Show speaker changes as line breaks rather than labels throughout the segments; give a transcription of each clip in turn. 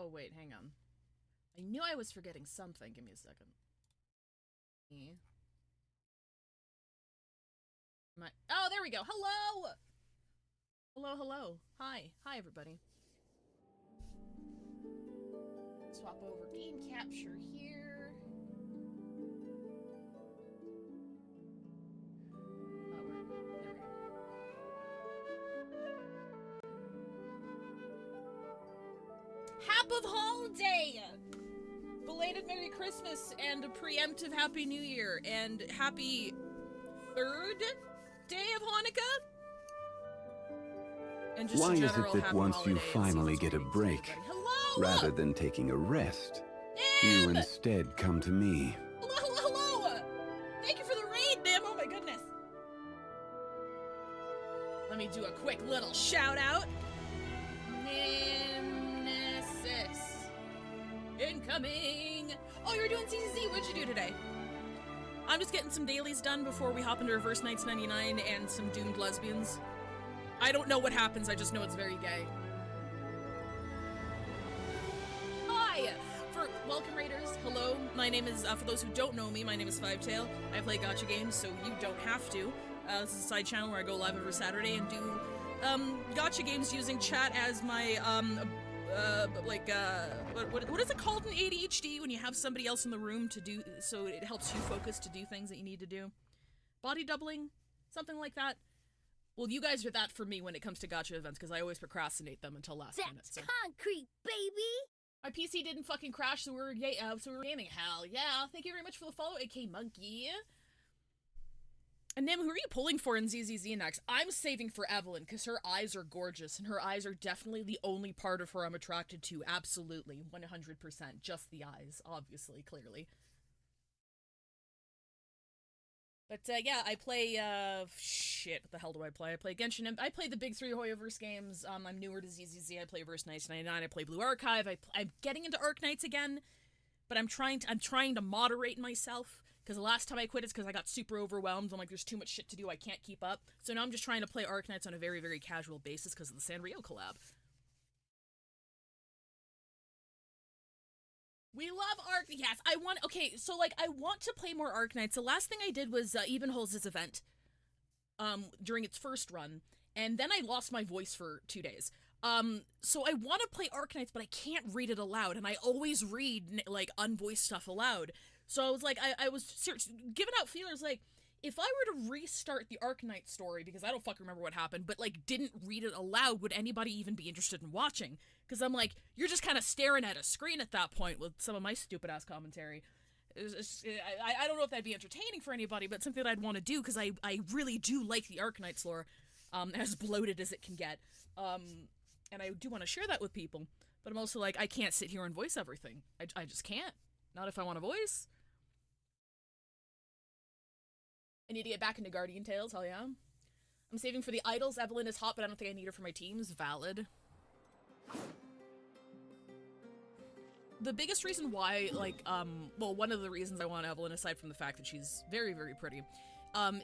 Oh, wait, hang on. I knew I was forgetting something. Give me a second. Oh, there we go. Hello! Hello, hello. Hi. Hi, everybody. Swap over game capture here. There we go. Happy holiday! Belated Merry Christmas and a preemptive Happy New Year and happy 3rd day of Hanukkah? And just
Why
a
is it
general
that
happy
once you
holiday
finally
and
get a
season's greetings
break,
to everybody. Hello!
rather than taking a rest, you instead come to me?
Hello, hello, hello! Thank you for the raid, Nim! Oh my goodness! Let me do a quick little shout out. Nemesis. Incoming! Oh, you're doing CCZ. What'd you do today? I'm just getting some dailies done before we hop into Reverse Nights 99 and some Doomed Lesbians. I don't know what happens, I just know it's very gay. Hi! Welcome Raiders, hello, my name is, for those who don't know me, my name is Fivetail. I play gacha games, so you don't have to. This is a side channel where I go live every Saturday and do, gacha games using chat as my, what is it called in ADHD when you have somebody else in the room to do, so it helps you focus to do things that you need to do? Body doubling? Something like that? Well, you guys are that for me when it comes to gacha events, because I always procrastinate them until last minute.
That's concrete, baby!
My PC didn't fucking crash, so we're gaming. Hell yeah! Thank you very much for the follow, AK Monkey. And Nim, who are you pulling for in ZZZ next? I'm saving for Evelyn, because her eyes are gorgeous, and her eyes are definitely the only part of her I'm attracted to. Absolutely. 100%. Just the eyes, obviously, clearly. But, yeah, I play, shit, what the hell do I play? I play Genshin, I play the big 3 Hoyoverse games, I'm newer to ZZZ, I play Verse Nights 99, I play Blue Archive, I'm getting into Arknights again, but I'm trying to moderate myself, because the last time I quit it's because I got super overwhelmed, I'm like, there's too much shit to do, I can't keep up, so now I'm just trying to play Arknights on a very, very casual basis because of the Sanrio collab. We love yes, I want to play more Arknights. The last thing I did was Evenholz's event, during its first run, and then I lost my voice for 2 days. So I want to play Arknights, but I can't read it aloud, and I always read, like, unvoiced stuff aloud. So I was like, I was giving out feelers, like, if I were to restart the Arknight story, because I don't fucking remember what happened, but, like, didn't read it aloud, would anybody even be interested in watching? Because I'm like, you're just kind of staring at a screen at that point with some of my stupid-ass commentary. I don't know if that'd be entertaining for anybody, but something that I'd want to do, because I really do like the Arknights lore, as bloated as it can get. And I do want to share that with people, but I'm also like, I can't sit here and voice everything. I just can't. Not if I want to voice. I need to get back into Guardian Tales, hell yeah. I'm saving for the idols. Evelyn is hot, but I don't think I need her for my teams. Valid. The biggest reason why, like, well, one of the reasons I want Evelyn, aside from the fact that she's very, very pretty,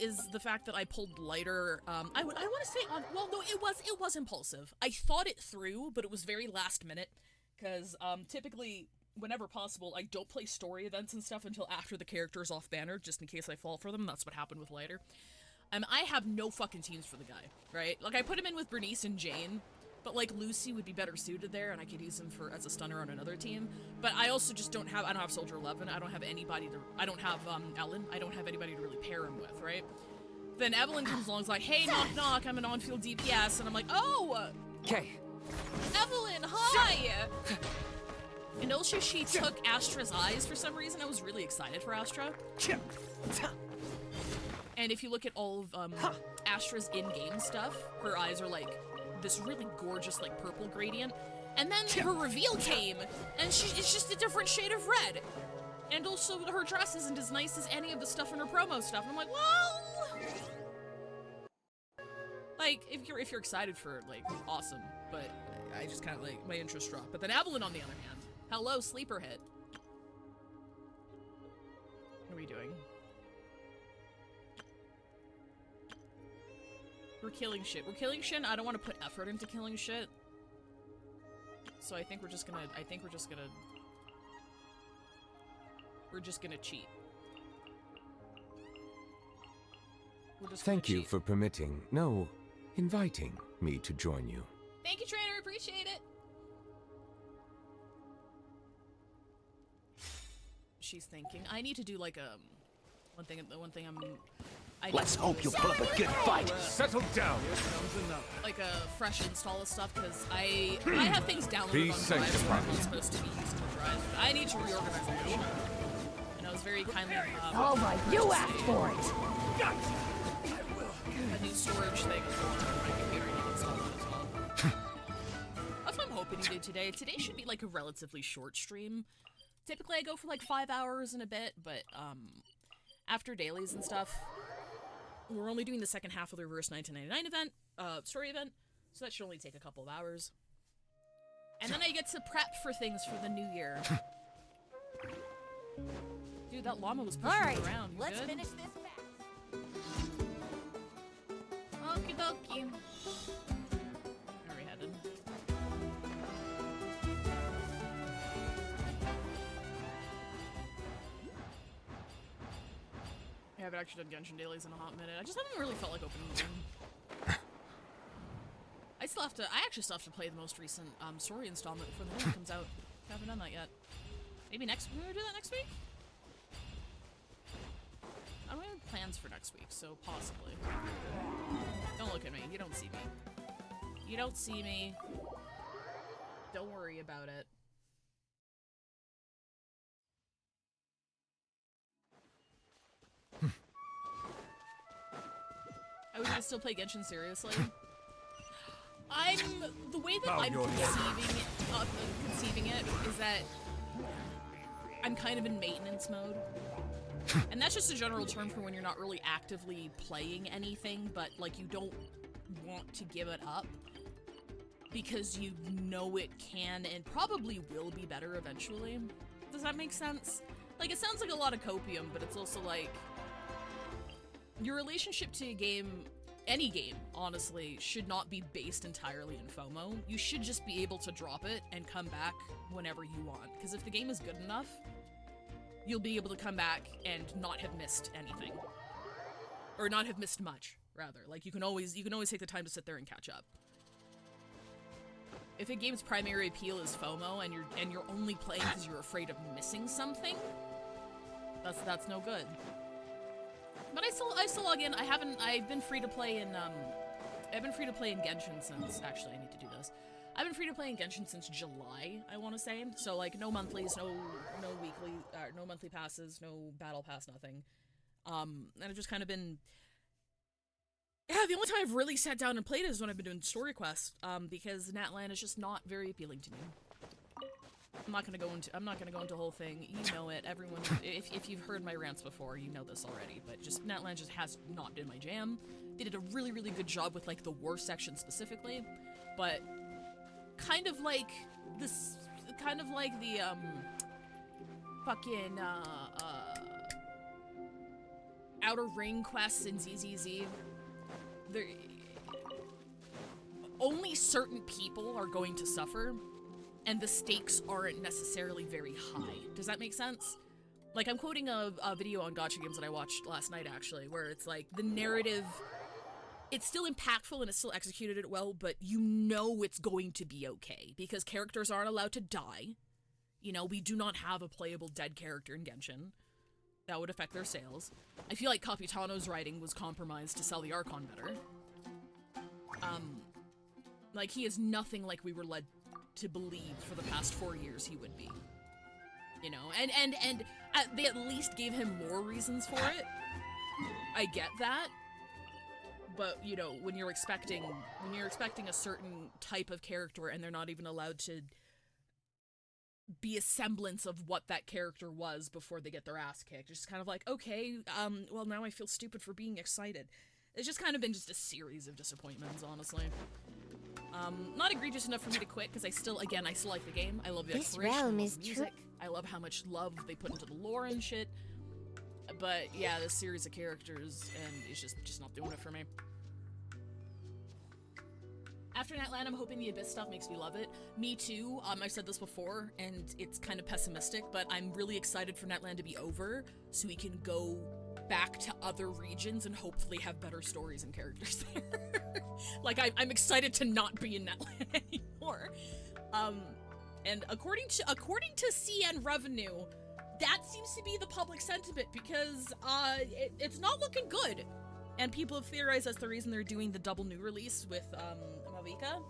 is the fact that I pulled lighter, I want to say, well, no, it was impulsive. I thought it through, but it was very last minute, because, typically, whenever possible, I don't play story events and stuff until after the character is off banner, just in case I fall for them. That's what happened with lighter. I have no fucking teams for the guy, right? Like, I put him in with Bernice and Jane, but, like, Lucy would be better suited there, and I could use him as a stunner on another team. But I also just I don't have Soldier 11, I don't have anybody I don't have, Ellen, I don't have anybody to really pair him with, right? Then Evelyn comes along and is like, hey, knock knock, I'm an on-field DPS, and I'm like, oh!
Okay.
Evelyn, hi! And also she took Astra's eyes for some reason. I was really excited for Astra. And if you look at all of Astra's in-game stuff, her eyes are like this really gorgeous like purple gradient. And then her reveal came, and it's just a different shade of red. And also her dress isn't as nice as any of the stuff in her promo stuff. And I'm like, well, like if you're excited for it, like awesome. But I just kind of like my interest dropped. But then Evelyn, on the other hand, hello, sleeper hit. What are we doing? We're killing shit. We're killing shit. I don't want to put effort into killing shit. So I think we're just gonna cheat. We're just
Thank
gonna
you
cheat.
for permitting, no, inviting me to join you.
Thank you, trainer. Appreciate it. She's thinking. I need to do like one thing I need
Let's
to do
hope you
is,
put up a good fight.
Settle down!
like a fresh install of stuff because I have things downloaded
Be
on drives that are
sanctified.
not supposed to be used on drives. But I need to reorganize my shit. And I was very kindly
All right, you asked for it.
a new storage thing for my computer and install it as well. That's what I'm hoping to do today. Today should be like a relatively short stream. Typically I go for like 5 hours and a bit, but after dailies and stuff, we're only doing the second half of the Reverse 1999 event, story event, so that should only take a couple of hours. And then I get to prep for things for the new year. Dude, that llama was pushing me around. You
let's
good?
finish this fast.
Okie dokie. Where are we headed? I haven't actually done Genshin dailies in a hot minute. I just haven't really felt like opening the game. I actually still have to play the most recent story installment before the new one comes out. I haven't done that yet. Maybe next week? Will we do that next week? I don't have plans for next week, so possibly. Don't look at me. You don't see me. You don't see me. Don't worry about it. I was gonna still play Genshin seriously. The way that I'm conceiving it is that I'm kind of in maintenance mode. And that's just a general term for when you're not really actively playing anything, but like you don't want to give it up because you know it can and probably will be better eventually. Does that make sense? Like, it sounds like a lot of copium, but it's also like your relationship to a game, any game, honestly, should not be based entirely in FOMO. You should just be able to drop it and come back whenever you want. Because if the game is good enough, you'll be able to come back and not have missed anything. Or not have missed much, rather. Like, you can always take the time to sit there and catch up. If a game's primary appeal is FOMO and you're only playing because you're afraid of missing something, that's no good. But I still log in. I've been free to play in Genshin since, actually I need to do this. I've been free to play in Genshin since July, I want to say. So like no monthlies, no weekly, no monthly passes, no battle pass, nothing. And I've just kind of been, yeah, the only time I've really sat down and played it is when I've been doing story quests, because Natlan is just not very appealing to me. I'm not gonna go into the whole thing. You know it. Everyone, if you've heard my rants before, you know this already. But just Natlan just has not been my jam. They did a really, really good job with like the war section specifically, but kind of like the fucking Outer Ring quests in ZZZ. Only certain people are going to suffer, and the stakes aren't necessarily very high. Does that make sense? Like, I'm quoting a video on Gacha Games that I watched last night, actually, where it's like, the narrative, it's still impactful and it's still executed it well, but you know it's going to be okay, because characters aren't allowed to die. You know, we do not have a playable dead character in Genshin. That would affect their sales. I feel like Capitano's writing was compromised to sell the Archon better. Like, he is nothing like we were led to believe for the past 4 years he would be. You know, and they at least gave him more reasons for it. I get that. But, you know, when you're expecting a certain type of character and they're not even allowed to be a semblance of what that character was before they get their ass kicked, it's just kind of like, okay, well, now I feel stupid for being excited. It's just kind of been just a series of disappointments, honestly. Not egregious enough for me to quit, because I still like the game. I love the exploration, I love the music. I love how much love they put into the lore and shit. But yeah, this series of characters, and it's just not doing it for me. After Natlan, I'm hoping the Abyss stuff makes me love it. Me too. I've said this before, and it's kind of pessimistic, but I'm really excited for Natlan to be over, so we can go back to other regions and hopefully have better stories and characters there. Like, I'm excited to not be in Natlan anymore. And according to CN Revenue, that seems to be the public sentiment, because it's not looking good. And people have theorized that's the reason they're doing the double new release with Mavica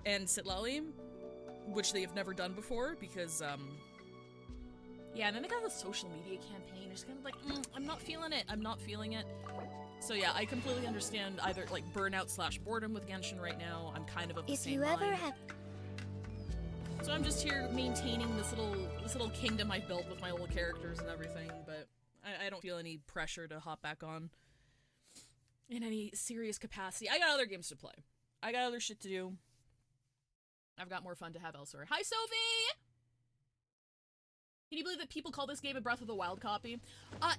and Sitlali, which they have never done before, because yeah, and then they got the social media campaign. It's kind of like, I'm not feeling it. I'm not feeling it. So yeah, I completely understand either like burnout / boredom with Genshin right now. I'm kind of the same mind. So I'm just here maintaining this little kingdom I've built with my old characters and everything, but I don't feel any pressure to hop back on in any serious capacity. I got other games to play. I got other shit to do. I've got more fun to have elsewhere. Hi, Sophie! Can you believe that people call this game a Breath of the Wild copy? I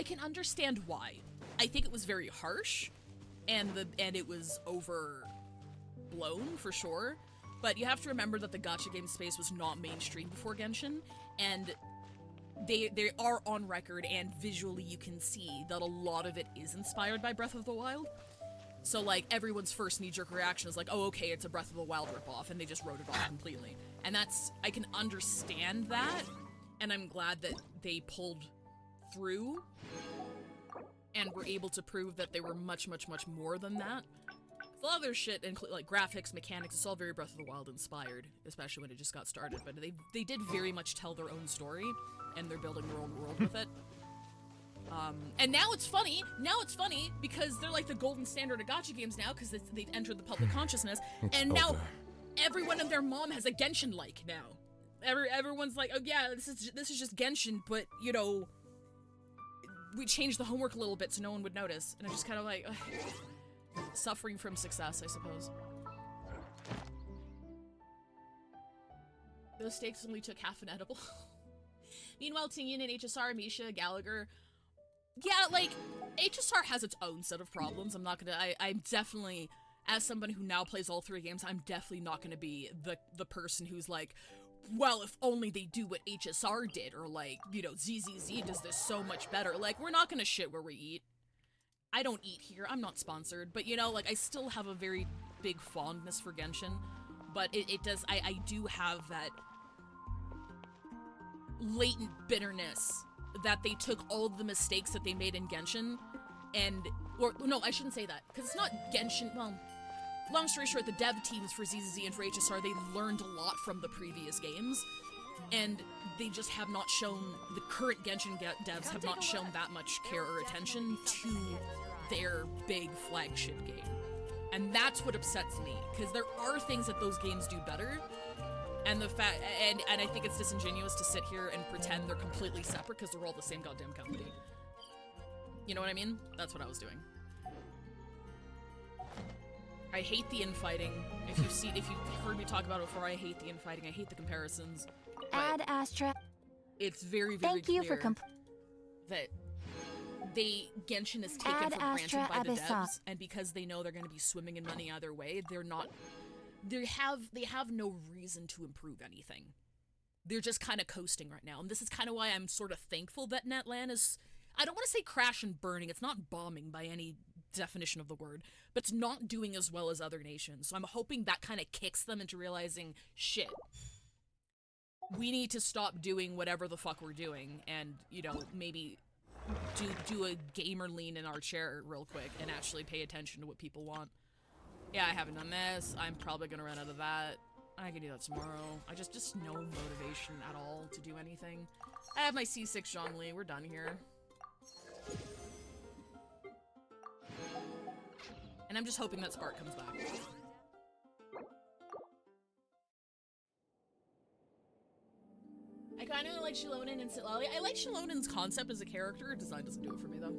can understand why. I think it was very harsh, and it was overblown for sure. But you have to remember that the gacha game space was not mainstream before Genshin, and they are on record, and visually you can see that a lot of it is inspired by Breath of the Wild. So like everyone's first knee-jerk reaction is like, oh, okay, it's a Breath of the Wild ripoff, and they just wrote it off completely. And I can understand that, and I'm glad that they pulled through and were able to prove that they were much, much, much more than that. A lot of their shit, like graphics, mechanics, it's all very Breath of the Wild inspired, especially when it just got started, but they did very much tell their own story, and they're building their own world with it. And now it's funny because they're like the golden standard of gacha games now, because they've entered the public consciousness, and now everyone and their mom has a Genshin-like now. Everyone's like, oh yeah, this is just Genshin, but, you know, we changed the homework a little bit so no one would notice, and it's just kind of like, suffering from success, I suppose. Those steaks only took half an edible. Meanwhile, Tingyan and HSR, Misha, Gallagher, yeah, like, HSR has its own set of problems. I'm definitely, as someone who now plays all 3 games, I'm definitely not gonna be the person who's like, well, if only they do what HSR did, or like, you know, ZZZ does this so much better. Like, we're not gonna shit where we eat. I don't eat here, I'm not sponsored, but you know, like, I still have a very big fondness for Genshin, but I do have that latent bitterness that they took all of the mistakes that they made in Genshin, or no, I shouldn't say that, because it's not Genshin, well, long story short, the dev teams for ZZZ and for HSR, they learned a lot from the previous games, and they just have not shown, the current Genshin devs have not shown that much care or attention to their big flagship game. And that's what upsets me, because there are things that those games do better, and the fact, and I think it's disingenuous to sit here and pretend they're completely separate because they're all the same goddamn company. You know what I mean? That's what I was doing. I hate the infighting. If you've heard me talk about it before, I hate the infighting. I hate the comparisons.
Ad Astra.
It's very, very
Thank you
clear
for
that Genshin is taken for granted by the devs, and because they know they're going to be swimming in money either way, they have no reason to improve anything. They're just kind of coasting right now, and this is kind of why I'm sort of thankful that Natlan is, I don't want to say crash and burning, it's not bombing by any definition of the word, but it's not doing as well as other nations, so I'm hoping that kind of kicks them into realizing, shit, we need to stop doing whatever the fuck we're doing, and, you know, maybe do a gamer lean in our chair real quick and actually pay attention to what people want. Yeah, I haven't done this. I'm probably gonna run out of that. I can do that tomorrow. I just no motivation at all to do anything. I have my C6 Zhongli. We're done here. And I'm just hoping that Spark comes back. I kind of like Shilonen and Sitlali. I like Shilonen's concept as a character. Design doesn't do it for me, though.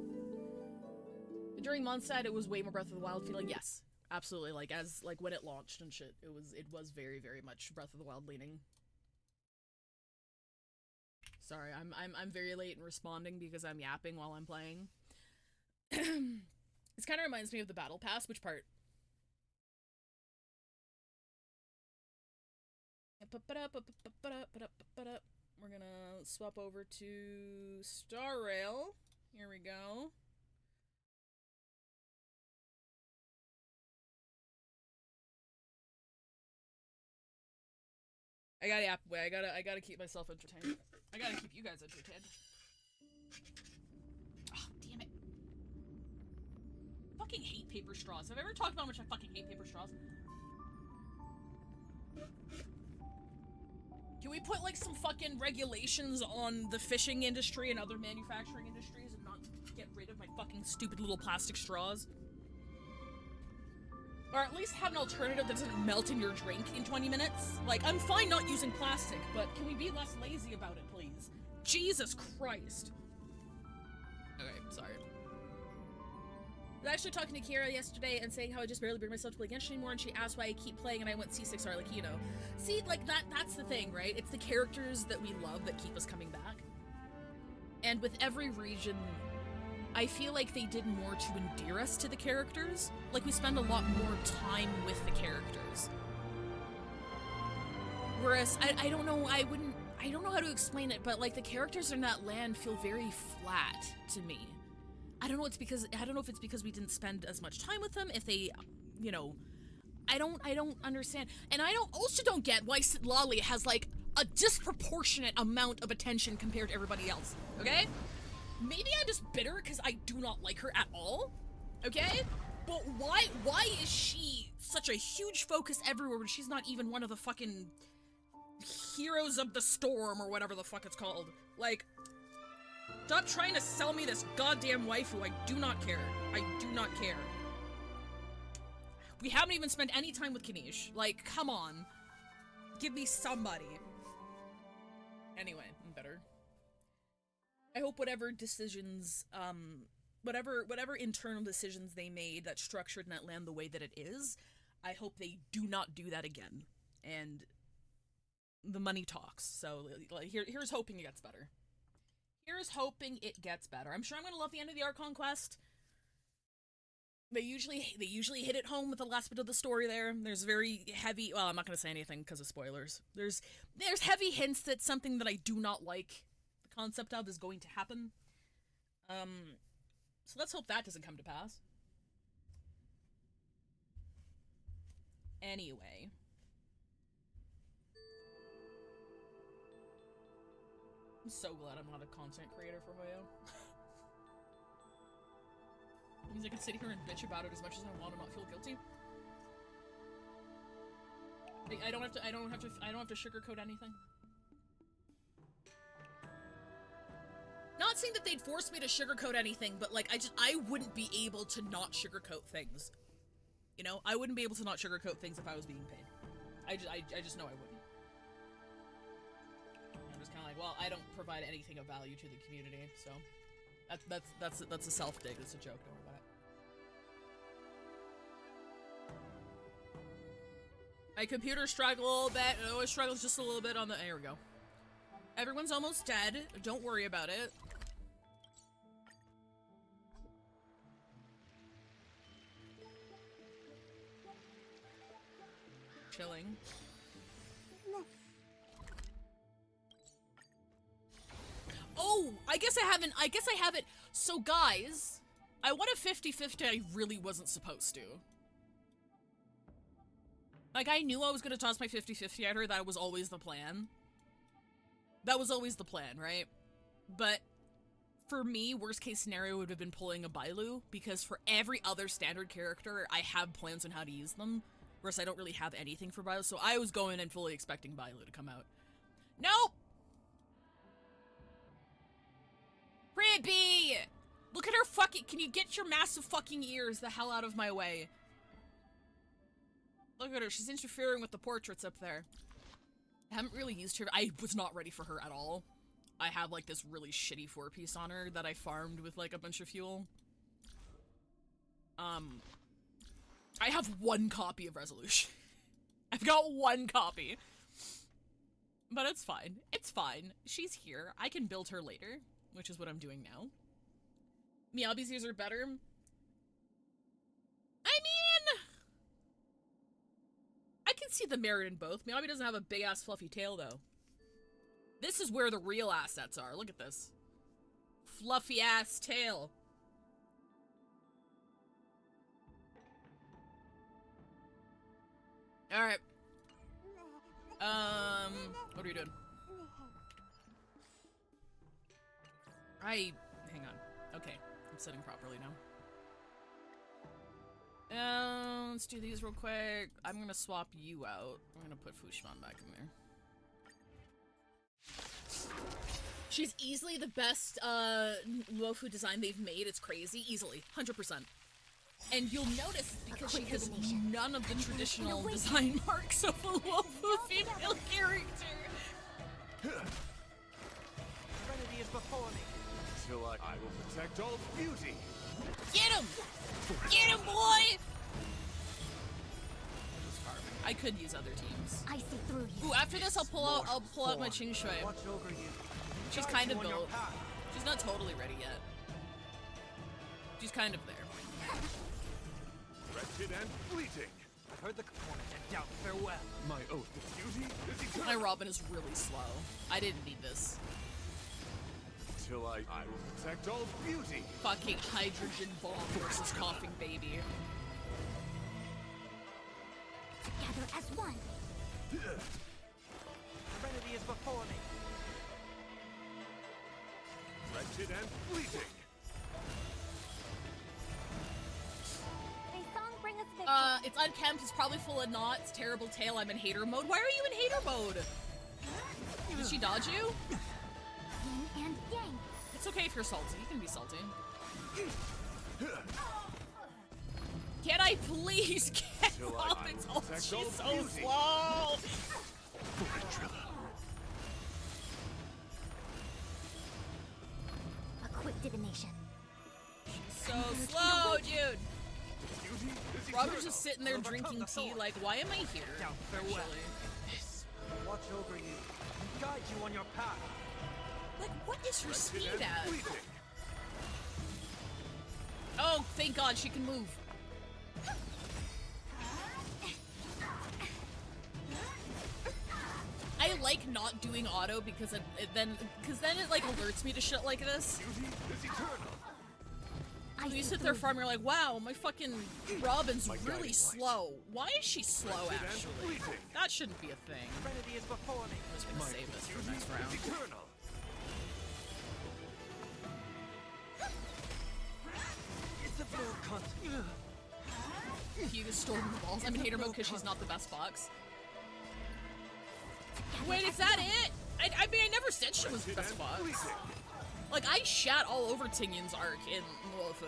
During Mondstadt, it was way more Breath of the Wild feeling. Yes, absolutely. Like, when it launched and shit, it was very, very much Breath of the Wild leaning. Sorry, I'm very late in responding because I'm yapping while I'm playing. This kind of reminds me of the Battle Pass. Which part? We're gonna swap over to Star Rail. Here we go. I gotta keep myself entertained. I gotta keep you guys entertained. Oh, damn it. Fucking hate paper straws. Have I ever talked about how much I fucking hate paper straws? Can we put, like, some fucking regulations on the fishing industry and other manufacturing industries and not get rid of my fucking stupid little plastic straws? Or at least have an alternative that doesn't melt in your drink in 20 minutes? Like, I'm fine not using plastic, but can we be less lazy about it, please? Jesus Christ. Okay, sorry. I was actually talking to Kira yesterday and saying how I just barely bring myself to play Genshin anymore, and she asked why I keep playing, and I went C6R, like, you know. See, like, that's the thing, right? It's the characters that we love that keep us coming back. And with every region, I feel like they did more to endear us to the characters. Like, we spend a lot more time with the characters. Whereas, I don't know, I don't know how to explain it, but, like, the characters in that land feel very flat to me. I don't know if it's because we didn't spend as much time with them, if they, you know, I don't understand. And I also don't get why Citlali has, like, a disproportionate amount of attention compared to everybody else, okay? Maybe I'm just bitter because I do not like her at all, okay? But why is she such a huge focus everywhere when she's not even one of the fucking heroes of the storm or whatever the fuck it's called? Like, stop trying to sell me this goddamn waifu. I do not care. I do not care. We haven't even spent any time with Kanish. Like, come on. Give me somebody. Anyway, I'm better. I hope whatever decisions, whatever internal decisions they made that structured Netland the way that it is, I hope they do not do that again. And the money talks. So, like, here's hoping it gets better. Here's hoping it gets better. I'm sure I'm gonna love the end of the Archon quest. They usually hit it home with the last bit of the story there. There's very heavy, well, I'm not gonna say anything because of spoilers. There's heavy hints that something that I do not like the concept of is going to happen. So let's hope that doesn't come to pass. Anyway. I'm so glad I'm not a content creator for Hoyo. It means I can sit here and bitch about it as much as I want and not feel guilty. I don't have to sugarcoat anything. Not saying that they'd force me to sugarcoat anything, but like I wouldn't be able to not sugarcoat things. You know, I wouldn't be able to not sugarcoat things if I was being paid. I just know I wouldn't. I'm just kind of like, well, I don't provide anything of value to the community, so that's a self-dig. It's a joke. Don't worry about it. My computer struggled a little bit. It always struggles just a little bit on the. There we go. Everyone's almost dead. Don't worry about it. Chilling. Oh, I guess I haven't. So guys, I won a 50-50 I really wasn't supposed to. Like, I knew I was gonna toss my 50-50 at her. That was always the plan. That was always the plan, right? But for me, worst case scenario would have been pulling a Bailu, because for every other standard character, I have plans on how to use them, whereas I don't really have anything for Bailu, so I was going and fully expecting Bailu to come out. Nope! Ribby! Look at her fucking- can you get your massive fucking ears the hell out of my way? Look at her, she's interfering with the portraits up there. I haven't really used her. I was not ready for her at all. I have like this really shitty 4-piece on her that I farmed with like a bunch of fuel. I have 1 copy of Resolution. I've got 1 copy. But it's fine. It's fine. She's here. I can build her later, which is what I'm doing now. Miyabi's ears are better. I mean, can see the merit in both. Miyabi doesn't have a big ass fluffy tail though. This is where the real assets are. Look at this. Fluffy ass tail. Alright. What are you doing? Hang on. Okay, I'm sitting properly now. Let's do these real quick. I'm gonna swap you out. I'm gonna put Fushman back in there. She's easily the best, waifu design they've made. It's crazy. Easily. 100%. And you'll notice it's because she has none of the traditional design marks of a waifu female character.
Serenity is before me.
Till I will protect all beauty.
Get him! Get him, boy! I could use other teams.
I see through you.
Ooh, after this, I'll pull out my Ching Shui.
Watch over you.
She's
Guide
kind
you
of
on your
built.
path.
She's not totally ready yet. She's kind of there.
Wretched and fleeting.
I've heard the component and doubt farewell.
My oath of beauty is eternal.
My Robin is really slow. I didn't need this.
Till I will protect all beauty.
Fucking hydrogen bomb versus coughing baby.
Together as one.
Serenity is before me.
Wretched and fleeting.
May song bring us victory.
It's unkempt, it's probably full of knots, terrible tail, I'm in hater mode. Why are you in hater mode? Did she dodge you?
Yin and yang.
It's okay if you're salty, you can be salty. Can I please get
Till I
Robin's
will
ult?
protect
She's
all
so
beauty.
slow!
A quick divination.
So slow, dude!
Beauty is
Robin's
eternal.
just sitting there
Overcome
drinking
the
tea
thorn.
like, why am I here?
Doubt farewell.
Actually.
Watch over you and guide you on your path.
Like, what is her
Wretched
speed
and
at?
fleeting.
Oh, thank God she can move. I like not doing auto because then it like alerts me to shit like this.
Beauty is eternal.
I
You
see
sit there
through
farming, you're like, wow, my fucking Robin's
My
really
guiding light.
slow. Why is she slow,
Wretched and
actually?
fleeting.
That shouldn't be a thing.
Serenity is before me.
I'm just gonna save this for
Beauty
next round.
is eternal.
It's a blue cunt.
Hugh is storing the balls. I'm in hater mode because she's not the best fox.
together
Wait,
as
is that
one.
it? I mean, I never said she was the
Wretched
best
and
fox.
fleeting.
Like, I shat all over Tingyun's arc in Luofu.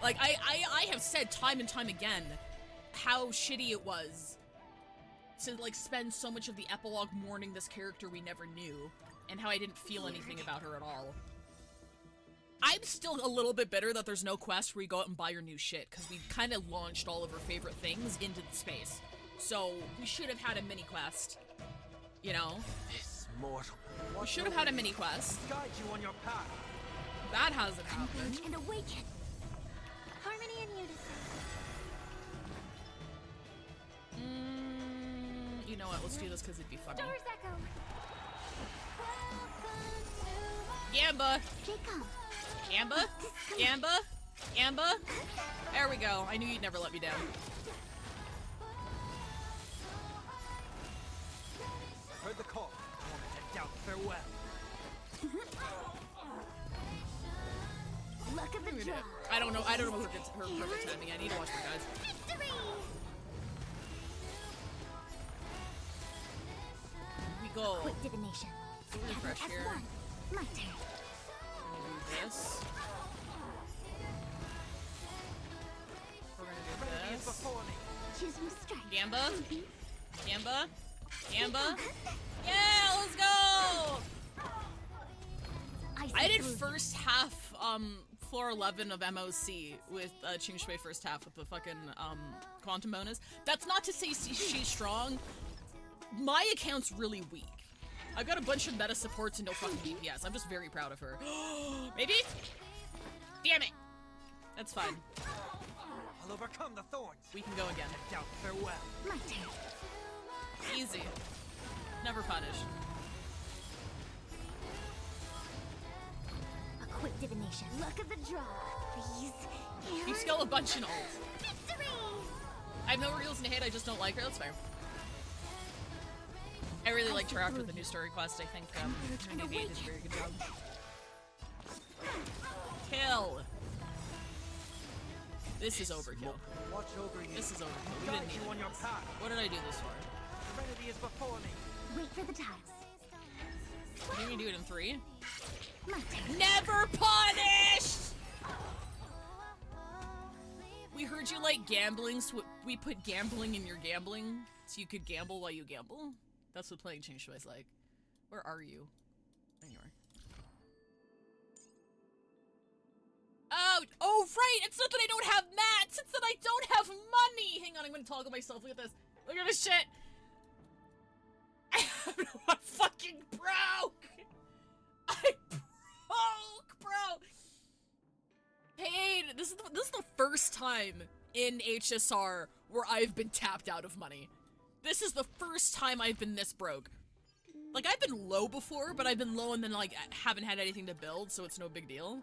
Like, I have said time and time again how shitty it was to, like, spend so much of the epilogue mourning this character we never knew, and how I didn't feel anything about her at all. I'm still a little bit bitter that there's no quest where you go out and buy your new shit, because we kind of launched all of her favorite things into the space. So, we should have had a mini-quest. You know?
This mortal.
We
Watch
should have
over
had a
you.
mini-quest.
Guide you on your path.
That hasn't happened.
Engage and awaken. Harmony and unison.
You know what? Let's do this because it'd be funny.
Stars echo.
Gamba!
Jacob.
Gamba? Gamba? Gamba? There we go. I knew you'd never let me down.
Heard the call. Moment and doubt farewell.
Luck of the draw.
I don't know who gets her perfect timing. I need to watch my guys.
Victory.
We go.
Quick divination. Together
Refresh
as
here.
one. My turn.
Do this. We're gonna
Serenity
do
is
this.
before me.
Choose my strike.
Gamba? Gamba? Gamba? Yeah, let's go! I did first half, floor 11 of MOC with Ching Shui first half with the fucking, quantum bonus. That's not to say she's strong. My account's really weak. I've got a bunch of meta supports and no fucking DPS. I'm just very proud of her. Maybe? Damn it! That's fine.
I'll overcome the thorns.
We can go again.
Doubt farewell.
My turn.
Easy. Never punish.
A quick divination. Luck of the draw. Please.
You skill a bunch in ult.
Victory!
I have no reason to hate, I just don't like her. That's fair. I really liked her after the new story quest. I think Renegade did a very good job. Kill! This is overkill.
Watch over you.
This is overkill. We
Guide
didn't need
you on your
this.
path.
What did I do this for?
Serenity is before me.
Wait for the tiles.
You can do it in 3.
My turn.
Never punished! We heard you like gambling, so we put gambling in your gambling, so you could gamble while you gamble. That's what playing Change Twice like. Where are you? Anyway. Oh, right! It's not that I don't have mats! It's that I don't have money! Hang on, I'm gonna toggle myself. Look at this. Look at this shit! I fucking broke! I broke, bro! Pain! This is the first time in HSR where I've been tapped out of money. This is the first time I've been this broke. Like, I've been low before, but I've been low and then, like, haven't had anything to build, so it's no big deal.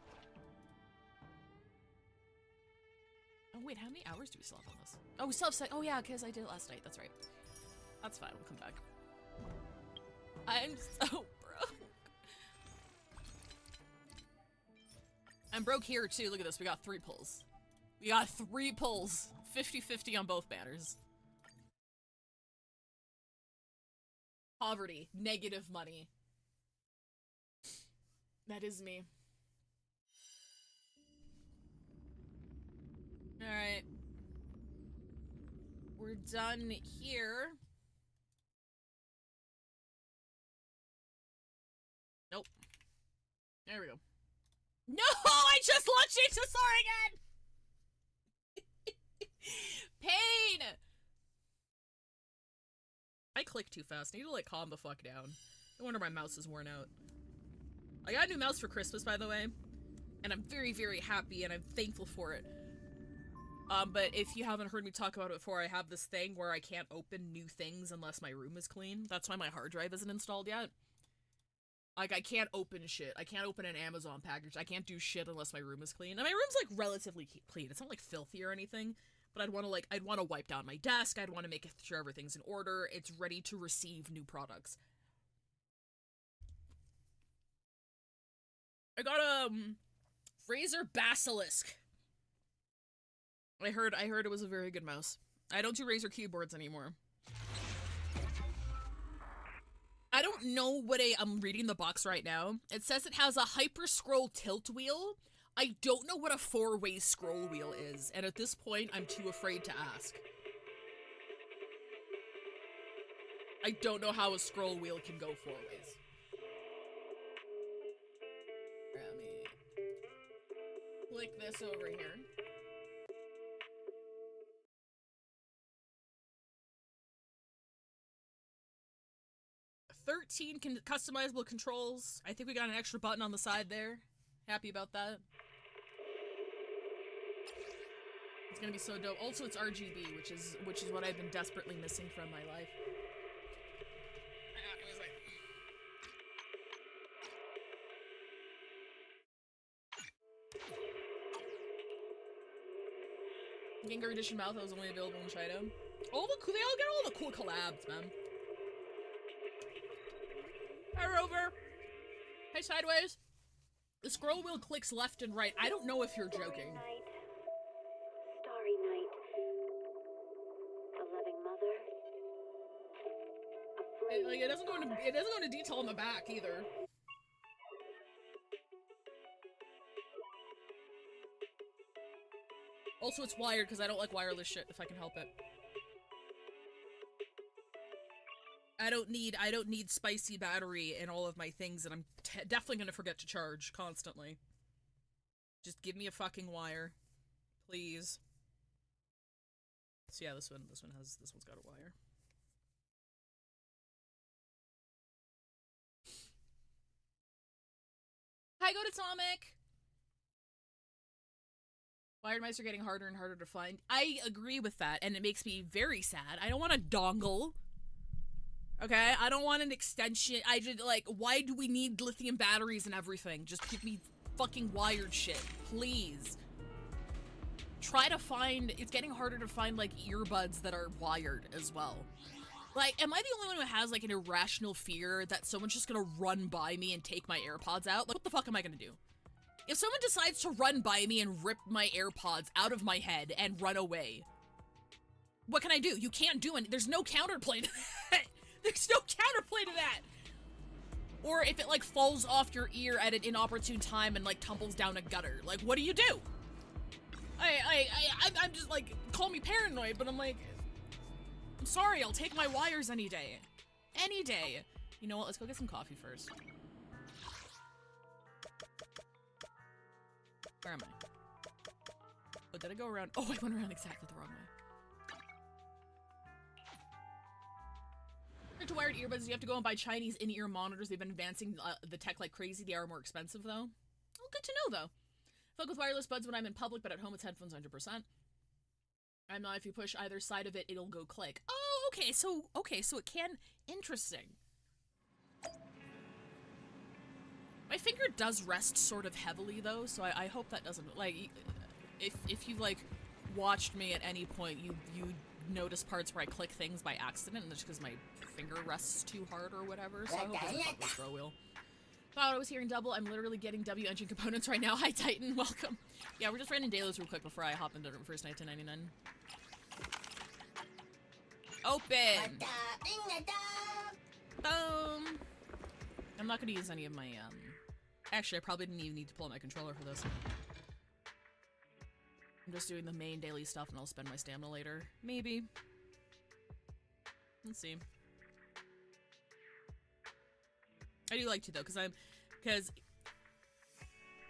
Oh, wait, how many hours do we still have on this? Oh, we still have oh yeah, because I did it last night, that's right. That's fine, we'll come back. I'm so broke. I'm broke here, too. Look at this, we got 3 pulls. We got 3 pulls. 50-50 on both banners. Poverty. Negative money. That is me. Alright. We're done here. Nope. There we go. No! I just launched HSR again! Pain! I click too fast. I need to, like, calm the fuck down. No wonder my mouse is worn out. I got a new mouse for Christmas, by the way. And I'm very, very happy, and I'm thankful for it. But if you haven't heard me talk about it before, I have this thing where I can't open new things unless my room is clean. That's why my hard drive isn't installed yet. Like, I can't open shit. I can't open an Amazon package. I can't do shit unless my room is clean. And my room's, like, relatively clean. It's not, like, filthy or anything. But I'd want to wipe down my desk. I'd want to make sure everything's in order. It's ready to receive new products. I got a Razer Basilisk. I heard it was a very good mouse. I don't do Razer keyboards anymore. I don't know what I'm reading the box right now. It says it has a Hyper Scroll tilt wheel. I don't know what a 4-way scroll wheel is, and at this point, I'm too afraid to ask. I don't know how a scroll wheel can go 4 ways. Let me click this over here. $13 customizable controls. I think we got an extra button on the side there. Happy about that. It's gonna be so dope. Also, it's RGB, which is what I've been desperately missing from my life. Gengar Edition Mouth, that was only available in China. They all get all the cool collabs, man. Hi, Rover. Hey, Sideways. The scroll wheel clicks left and right. I don't know if you're joking.
Starry night. The loving mother.
It doesn't go into detail on the back either. Also, it's wired because I don't like wireless shit if I can help it. I don't need spicy battery in all of my things, and I'm definitely gonna forget to charge constantly. Just give me a fucking wire, please. So yeah, this one's got a wire. Hi, go to Atomic. Wired mice are getting harder and harder to find. I agree with that, and it makes me very sad. I don't want a dongle. Okay, I don't want an extension. I just, like, why do we need lithium batteries and everything? Just give me fucking wired shit, please. Try to find, it's getting harder to find, like, earbuds that are wired as well. Like, am I the only one who has, like, an irrational fear that someone's just gonna run by me and take my AirPods out? Like, what the fuck am I gonna do? If someone decides to run by me and rip my AirPods out of my head and run away, what can I do? You can't do it. There's no counterplay to that. There's no counterplay to that. Or if it, like, falls off your ear at an inopportune time and, like, tumbles down a gutter. Like, what do you do? I'm just, like, call me paranoid, but I'm like, I'm sorry, I'll take my wires any day. Any day. You know what? Let's go get some coffee first. Where am I? Oh, did I go around? Oh, I went around exactly the wrong way. To wired earbuds, you have to go and buy Chinese in-ear monitors. They've been advancing the tech like crazy. They are more expensive, though. Oh, good to know, though. Fuck with wireless buds when I'm in public, but at home it's headphones 100%. I'm not, if you push either side of it, it'll go click. Oh, okay, so it can... Interesting. My finger does rest sort of heavily, though, so I hope that doesn't... Like, if you've, like, watched me at any point, you notice parts where I click things by accident, and that's because my finger rests too hard or whatever, so I hope it doesn't fuck with Grow Wheel. Thought I was hearing double. I'm literally getting W engine components right now. Hi, Titan. Welcome. Yeah, we're just running Dalos real quick before I hop into first night to 99. Open! Boom! I'm not gonna use any of my, Actually, I probably didn't even need to pull out my controller for this. I'm just doing the main daily stuff and I'll spend my stamina later. Maybe. Let's see. I do like to, though, because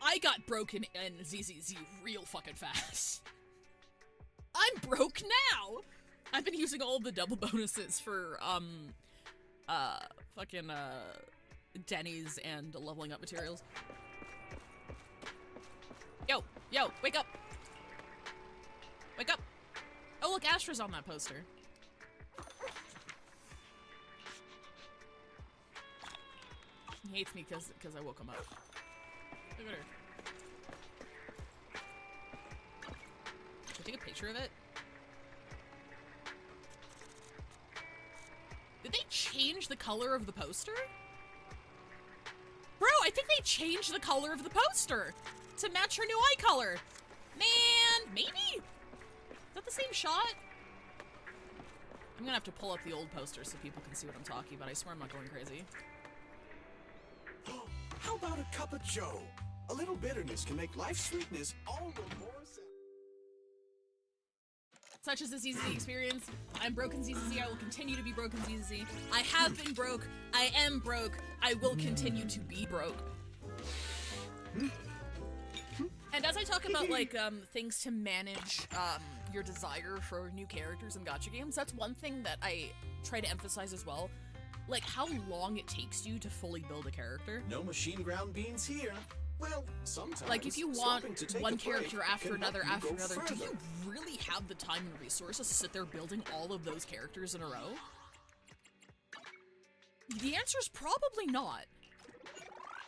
I got broken in ZZZ real fucking fast. I'm broke now! I've been using all of the double bonuses for, fucking, Denny's and leveling up materials. Yo, wake up! Wake up! Oh, look, Astra's on that poster. He hates me because I woke him up. Look at her. Should I take a picture of it? Did they change the color of the poster? Bro, I think they changed the color of the poster to match her new eye color. Man, maybe? Is that the same shot? I'm gonna have to pull up the old poster so people can see what I'm talking about. I swear I'm not going crazy.
How about a cup of joe? A little bitterness can make life's sweetness all the more
Such as the ZZZ experience. I'm broken ZZZ. I will continue to be broken ZZZ. I have been broke. I am broke. I will continue to be broke. And as I talk about, like, things to manage, your desire for new characters in gacha games, that's one thing that I try to emphasize as well. Like, how long it takes you to fully build a character.
No machine ground beans here. Well, sometimes.
Like, if you want one character after
can
another
help you
after
go
another, do
further.
you really have the time and resources to sit there building all of those characters in a row? The answer is probably not.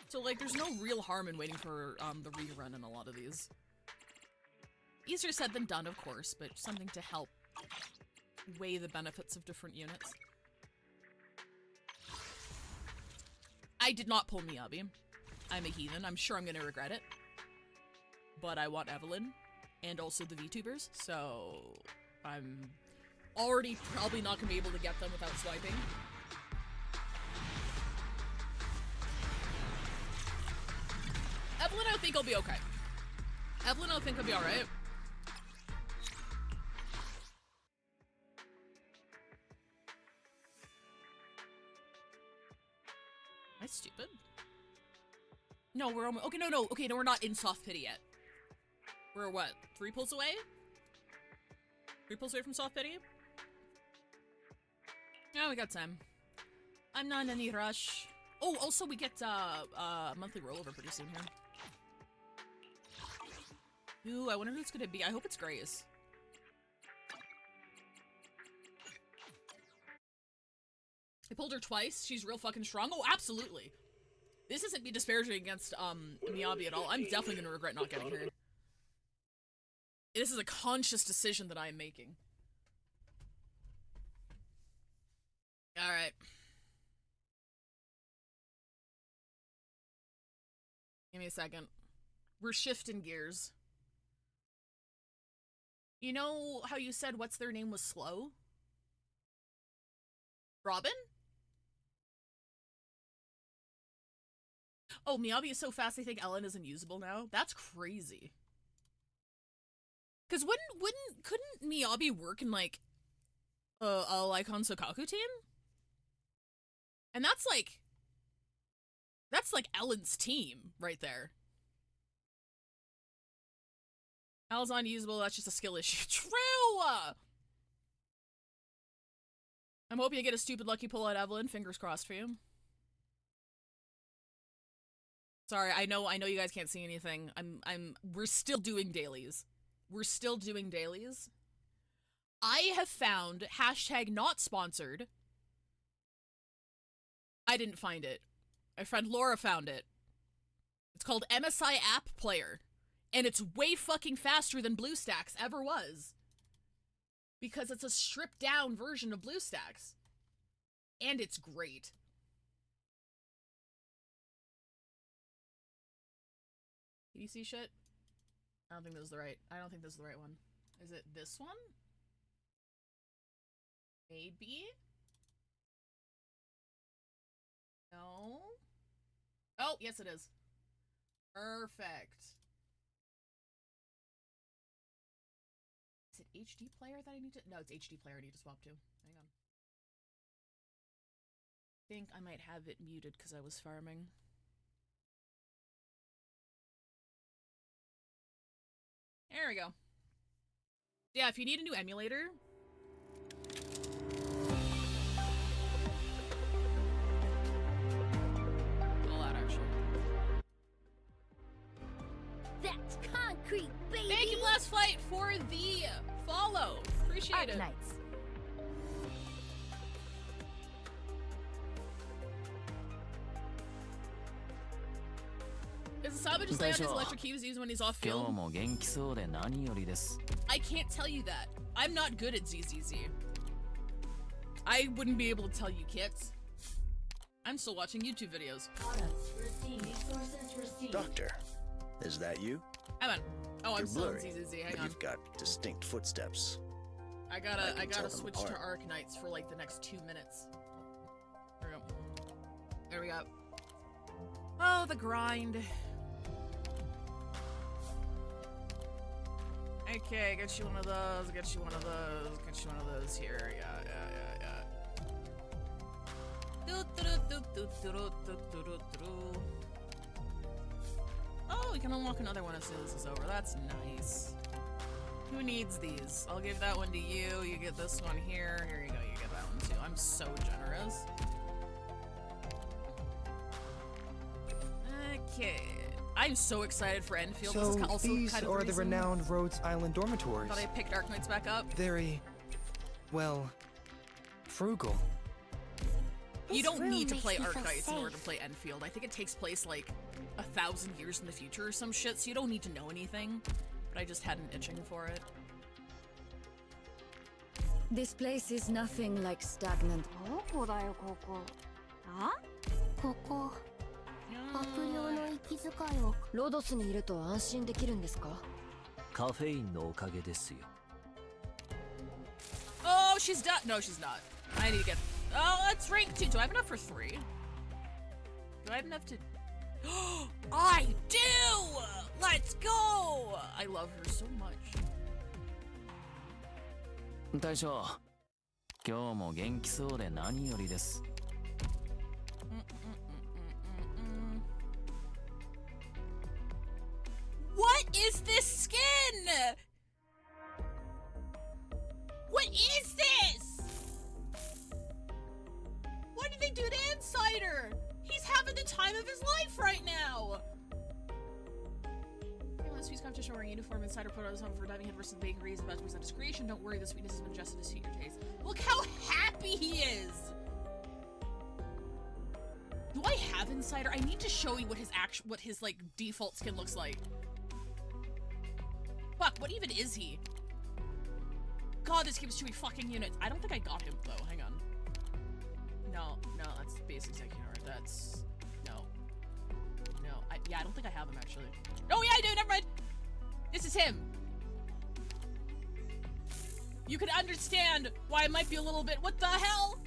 So, like, there's no real harm in waiting for the rerun in a lot of these. Easier said than done, of course, but something to help weigh the benefits of different units. I did not pull Miyabi. I'm a heathen. I'm sure I'm gonna regret it. But I want Evelyn, and also the VTubers, so I'm already probably not gonna be able to get them without swiping. Evelyn, I think I'll be okay. Evelyn, I think I'll be alright. Am I stupid? No, we're almost- okay, no, we're not in soft pity yet. We're what, 3 pulls away? 3 pulls away from soft pity? Yeah, we got time. I'm not in any rush. Oh, also we get, monthly rollover pretty soon here. Ooh, I wonder who it's gonna be. I hope it's Grace. I pulled her twice. She's real fucking strong. Oh, absolutely. This isn't me disparaging against Miyabi at all. I'm definitely gonna regret not getting her. This is a conscious decision that I am making. Alright. Give me a second. We're shifting gears. You know how you said what's their name was slow? Robin? Oh, Miyabi is so fast I think Ellen is unusable now? That's crazy. Cause couldn't Miyabi work in like a Lycon Sokaku team? And that's like Ellen's team right there. Al's unusable, that's just a skill issue. True! I'm hoping you get a stupid lucky pull out, Evelyn. Fingers crossed for you. Sorry, I know you guys can't see anything. We're still doing dailies. We're still doing dailies. I have found hashtag not sponsored. I didn't find it. My friend Laura found it. It's called MSI App Player. And it's way fucking faster than BlueStacks ever was. Because it's a stripped down version of BlueStacks. And it's great. Can you see shit? I don't think this is the right one. Is it this one? Maybe? No? Oh, yes it is. Perfect. Is it HD player that I need to? No, it's HD player I need to swap to. Hang on. I think I might have it muted because I was farming. There we go. Yeah, if you need a new emulator. All out, actually.
That's concrete, baby!
Thank you, Blast Flight, for the follow. Appreciate it.
Arknights.
Is the Sabbath just lay on his electric keys used when he's off field? I can't tell you that. I'm not good at ZZZ. I wouldn't be able to tell you, kits. I'm still watching YouTube videos.
Doctor, is that you?
Hang on. Oh, I'm
You're
still in
blurry,
ZZZ. Hang
but
on.
you've got distinct footsteps.
I
can
gotta
tell them
switch to
apart.
Arknights for like the next 2 minutes. There we go. There we go. Oh, the grind. Okay, get you one of those, get you one of those, get you one of those here. Yeah. Oh, we can unlock another one as soon as this is over. That's nice. Who needs these? I'll give that one to you. You get this one here. Here you go. You get that one too. I'm so generous. Okay. I'm so excited for Enfield. This is
So
also
these
kind of
are the
reason
renowned Rhodes Island dormitories.
that I picked Arknights back up.
Very, well, frugal.
You
This
don't
room
need to
makes
play
me feel
Arknights in order to
safe.
play Enfield. I think it takes place like 1,000 years in the future or some shit, so you don't need to know anything. But I just had an itching for it.
This place is nothing like stagnant.
どこだよここ。あ？ここ。悪霊の息遣いを。
ロドスにいると安心できるんですか？
カフェインのおかげですよ。
Oh, she's done. No, she's not. I need to get. Oh, let's rank 2. Do I have enough for 3? Do I have enough to? I do! Let's go! I love her so much.
大将、今日も元気そうで何よりです。
What is this skin? What is this? What did they do to Insider? He's having the time of his life right now. Let's use competition wearing uniform. Insider put on his home for diving head versus the bakery. He's about to present his creation. Don't worry, the sweetness has been adjusted to suit your taste. Look how happy he is. Do I have Insider? I need to show you what his like default skin looks like. Fuck, what even is he? God, this gives 2 fucking units. I don't think I got him though. Hang on. No, that's basic executor. That's no. Yeah, I don't think I have him actually. Oh yeah, I do. Never mind. This is him. You can understand why it might be a little bit. What the hell?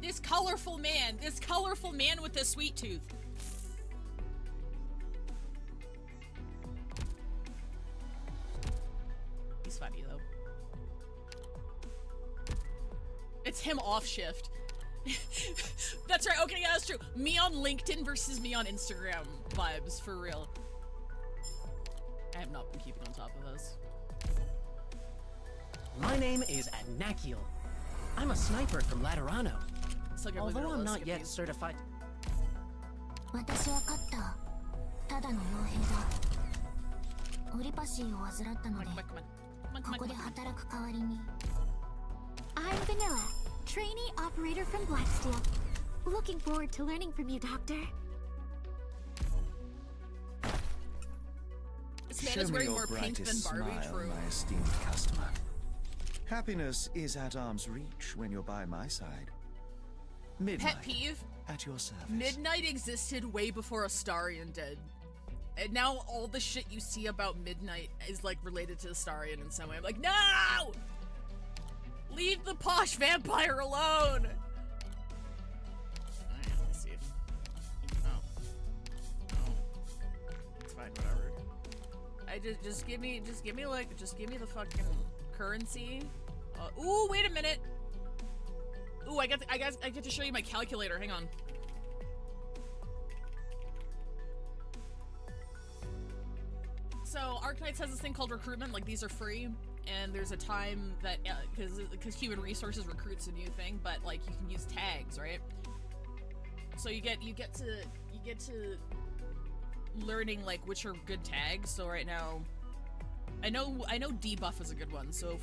This colorful man with the sweet tooth. He's funny though. It's him off shift. That's right. Okay, yeah, that's true. Me on LinkedIn versus me on Instagram vibes for real. I have not been keeping on top of those.
My name is Anakiel. I'm a sniper from Laterano. Although I'm not yet certified.
私は勝った。ただの傭兵だ。オリパシーを患ったので、ここで働く代わりに。I'm Vanilla, trainee operator from Blacksteel. Looking forward to learning from you, Doctor.
This man is wearing more pink than Barbie. True.
My esteemed customer. Happiness is at arm's reach when you're by my side. Midnight.
Pet peeve.
At your service.
Midnight existed way before Astarion did. And now all the shit you see about Midnight is like related to Astarion in some way. I'm like, no! Leave the posh vampire alone! Alright, let's see. Oh. It's fine, whatever. Just give me the fucking currency. Ooh, wait a minute! Ooh, I get to show you my calculator. Hang on. So Arknights has this thing called recruitment. Like, these are free, and there's a time that because human resources recruits a new thing, but like you can use tags, right? So you get to learning like which are good tags. So right now, I know debuff is a good one. So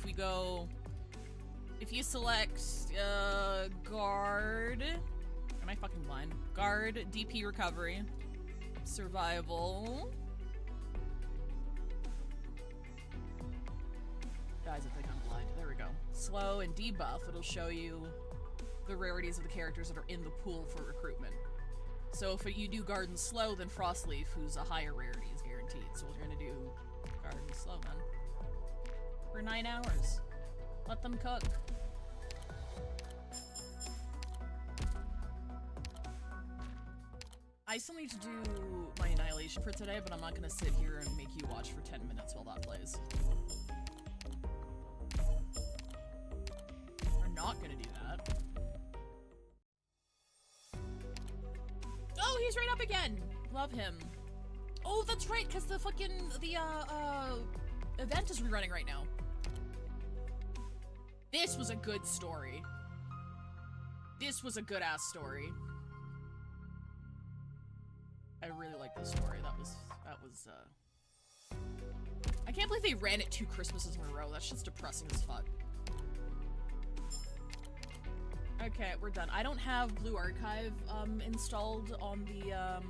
if you select guard, am I fucking blind? Guard, DP recovery, survival. Guys, I think I'm blind. There we go. Slow and debuff, it'll show you the rarities of the characters that are in the pool for recruitment. So if you do guard and slow, then Frostleaf, who's a higher rarity, is guaranteed. So we're gonna do guard and slow then. For 9 hours. Let them cook. I still need to do my Annihilation for today, but I'm not gonna sit here and make you watch for 10 minutes while that plays. We're not gonna do that. Oh, he's right up again! Love him. Oh, that's right, because the fucking, event is rerunning right now. This was a good story. This was a good-ass story. I really like this story. That was, I can't believe they ran it 2 Christmases in a row. That's just depressing as fuck. Okay, we're done. I don't have Blue Archive, installed on the,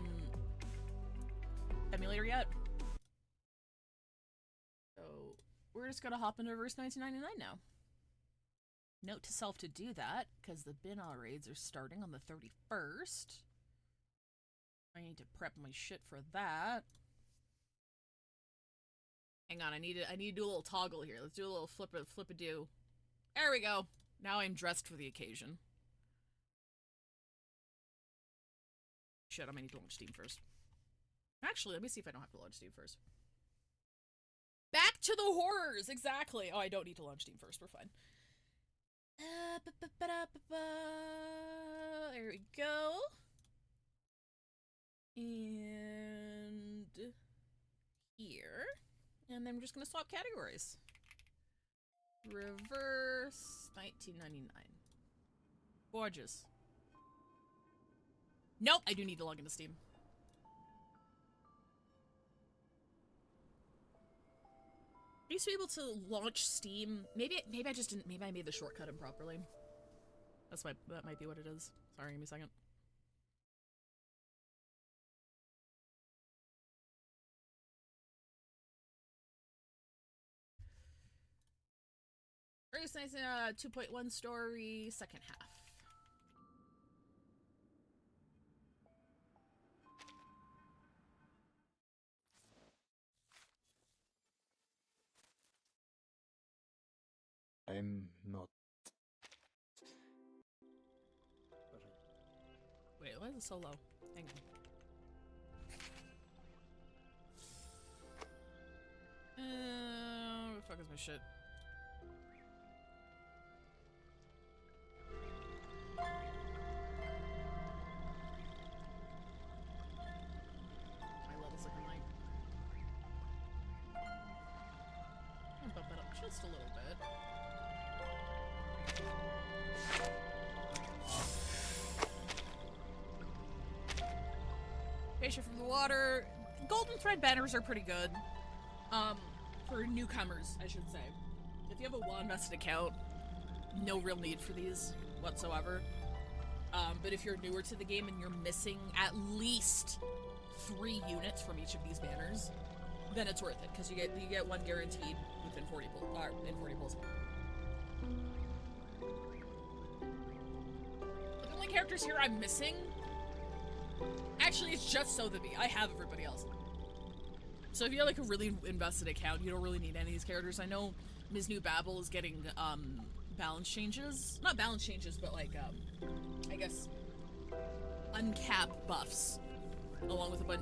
emulator yet. So, we're just gonna hop into verse 1999 now. Note to self to do that, because the Binal raids are starting on the 31st. I need to prep my shit for that. Hang on, I need to do a little toggle here. Let's do a little flip-a-do. There we go. Now I'm dressed for the occasion. Shit, I might need to launch Steam first. Actually, let me see if I don't have to launch Steam first. Back to the horrors! Exactly! Oh, I don't need to launch Steam first. We're fine. There we go. And here. And then we're just gonna swap categories. Reverse 1999. Gorgeous. Nope, I do need to log into Steam. I used to be able to launch Steam. Maybe I just didn't. Maybe I made the shortcut improperly. That might be what it is. Sorry, give me a second. Very nice 2.1 story, second half.
I'm not.
Wait, why is it so low? Hang on. Where the fuck is my shit? My level's looking like. I'm gonna bump that up just a little bit. Patient from the water. Golden thread banners are pretty good. For newcomers, I should say. If you have a well-invested account, no real need for these whatsoever. But if you're newer to the game and you're missing at least 3 units from each of these banners, then it's worth it because you get one guaranteed within 40 pulls. The only characters here I'm missing. Actually, it's just So the Bee. I have everybody else. So if you have like a really invested account, you don't really need any of these characters. I know Ms. New Babel is getting balance changes. Not balance changes, but like I guess uncap buffs. Along with I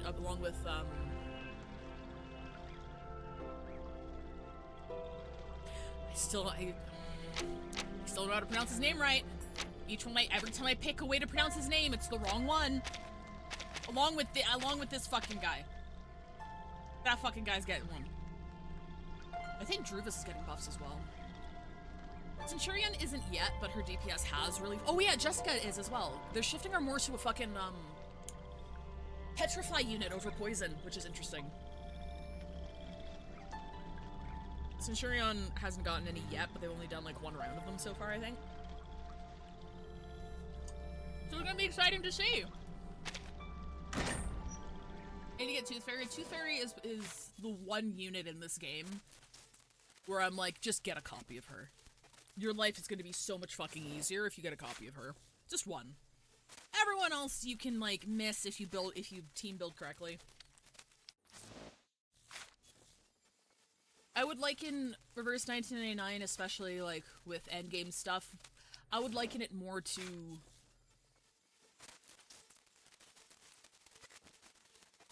still don't know how to pronounce his name right. Every time I pick a way to pronounce his name, it's the wrong one. Along with this fucking guy. That fucking guy's getting one. I think Druvis is getting buffs as well. Centurion isn't yet, but her DPS has really. Oh yeah, Jessica is as well. They're shifting her more to a fucking Petrify unit over Poison, which is interesting. Centurion hasn't gotten any yet, but they've only done like 1 round of them so far, I think. So it's gonna be exciting to see. And you get Tooth Fairy. Tooth Fairy is the one unit in this game where I'm like, just get a copy of her. Your life is gonna be so much fucking easier if you get a copy of her. Just one. Everyone else you can like miss if you team build correctly. I would liken Reverse 1999, especially like with endgame stuff, I would liken it more to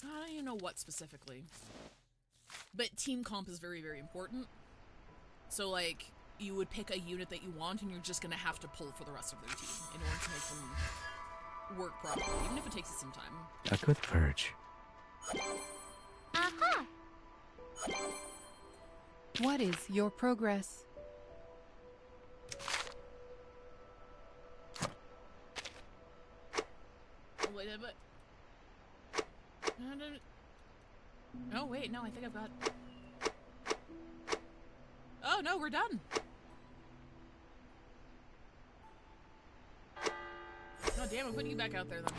I don't even know what specifically. But team comp is very, very important. So like, you would pick a unit that you want and you're just gonna have to pull for the rest of their team in order to make them work properly, even if it takes you some time.
A good purge.
Aha!
What is your progress?
Wait a bit. Oh wait, no, I think I've got. Oh no, we're done. Oh damn, I'm putting you back out there then.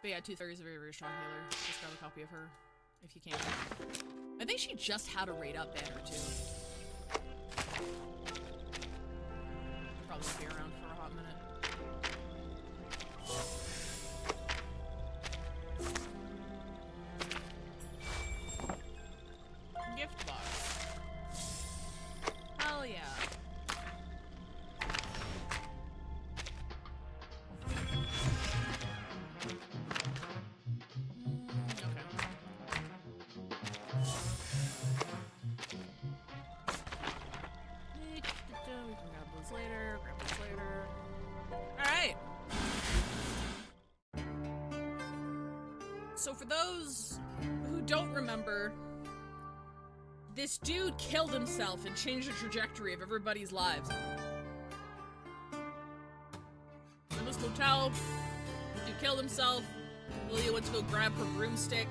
But yeah, Tooth Fairy is a very, very strong healer. Just grab a copy of her if you can. I think she just had a raid up banner too. Probably be around for a hot minute. Gift box. Hell yeah. So for those who don't remember, this dude killed himself and changed the trajectory of everybody's lives. In this hotel, the dude killed himself. Lilia went to go grab her broomstick,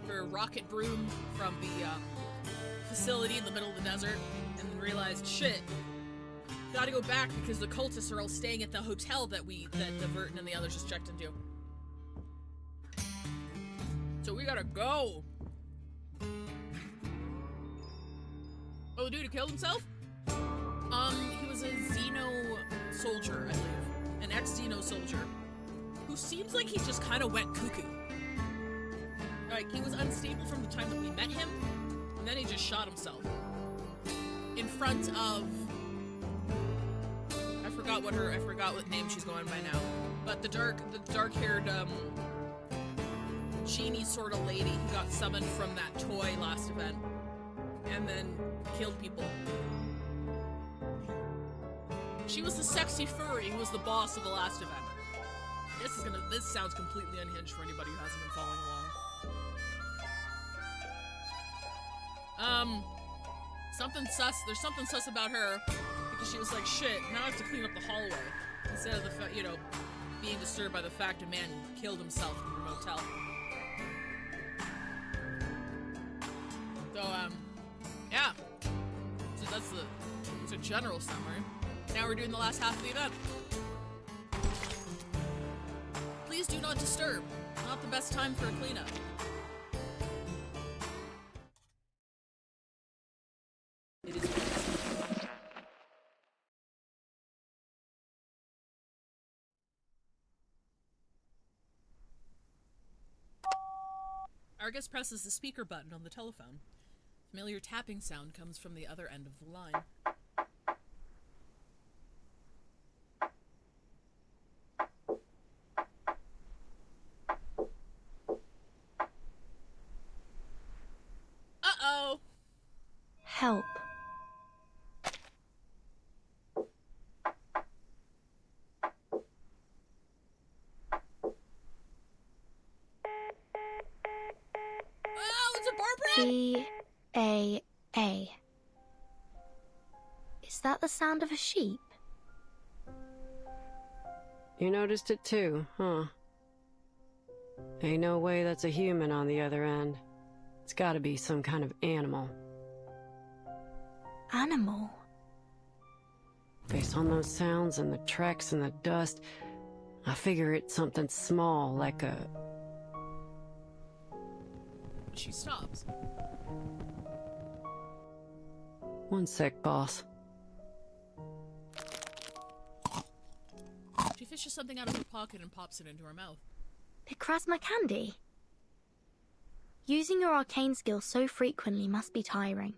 her rocket broom from the facility in the middle of the desert and then realized, shit, gotta go back because the cultists are all staying at the hotel that Vertin and the others just checked into. So we gotta go. Oh, the dude who killed himself? He was a Xeno soldier, I believe. An ex-Xeno soldier. Who seems like he just kind of went cuckoo. Like, he was unstable from the time that we met him, and then he just shot himself. In front of... I forgot what name she's going by now. But the dark-haired, genie sort of lady who got summoned from that toy last event. And then killed people. She was the sexy furry who was the boss of the last event. This sounds completely unhinged for anybody who hasn't been following along. Something sus. There's something sus about her because she was like, shit, now I have to clean up the hallway instead of being disturbed by the fact a man killed himself in the motel. So, yeah. So it's a general summary. Now we're doing the last half of the event. Please do not disturb. Not the best time for a cleanup. It is Argus presses the speaker button on the telephone. Familiar tapping sound comes from the other end of the line. Uh-oh!
Help. G-A-A. Is that the sound of a sheep?
You noticed it too, huh? Ain't no way that's a human on the other end. It's gotta be some kind of animal.
Animal?
Based on those sounds and the tracks and the dust, I figure it's something small, like a...
She stops.
One sec, boss.
She fishes something out of her pocket and pops it into her mouth.
Picrasma candy? Using your arcane skills so frequently must be tiring.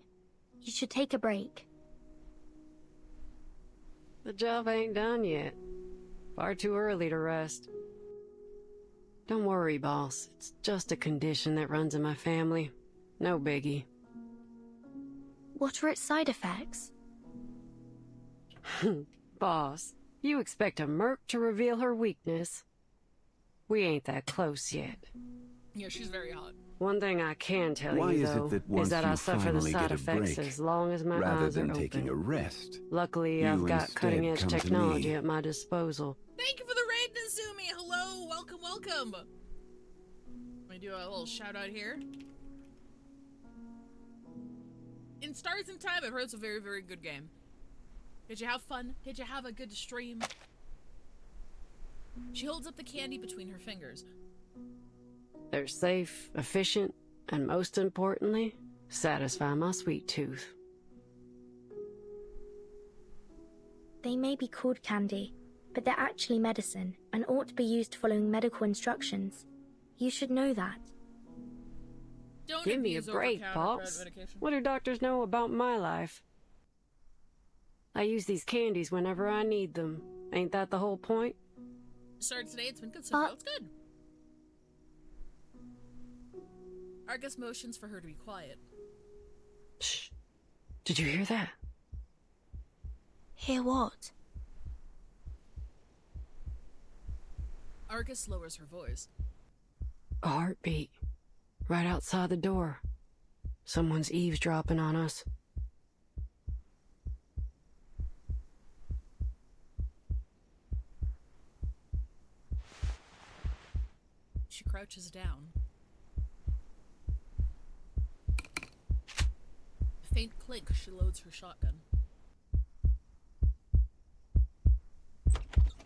You should take a break.
The job ain't done yet. Far too early to rest. Don't worry, boss. It's just a condition that runs in my family. No biggie.
What are its side effects?
Boss, you expect a merc to reveal her weakness? We ain't that close yet.
Yeah, she's very hot.
One thing I can tell you, though, is that I suffer the side effects as long as my eyes are open.
Rather than taking a rest,
luckily, I've got cutting-edge technology at my disposal.
Thank you for the raid, Nazumi! Hello! Welcome, welcome! Let me do a little shout-out here. In Stars in Time, I've heard it's a very, very good game. Did you have fun? Did you have a good stream? She holds up the candy between her fingers.
They're safe, efficient, and most importantly, satisfy my sweet tooth.
They may be called candy, but they're actually medicine and ought to be used following medical instructions. You should know that.
Don't
give me a break, Pops. What do doctors know about my life? I use these candies whenever I need them. Ain't that the whole point?
Started today, it's been good so far. It's good. Argus motions for her to be quiet.
Shh. Did you hear that?
Hear what?
Argus lowers her voice.
A heartbeat. Right outside the door. Someone's eavesdropping on us.
She crouches down. faint clink, she loads her shotgun.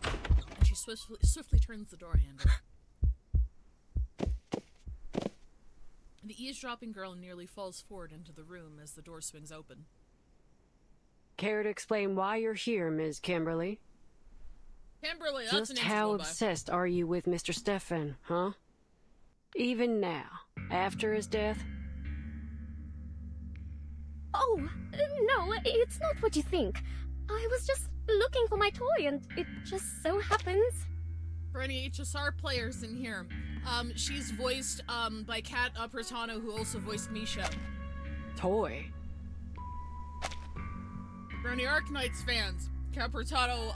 And she swiftly turns the door handle. The eavesdropping girl nearly falls forward into the room as the door swings open.
Care to explain why you're here, Ms. Kimberly?
Kimberly, that's
Just how obsessed are you with Mr. Stefan, huh? Even now, after his death?
Oh, no, it's not what you think. I was just looking for my toy, and it just so happens.
For any HSR players in here, she's voiced by Kat Pratano, who also voiced Misha.
Toy?
For any Arknights fans, Kat Pratano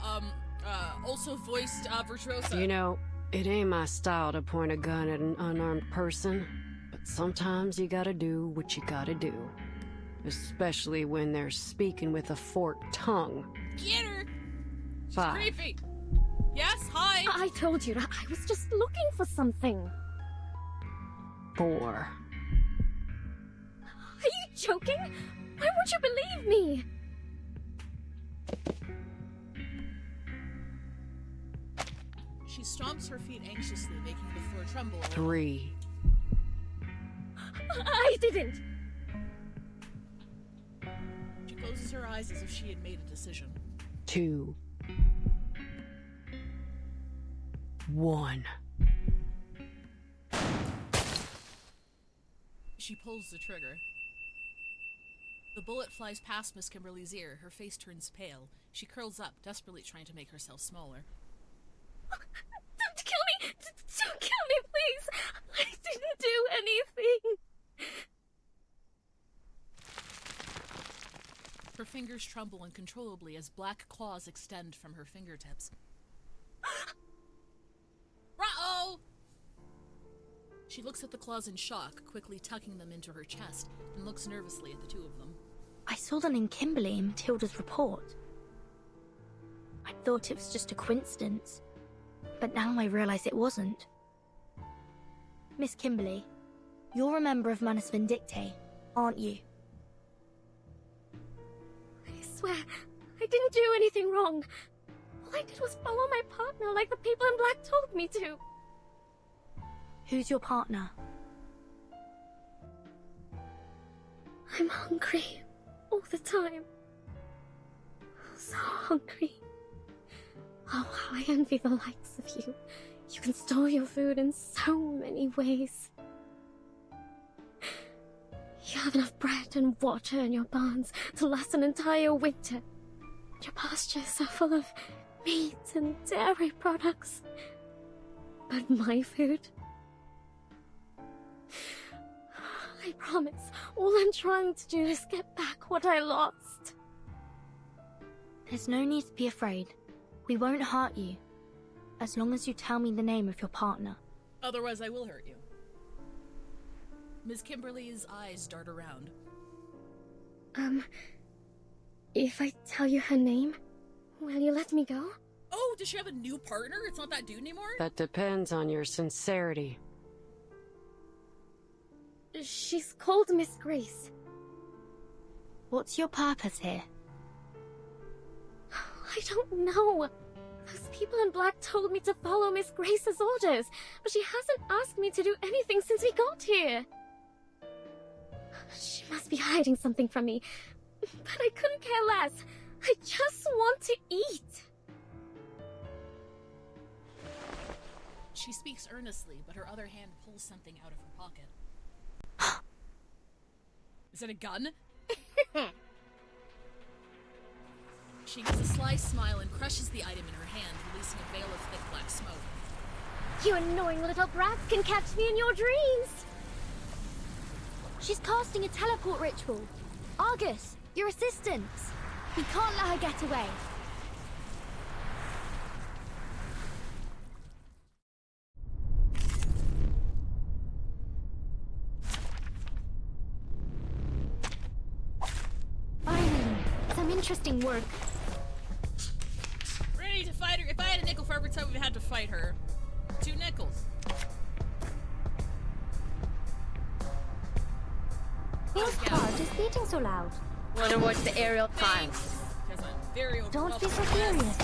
also voiced Virtuosa.
You know, it ain't my style to point a gun at an unarmed person, but sometimes you gotta do what you gotta do. Especially when they're speaking with a forked tongue.
Get her! She's
5.
creepy. Yes, hi!
I told you, I was just looking for something.
4.
Are you joking? Why won't you believe me?
She stomps her feet anxiously, making the floor tremble.
3.
I didn't!
She closes her eyes as if she had made a decision.
2. 1.
She pulls the trigger. The bullet flies past Miss Kimberly's ear. Her face turns pale. She curls up, desperately trying to make herself smaller.
Don't kill me! Don't kill me, please! I didn't do anything!
Her fingers tremble uncontrollably as black claws extend from her fingertips. Uh-oh! She looks at the claws in shock, quickly tucking them into her chest, and looks nervously at the two of them.
I saw the name Kimberly in Matilda's report. I thought it was just a coincidence, but now I realize it wasn't. Miss Kimberly, you're a member of Manus Vindictae, aren't you?
I swear, I didn't do anything wrong. All I did was follow my partner like the people in black told me to.
Who's your partner?
I'm hungry. All the time. So hungry. Oh, how I envy the likes of you. You can store your food in so many ways. You have enough bread and water in your barns to last an entire winter. Your pastures are full of meat and dairy products. But my food... I promise, all I'm trying to do is get back what I lost.
There's no need to be afraid. We won't hurt you, as long as you tell me the name of your partner.
Otherwise, I will hurt you. Ms. Kimberly's eyes dart around.
If I tell you her name, will you let me go?
Oh, does she have a new partner? It's not that dude anymore?
That depends on your sincerity.
She's called Miss Grace.
What's your purpose here?
I don't know. Those people in black told me to follow Miss Grace's orders, but she hasn't asked me to do anything since we got here. She must be hiding something from me, but I couldn't care less. I just want to eat.
She speaks earnestly, but her other hand pulls something out of her pocket. Is it a gun? She gives a sly smile and crushes the item in her hand, releasing a veil of thick black smoke.
You annoying little brats can catch me in your dreams!
She's casting a teleport ritual. Argus, your assistant. We can't let her get away.
Some interesting work.
Ready to fight her? If I had a nickel for every time we had to fight her. 2 nickels.
Whose heart is beating so loud?
Wanna watch the aerial time?
Don't be so furious.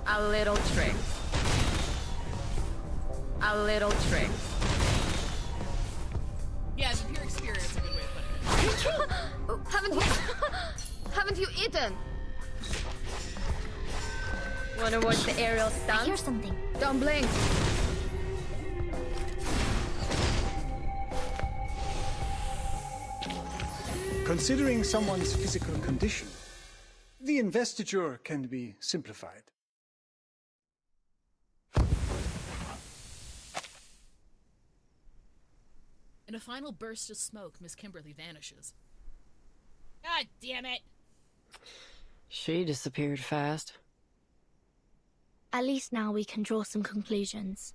A little trick. A little trick.
Yeah, the pure experience is a good way of putting it.
Haven't you eaten? Wanna watch the aerial stunt?
Here's something.
Don't blink.
Considering someone's physical condition, the investiture can be simplified.
In a final burst of smoke, Miss Kimberly vanishes. God damn it!
She disappeared fast.
At least now we can draw some conclusions.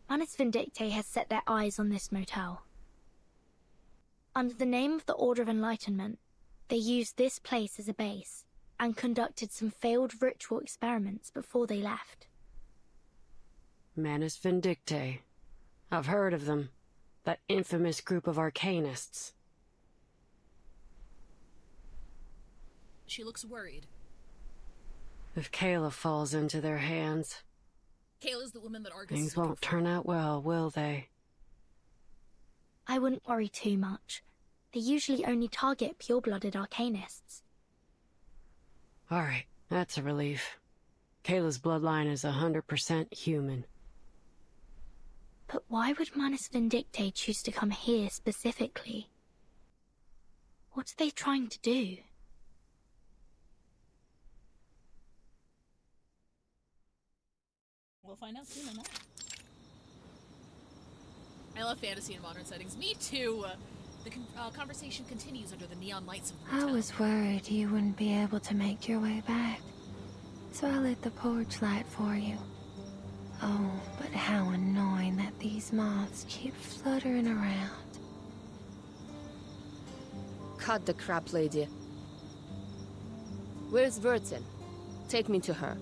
Manus Vindictae has set their eyes on this motel. Under the name of the Order of Enlightenment, they used this place as a base and conducted some failed ritual experiments before they left.
Manus Vindictae. I've heard of them. That infamous group of arcanists.
She looks worried.
If Kayla falls into their hands...
Kayla's the woman that Argus
things won't turn out well, will they?
I wouldn't worry too much. They usually only target pure-blooded arcanists.
Alright, that's a relief. Kayla's bloodline is 100% human.
But why would Manus Vindictae choose to come here specifically? What are they trying to do?
We'll find out soon enough. I love fantasy in modern settings. Me too! The conversation continues under the neon lights of the motel.
I was worried you wouldn't be able to make your way back, so I lit the porch light for you. Oh, but how annoying that these moths keep fluttering around.
Cut the crap, lady. Where's Vertin? Take me to her.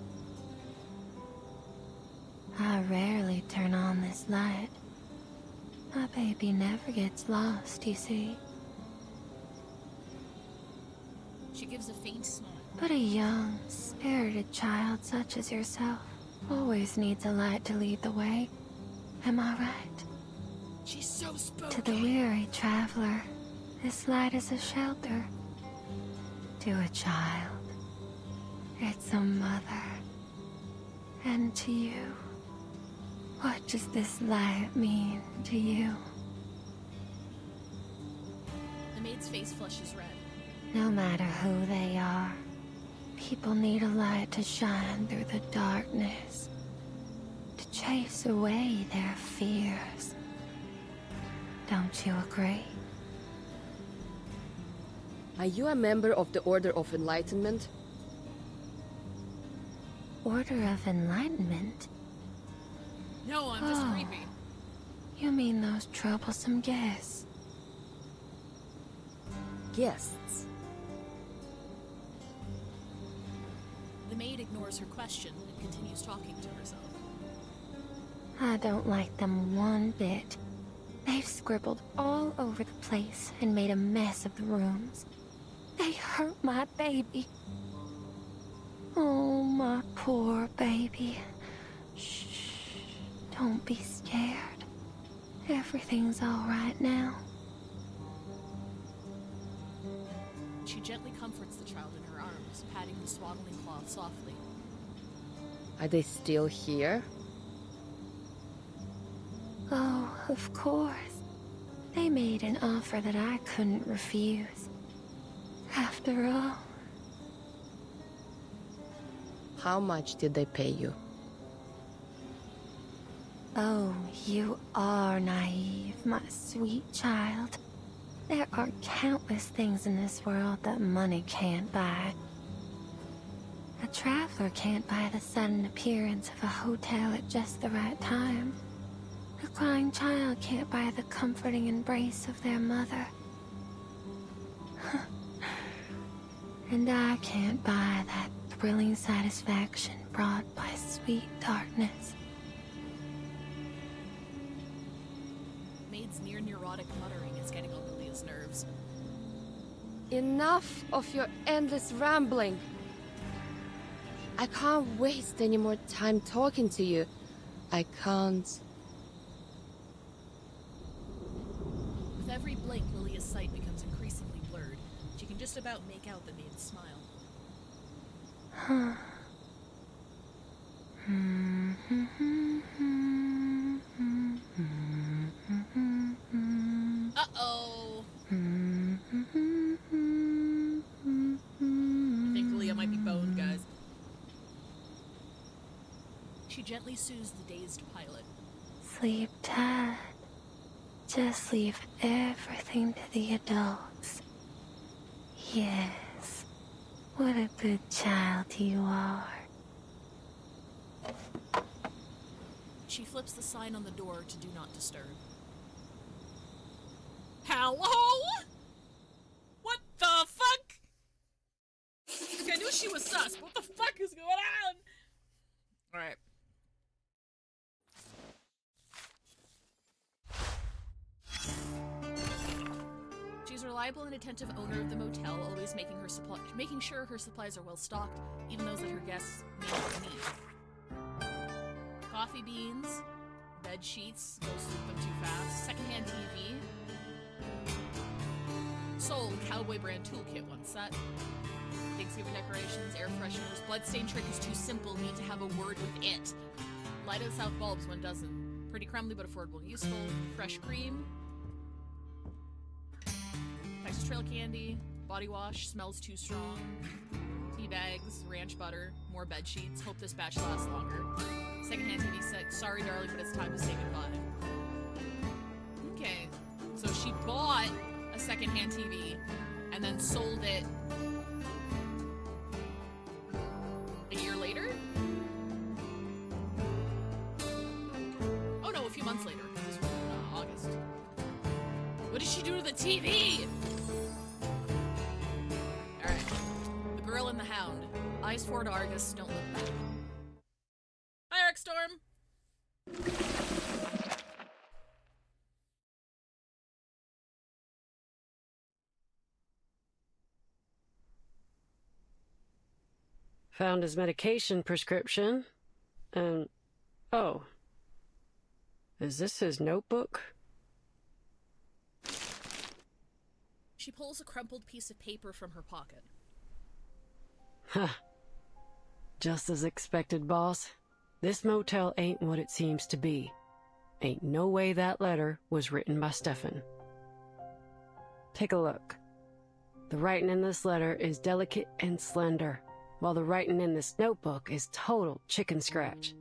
I rarely turn on this light. My baby never gets lost, you see.
She gives a faint smile.
But a young, spirited child such as yourself always needs a light to lead the way. Am I right?
She's so spooky.
To the weary traveler, this light is a shelter. To a child, it's a mother. And to you, what does this light mean to you?
The maid's face flushes red.
No matter who they are, people need a light to shine through the darkness, to chase away their fears. Don't you agree?
Are you a member of the Order of Enlightenment?
Order of Enlightenment?
No, I'm just creepy.
You mean those troublesome guests?
Guests?
The maid ignores her question and continues talking to herself.
I don't like them one bit. They've scribbled all over the place and made a mess of the rooms. They hurt my baby. Oh, my poor baby. Shh. Don't be scared. Everything's all right now.
She gently comforts the child in her arms, patting the swaddling cloth softly.
Are they still here?
Oh, of course. They made an offer that I couldn't refuse. After all.
How much did they pay you?
Oh, you are naive, my sweet child. There are countless things in this world that money can't buy. A traveler can't buy the sudden appearance of a hotel at just the right time. A crying child can't buy the comforting embrace of their mother. And I can't buy that thrilling satisfaction brought by sweet darkness.
maid's near-neurotic muttering is getting on Lilia's nerves.
Enough of your endless rambling. I can't waste any more time talking to you. I can't.
With every blink, Lilia's sight becomes increasingly blurred. She can just about make out the maid's smile. Uh-oh. I think Lilia might be boned, guys. She gently soothes the dazed pilot.
Sleep, Dad. Just leave everything to the adults. Yes. What a good child you are.
She flips the sign on the door to do not disturb. Hello? What the fuck? Like, I knew she was sus, but what the fuck is going on? Alright. She's a reliable and attentive owner of the motel, always making sure her supplies are well stocked, even those that her guests may not need. Coffee beans, bed sheets, don't sleep them too fast, secondhand TV, sold Cowboy brand toolkit one set, Thanksgiving decorations, air fresheners, bloodstain trick is too simple, need to have a word with it. Light out South bulbs, 1 dozen. Pretty crumbly but affordable and useful. Fresh cream. Texas Trail candy, body wash, smells too strong. Tea bags, ranch butter, more bed sheets. Hope this batch lasts longer. Secondhand TV set. Sorry, darling, but it's time to say goodbye. Okay, so she bought a secondhand TV and then sold it a year later? Oh no, a few months later. This was in August. What did she do to the TV? Alright. The Girl and the Hound. Eyes forward, Argus, don't look back. Hi, Arc Storm!
Found his medication prescription. And... oh. Is this his notebook?
She pulls a crumpled piece of paper from her pocket.
Huh. Just as expected, boss. This motel ain't what it seems to be. Ain't no way that letter was written by Stefan. Take a look. The writing in this letter is delicate and slender, while the writing in this notebook is total chicken scratch.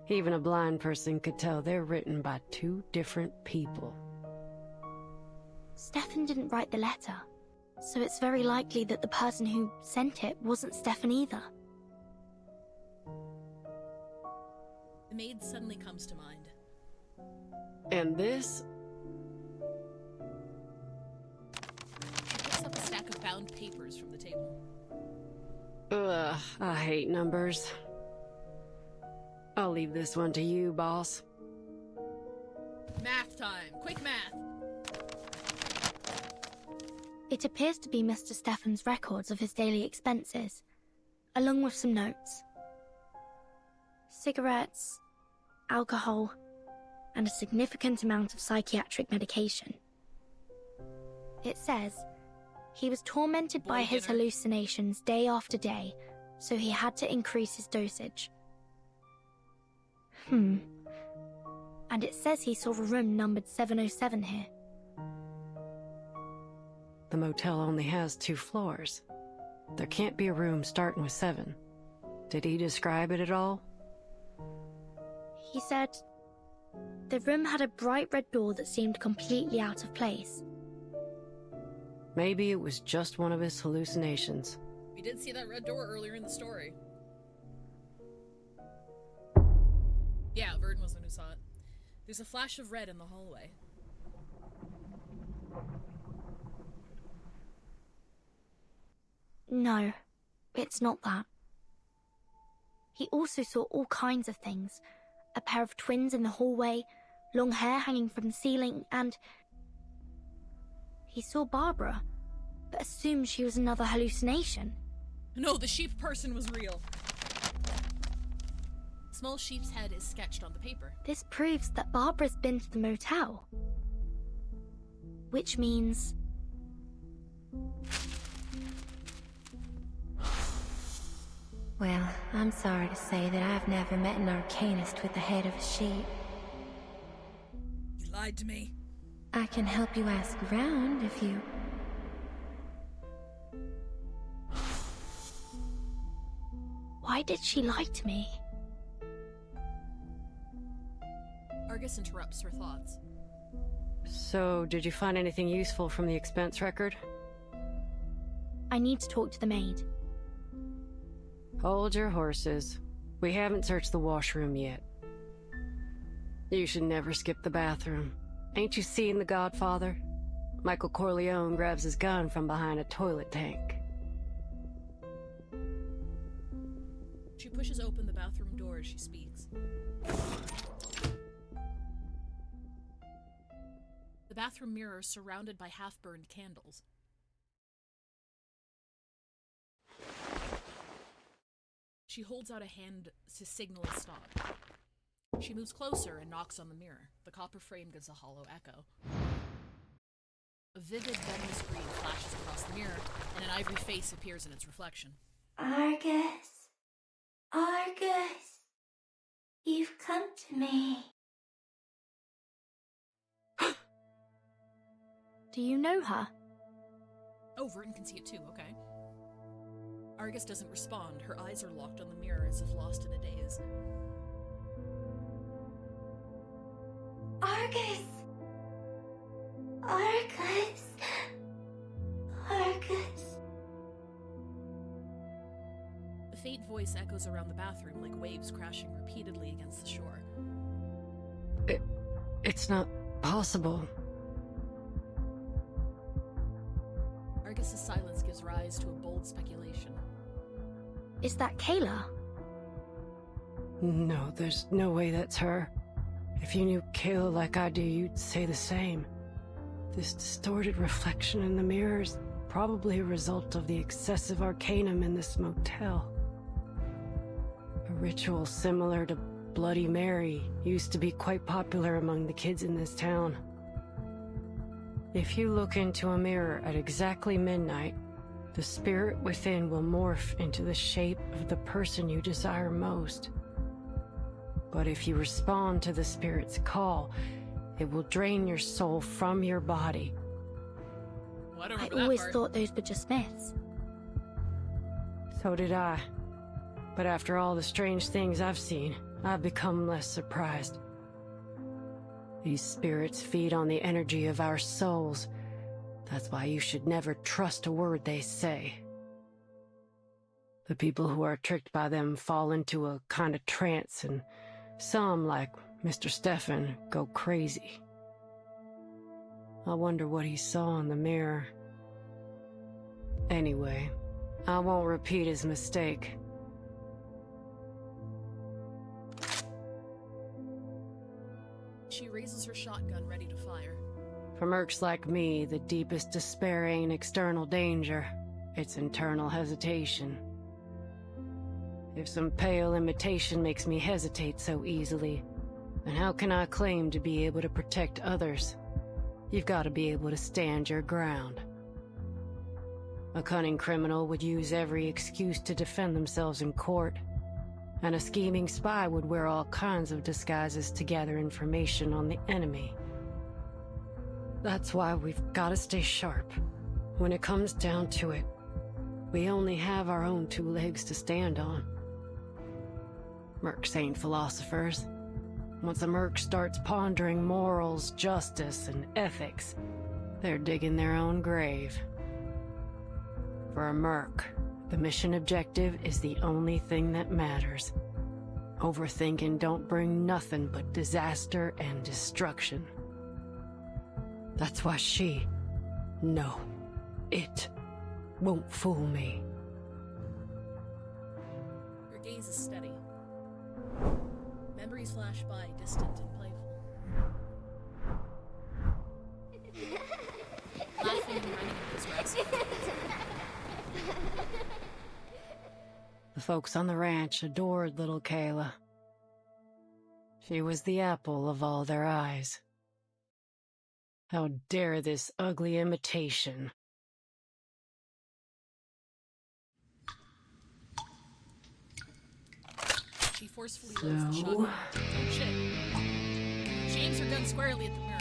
Even a blind person could tell they're written by 2 different people.
Stefan didn't write the letter, so it's very likely that the person who sent it wasn't Stefan either.
The maid suddenly comes to mind.
And this?
She picks up a stack of bound papers from the table.
Ugh, I hate numbers. I'll leave this one to you, boss.
Math time! Quick math!
It appears to be Mr. Stefan's records of his daily expenses, along with some notes. Cigarettes, alcohol, and a significant amount of psychiatric medication. It says he was tormented by his hallucinations day after day, so he had to increase his dosage. And it says he saw a room numbered 707 here.
The motel only has 2 floors. There can't be a room starting with 7. Did he describe it at all?
He said the room had a bright red door that seemed completely out of place.
Maybe it was just one of his hallucinations.
We did see that red door earlier in the story. Yeah, Verdon was the one who saw it. There's a flash of red in the hallway.
No, it's not that. He also saw all kinds of things. A pair of twins in the hallway, long hair hanging from the ceiling, and he saw Barbara, but assumed she was another hallucination.
No, the sheep person was real. Small sheep's head is sketched on the paper.
This proves that Barbara's been to the motel. Which means...
Well, I'm sorry to say that I've never met an arcanist with the head of a sheep.
You lied to me.
I can help you ask around if you...
Why did she lie to me?
Argus interrupts her thoughts.
So, did you find anything useful from the expense record?
I need to talk to the maid.
Hold your horses. We haven't searched the washroom yet. You should never skip the bathroom. Ain't you seen The Godfather? Michael Corleone grabs his gun from behind a toilet tank.
She pushes open the bathroom door as she speaks. The bathroom mirror is surrounded by half-burned candles. She holds out a hand to signal a stop. She moves closer and knocks on the mirror. The copper frame gives a hollow echo. A vivid, venomous green flashes across the mirror, and an ivory face appears in its reflection.
Argus. Argus. You've come to me.
Do you know her?
Oh, Vertin can see it too, okay. Argus doesn't respond. Her eyes are locked on the mirror as if lost in a daze.
Argus! Argus! Argus!
A faint voice echoes around the bathroom like waves crashing repeatedly against the shore.
It's not possible.
Argus's silence gives rise to a bold speculation.
Is that Kayla?
No, there's no way that's her. If you knew Kayla like I do, you'd say the same. This distorted reflection in the mirror is probably a result of the excessive arcanum in this motel. A ritual similar to Bloody Mary used to be quite popular among the kids in this town. If you look into a mirror at exactly midnight, the spirit within will morph into the shape of the person you desire most. But if you respond to the spirit's call, it will drain your soul from your body.
Well,
I always thought those were just myths.
So did I. But after all the strange things I've seen, I've become less surprised. These spirits feed on the energy of our souls. That's why you should never trust a word they say. The people who are tricked by them fall into a kind of trance, and some, like Mr. Stefan, go crazy. I wonder what he saw in the mirror. Anyway, I won't repeat his mistake.
She raises her shotgun ready to fire.
For mercs like me, the deepest despair ain't external danger, it's internal hesitation. If some pale imitation makes me hesitate so easily, then how can I claim to be able to protect others? You've got to be able to stand your ground. A cunning criminal would use every excuse to defend themselves in court, and a scheming spy would wear all kinds of disguises to gather information on the enemy. That's why we've got to stay sharp. When it comes down to it, we only have our own two legs to stand on. Mercs ain't philosophers. Once a merc starts pondering morals, justice, and ethics, they're digging their own grave. For a merc, the mission objective is the only thing that matters. Overthinking don't bring nothing but disaster and destruction. That's why it won't fool me.
Her gaze is steady. Memories flash by, distant and playful.
The folks on the ranch adored little Kayla. She was the apple of all their eyes. How dare this ugly imitation?
She forcefully loads the shotgun. Oh shit. She aims her gun squarely at the mirror.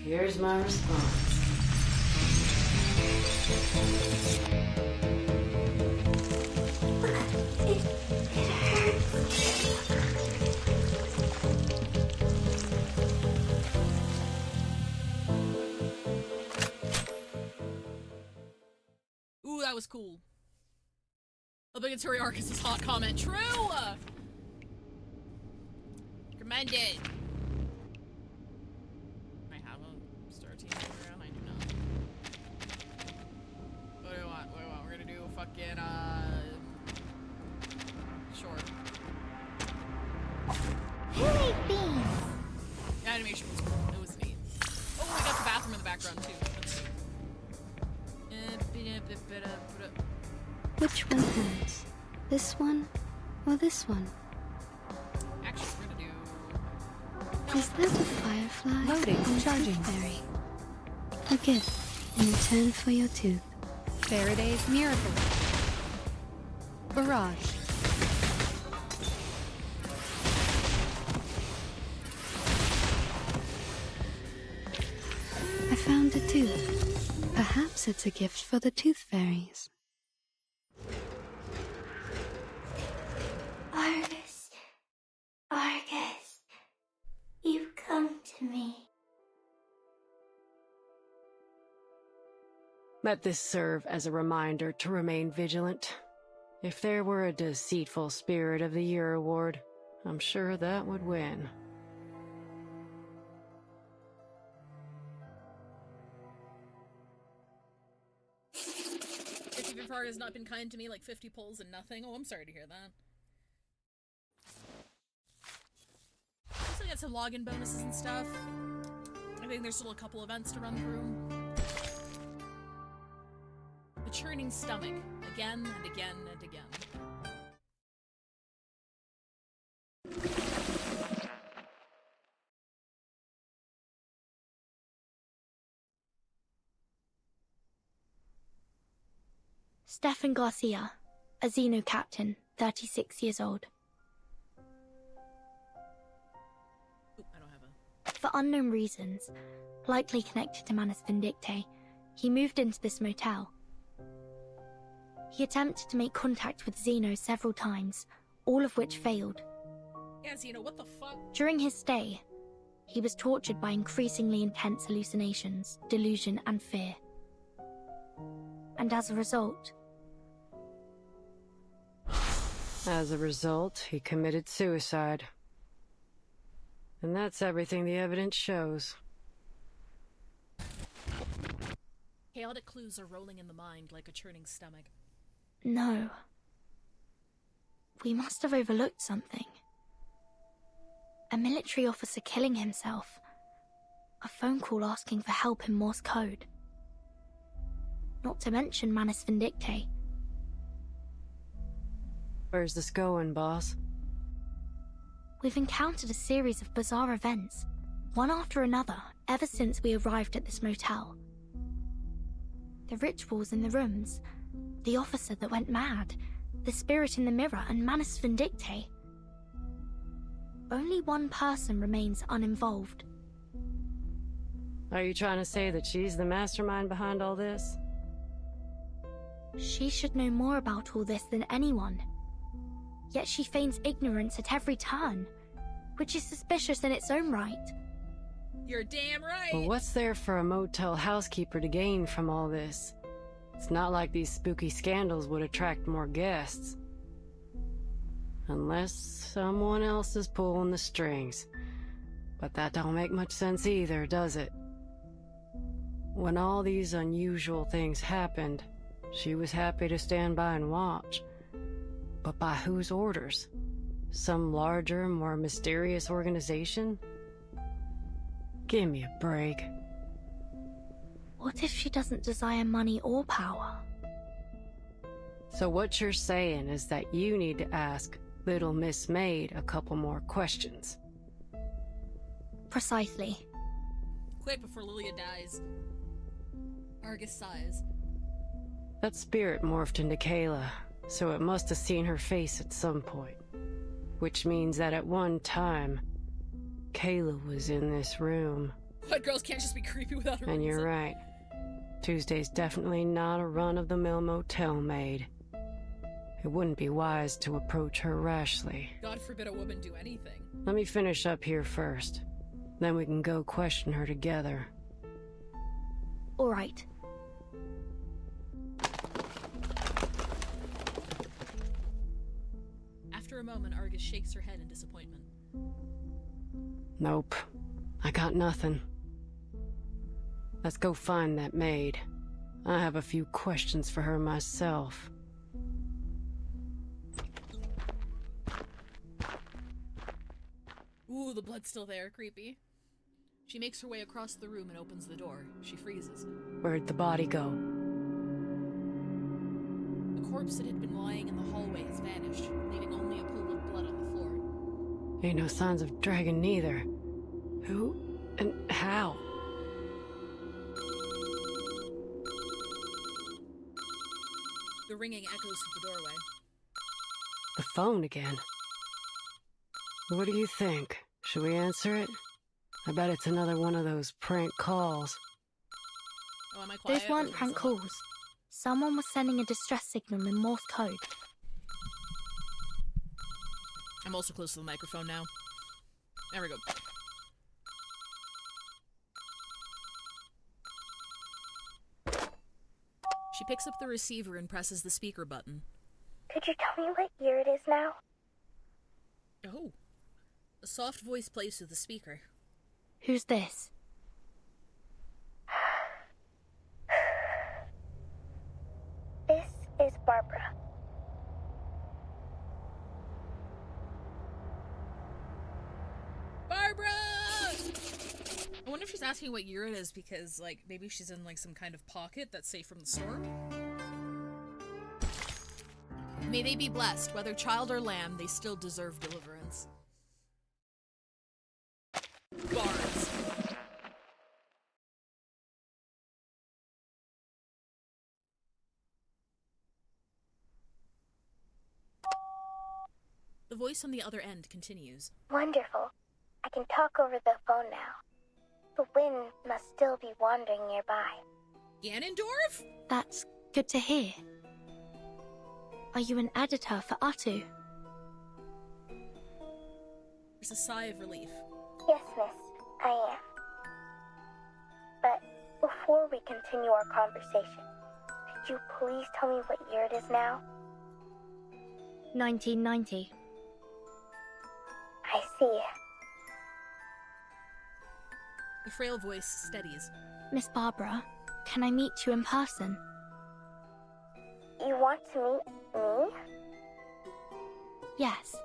Here's my response.
Ooh, that was cool. Obligatory Arcus' hot comment. True! Recommended. I have a star team around. I do not. What do you want? What do you want? We're gonna do fucking, sure.
Hilly beans!
The animation was cool. It was neat. Oh, we got the bathroom in the background, too. That's
Which one hurts? This one or this one?
Actually, we're gonna do...
Is that a firefly?
Loading.
Or
Charging.
Fairy? A gift in return for your tooth.
Faraday's Miracle. Barrage.
I found a tooth. Perhaps it's a gift for the tooth fairies.
Argus. Argus. You've come to me.
Let this serve as a reminder to remain vigilant. If there were a deceitful Spirit of the Year award, I'm sure that would win.
Farg has not been kind to me, like 50 pulls and nothing. Oh, I'm sorry to hear that. Also got some login bonuses and stuff. I think there's still a couple events to run through. The churning stomach. Again and again and again.
Stefan Garcia, a Xeno captain, 36 years old.
Ooh, I don't have a...
For unknown reasons, likely connected to Manus Vindictae, he moved into this motel. He attempted to make contact with Xeno several times, all of which failed.
Yeah, Xeno, what the fuck?
During his stay, he was tortured by increasingly intense hallucinations, delusion, and fear. And as a result,
he committed suicide. And that's everything the evidence shows.
Chaotic clues are rolling in the mind like a churning stomach.
no. We must have overlooked something. A military officer killing himself. A phone call asking for help in Morse code. Not to mention Manus Vindictae.
Where's this going, boss?
We've encountered a series of bizarre events, one after another, ever since we arrived at this motel. The rituals in the rooms, the officer that went mad, the spirit in the mirror, and Manus Vindictae. Only one person remains uninvolved.
Are you trying to say that she's the mastermind behind all this?
She should know more about all this than anyone. Yet she feigns ignorance at every turn, which is suspicious in its own right.
You're damn right!
Well, what's there for a motel housekeeper to gain from all this? It's not like these spooky scandals would attract more guests. Unless someone else is pulling the strings. But that don't make much sense either, does it? When all these unusual things happened, she was happy to stand by and watch. But by whose orders? Some larger, more mysterious organization? Give me a break.
What if she doesn't desire money or power?
So what you're saying is that you need to ask Little Miss Maid a couple more questions.
Precisely.
Quick before Lilia dies. Argus sighs.
That spirit morphed into Kayla, so it must have seen her face at some point. Which means that at one time, Kayla was in this room.
What, girls can't just be creepy without a reason?
And you're right. Tuesday's definitely not a run-of-the-mill motel maid. It wouldn't be wise to approach her rashly.
God forbid a woman do anything.
Let me finish up here first. Then we can go question her together.
All right.
After a moment, Argus shakes her head in disappointment.
Nope. I got nothing. Let's go find that maid. I have a few questions for her myself.
Ooh, the blood's still there. Creepy. She makes her way across the room and opens the door. She freezes.
Where'd the body go?
The corpse that had been lying in the hallway has vanished, leaving only a pool of blood on the floor.
Ain't no signs of dragon neither. Who and how?
The ringing echoes through the doorway.
The phone again. What do you think? Should we answer it? I bet it's another one of those prank calls.
Oh, am I quiet?
Those weren't prank calls. Someone was sending a distress signal in Morse code.
I'm also close to the microphone now. There we go. She picks up the receiver and presses the speaker button.
Could you tell me what year it is now?
Oh. A soft voice plays through the speaker.
Who's this?
This is Barbara.
Barbara! I wonder if she's asking what year it is because, like, maybe she's in, like, some kind of pocket that's safe from the storm? May they be blessed. Whether child or lamb, they still deserve deliverance. Bars. The voice on the other end continues.
Wonderful. I can talk over the phone now. The wind must still be wandering nearby.
Ganondorf?
That's good to hear. Are you an editor for Atu?
There's a sigh of relief.
Yes, miss, I am. But before we continue our conversation, could you please tell me what year it is now?
1990.
I see.
The frail voice steadies.
Miss Barbara, can I meet you in person?
You want to meet me?
Yes.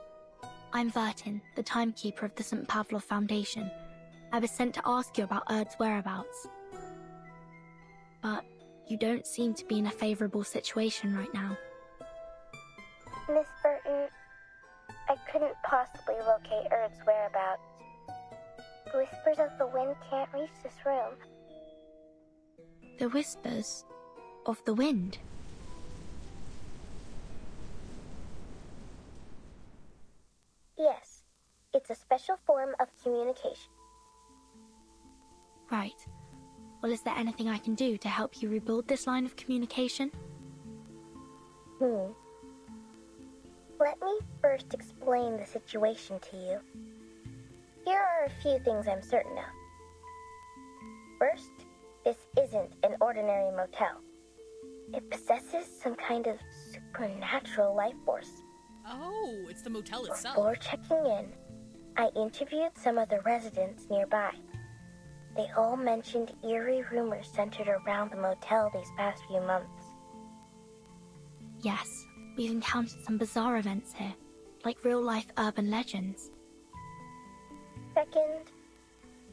I'm Vertin, the timekeeper of the St. Pavlov Foundation. I was sent to ask you about Erd's whereabouts. But you don't seem to be in a favorable situation right now.
Miss Burton, I couldn't possibly locate Erd's whereabouts. The whispers of the wind can't reach this room.
The whispers of the wind?
Yes, it's a special form of communication.
Right. Well, is there anything I can do to help you rebuild this line of communication?
Let me first explain the situation to you. Here are a few things I'm certain of. First, this isn't an ordinary motel. It possesses some kind of supernatural life force.
Oh, it's the motel itself.
Before checking in, I interviewed some of the residents nearby. They all mentioned eerie rumors centered around the motel these past few months.
Yes, we've encountered some bizarre events here, like real-life urban legends.
Second,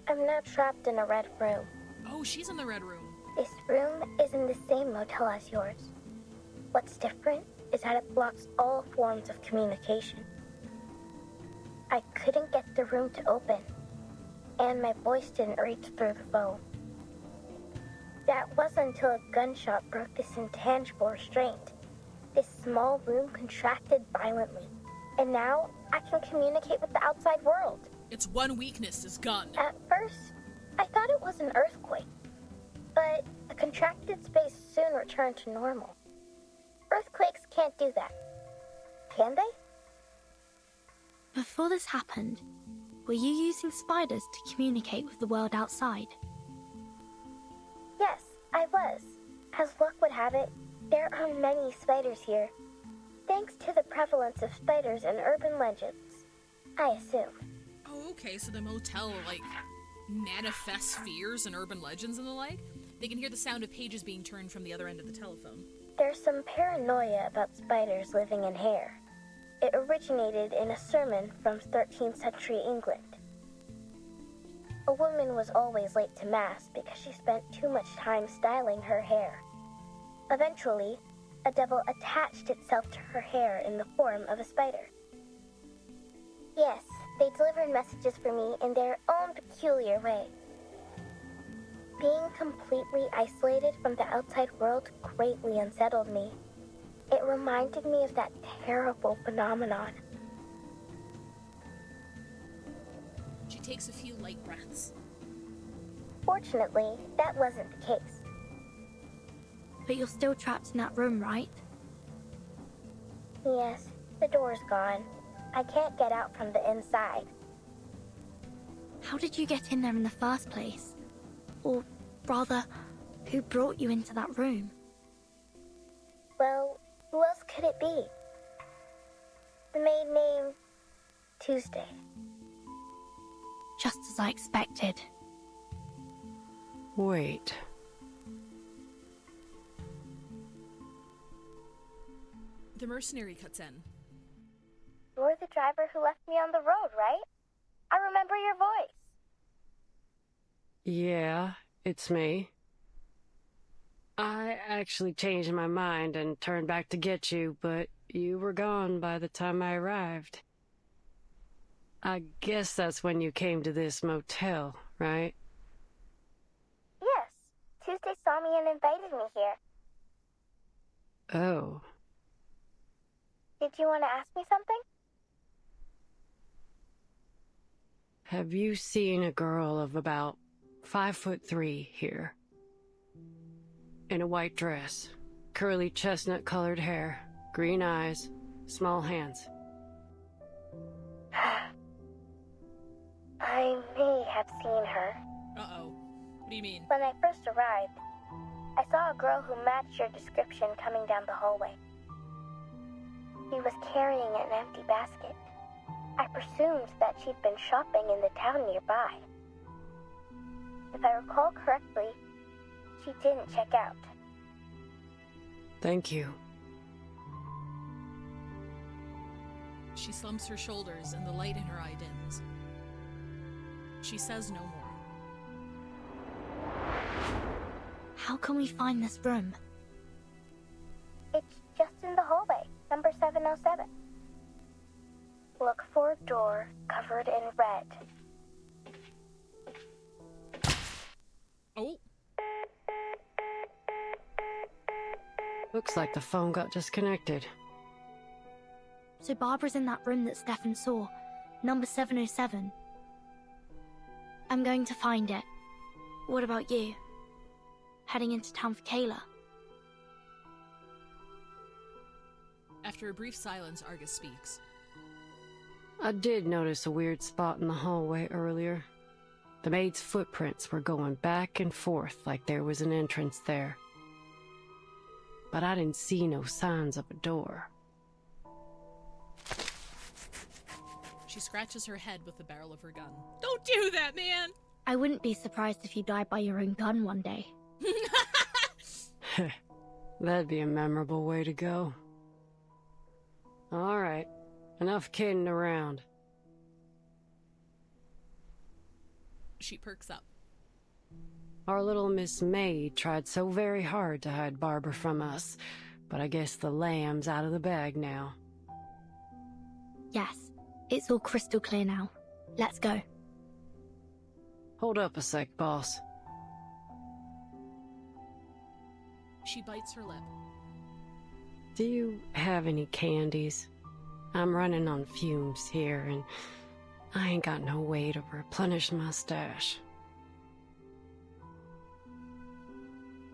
I'm now trapped in a red room.
Oh, she's in the red room.
This room is in the same motel as yours. What's different is that it blocks all forms of communication. I couldn't get the room to open, and my voice didn't reach through the phone. That wasn't until a gunshot broke this intangible restraint. This small room contracted violently, and now I can communicate with the outside world.
Its one weakness is gun.
At first, I thought it was an earthquake, but the contracted space soon returned to normal. Earthquakes can't do that, can they?
Before this happened, were you using spiders to communicate with the world outside?
Yes, I was. As luck would have it, there are many spiders here. Thanks to the prevalence of spiders in urban legends, I assume.
Oh, okay, so the motel, like, manifests fears and urban legends and the like? They can hear the sound of pages being turned from the other end of the telephone.
There's some paranoia about spiders living in hair. It originated in a sermon from 13th century England. A woman was always late to Mass because she spent too much time styling her hair. Eventually, a devil attached itself to her hair in the form of a spider. Yes, they delivered messages for me in their own peculiar way. Being completely isolated from the outside world greatly unsettled me. It reminded me of that terrible phenomenon.
She takes a few light breaths.
Fortunately, that wasn't the case.
But you're still trapped in that room, right?
Yes, the door's gone. I can't get out from the inside.
How did you get in there in the first place? Or rather, who brought you into that room?
Well, who else could it be? The maid named Tuesday.
Just as I expected.
Wait.
The mercenary cuts in.
You're the driver who left me on the road, right? I remember your voice.
Yeah, it's me. I actually changed my mind and turned back to get you, but you were gone by the time I arrived. I guess that's when you came to this motel, right?
Yes. Tuesday saw me and invited me here.
Oh.
Did you want to ask me something?
Have you seen a girl of about 5'3" here? In a white dress, curly chestnut-colored hair, green eyes, small hands.
I may have seen her.
Uh-oh. What do you mean?
When I first arrived, I saw a girl who matched your description coming down the hallway. She was carrying an empty basket. I presumed that she'd been shopping in the town nearby. If I recall correctly, she didn't check out.
Thank you.
She slumps her shoulders and the light in her eye dims. She says no more.
How can we find this room?
It's just in the hallway, number 707. Look for a door covered in red.
Oh.
Looks like the phone got disconnected.
So Barbara's in that room that Stefan saw, number 707. I'm going to find it. What about you? Heading into town for Kayla?
After a brief silence, Argus speaks.
I did notice a weird spot in the hallway earlier. The maid's footprints were going back and forth like there was an entrance there. But I didn't see no signs of a door.
She scratches her head with the barrel of her gun. Don't do that, man!
I wouldn't be surprised if you died by your own gun one day.
That'd be a memorable way to go. All right, Enough kidding around.
She perks up.
Our little Miss May tried so very hard to hide Barbara from us, but I guess the lamb's out of the bag now.
Yes, it's all crystal clear now. Let's go.
Hold up a sec, boss.
She bites her lip.
Do you have any candies? I'm running on fumes here, and I ain't got no way to replenish my stash.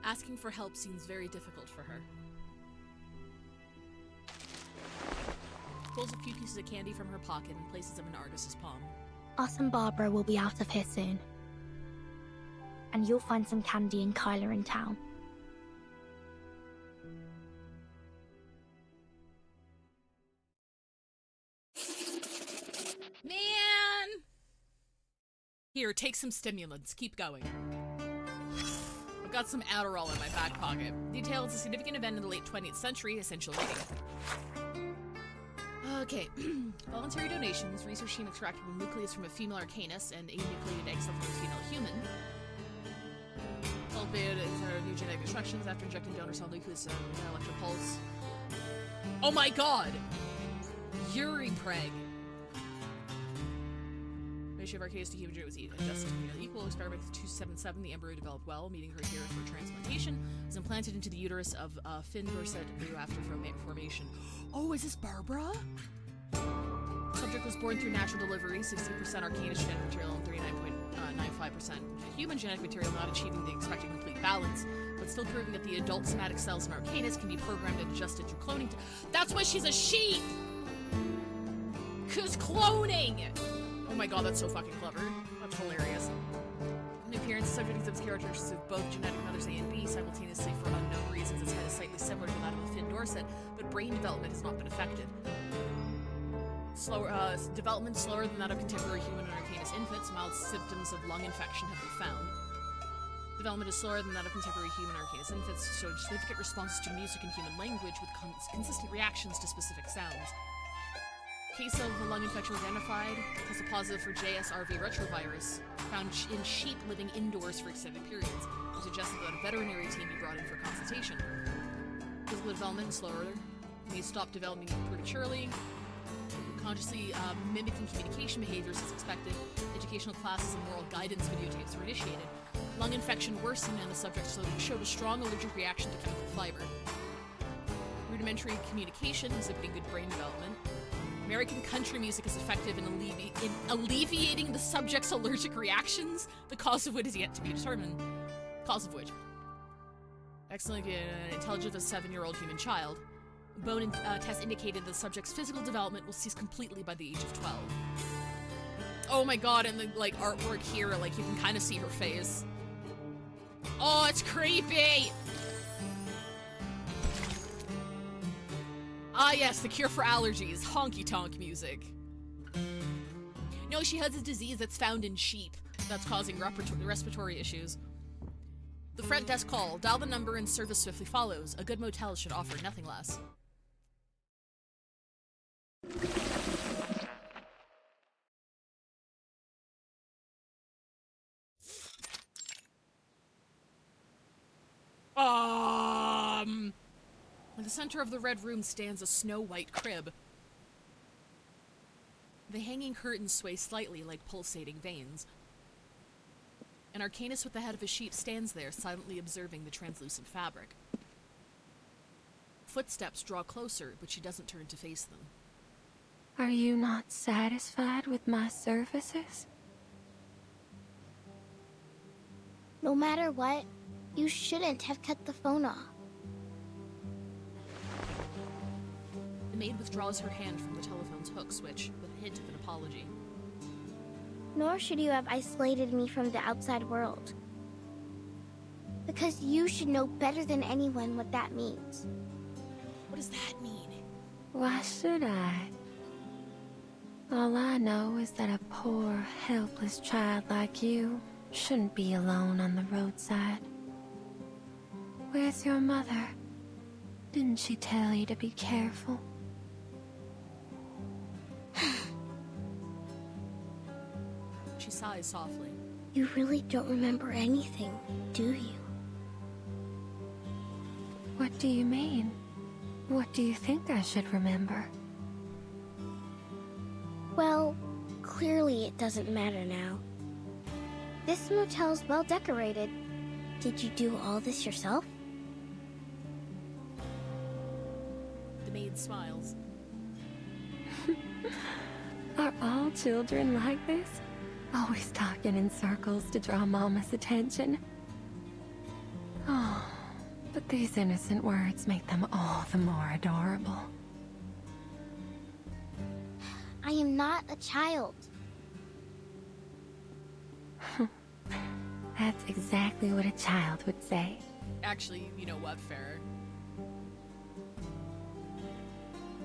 Asking for help seems very difficult for her. Pulls a few pieces of candy from her pocket and places them in Argus's palm.
Us and Barbara will be out of here soon. And you'll find some candy in Kyla in town.
Man! Here, take some stimulants. Keep going. I've got some Adderall in my back pocket. Details a significant event in the late 20th century. Essential reading. Okay. Voluntary donations. Research team extracted the nucleus from a female Arcanus and anucleated egg cell from a female human. Cultivated new genetic instructions after injecting donor cell nucleus and electropulse. Oh my god! Yuri Preg. Ratio of Arcanus to human gene was adjusted to be equal. Experiment with 277. The embryo developed well, meeting criteria for transplantation. Was implanted into the uterus of Finn Dorset after formation. Oh, is this Barbara? Subject was born through natural delivery, 60% Arcanus genetic material and 39.95% human genetic material, not achieving the expected complete balance, but still proving that the adult somatic cells in Arcanus can be programmed and adjusted through cloning. That's why she's a sheep! 'Cause cloning! Oh my god, that's so fucking clever. That's hilarious. In appearance, the subject exhibits characteristics of both genetic mothers A and B simultaneously for unknown reasons. Its head is slightly similar to that of a Finn Dorset, but brain development has not been affected. Development slower than that of contemporary human and Arcanus infants. Mild symptoms of lung infection have been found. Development is slower than that of contemporary human and Arcanus infants, showed significant responses to music and human language with consistent reactions to specific sounds. Case of a lung infection identified. Tested positive for JSRV retrovirus, found in sheep living indoors for extended periods. It suggested that a veterinary team be brought in for consultation. Physical development is slower. May stop developing prematurely. Consciously mimicking communication behaviors as expected. Educational classes and moral guidance videotapes were initiated. Lung infection worsened and the subject showed a strong allergic reaction to chemical fiber. Rudimentary communication exhibiting good brain development. American country music is effective in alleviating the subject's allergic reactions, the cause of which is yet to be determined. Cause of which. Excellent intelligence of a 7-year-old human child. Bone test indicated the subject's physical development will cease completely by the age of 12. Oh my god, and the artwork here, you can kind of see her face. Oh, it's creepy! Ah yes, the cure for allergies, honky-tonk music. No, she has a disease that's found in sheep that's causing respiratory issues. The front desk call. Dial the number and service swiftly follows. A good motel should offer nothing less. In the center of the red room stands a snow-white crib. The hanging curtains sway slightly like pulsating veins. An Arcanus with the head of a sheep stands there, silently observing the translucent fabric. Footsteps draw closer, but she doesn't turn to face them.
Are you not satisfied with my services?
No matter what, you shouldn't have cut the phone off.
The maid withdraws her hand from the telephone's hook switch with a hint of an apology.
Nor should you have isolated me from the outside world. Because you should know better than anyone what that means.
What does that mean?
Why should I? All I know is that a poor, helpless child like you shouldn't be alone on the roadside. Where's your mother? Didn't she tell you to be careful?
sighs softly.
You really don't remember anything, do you?
What do you mean? What do you think I should remember?
Well, clearly it doesn't matter now. This motel's well decorated. Did you do all this yourself?
The maid smiles.
Are all children like this? Always talking in circles to draw Mama's attention. Oh, but these innocent words make them all the more adorable.
I am not a child.
That's exactly what a child would say.
Actually, you know what, Farrah?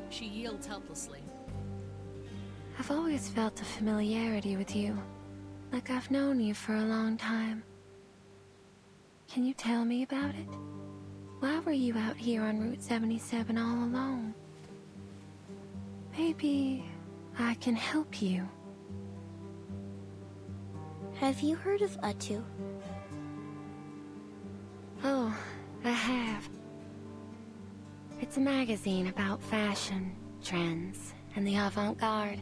She yields helplessly.
I've always felt a familiarity with you, like I've known you for a long time. Can you tell me about it? Why were you out here on Route 77 all alone? Maybe I can help you.
Have you heard of Utu?
Oh, I have. It's a magazine about fashion, trends, and the avant-garde.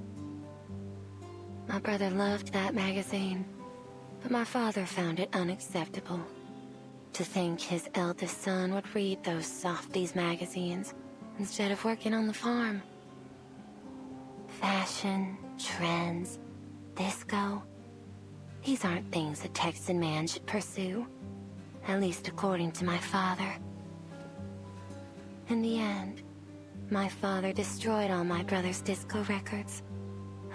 My brother loved that magazine, but my father found it unacceptable. To think his eldest son would read those softies magazines instead of working on the farm. Fashion, trends, disco. These aren't things a Texan man should pursue, at least according to my father. In the end, my father destroyed all my brother's disco records,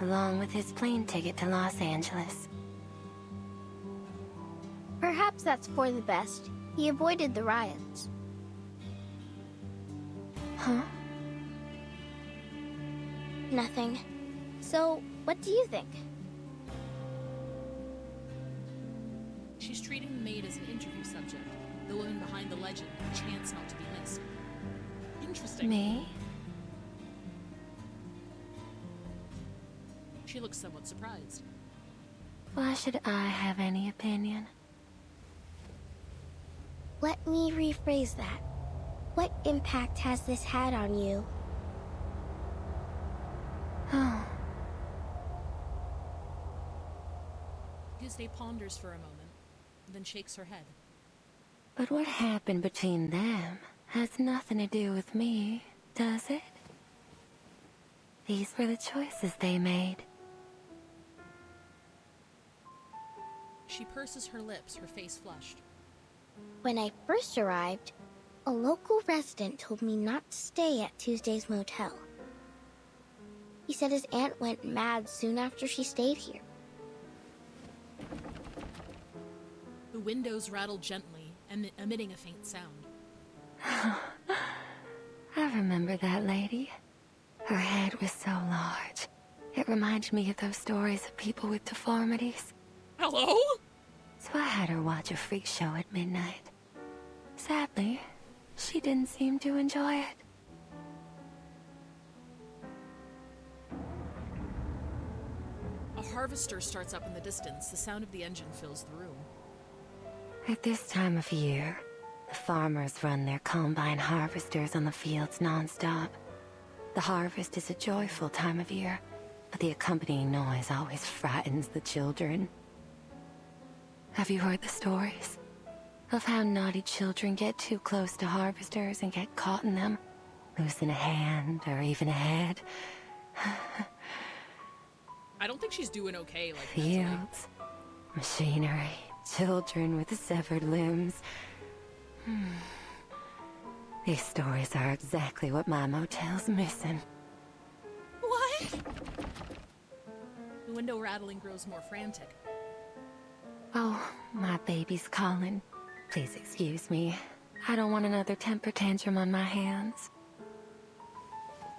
along with his plane ticket to Los Angeles.
Perhaps that's for the best. He avoided the riots.
Huh?
Nothing. So, what do you think?
She's treating the maid as an interview subject, the woman behind the legend, a chance not to be missed. Interesting.
Me?
She looks somewhat surprised.
Why should I have any opinion?
Let me rephrase that. What impact has this had on you?
Oh.
Tuesday ponders for a moment, then shakes her head.
But what happened between them has nothing to do with me, does it? These were the choices they made.
She purses her lips, her face flushed.
When I first arrived, a local resident told me not to stay at Tuesday's motel. He said his aunt went mad soon after she stayed here.
The windows rattled gently, emitting a faint sound.
I remember that lady. Her head was so large. It reminded me of those stories of people with deformities.
Hello?
So I had her watch a freak show at midnight. Sadly, she didn't seem to enjoy it.
A harvester starts up in the distance. The sound of the engine fills the room.
At this time of year, the farmers run their combine harvesters on the fields non-stop. The harvest is a joyful time of year, but the accompanying noise always frightens the children. Have you heard the stories of how naughty children get too close to harvesters and get caught in them, losing a hand or even a head?
I don't think she's doing okay, like
Fields, machinery, children with severed limbs. These stories are exactly what my motel's missing.
What? The window rattling grows more frantic.
Oh, my baby's calling. Please excuse me. I don't want another temper tantrum on my hands.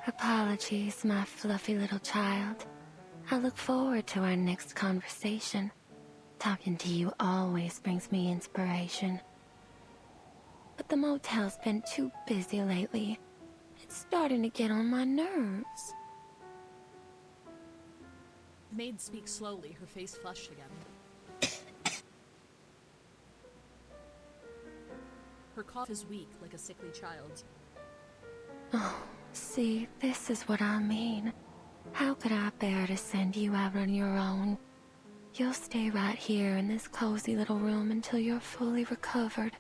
Apologies, my fluffy little child. I look forward to our next conversation. Talking to you always brings me inspiration. But the motel's been too busy lately. It's starting to get on my nerves.
The maid speaks slowly, her face flushed again. Her cough is weak, like a sickly child's.
Oh, see, this is what I mean. How could I bear to send you out on your own? You'll stay right here in this cozy little room until you're fully recovered.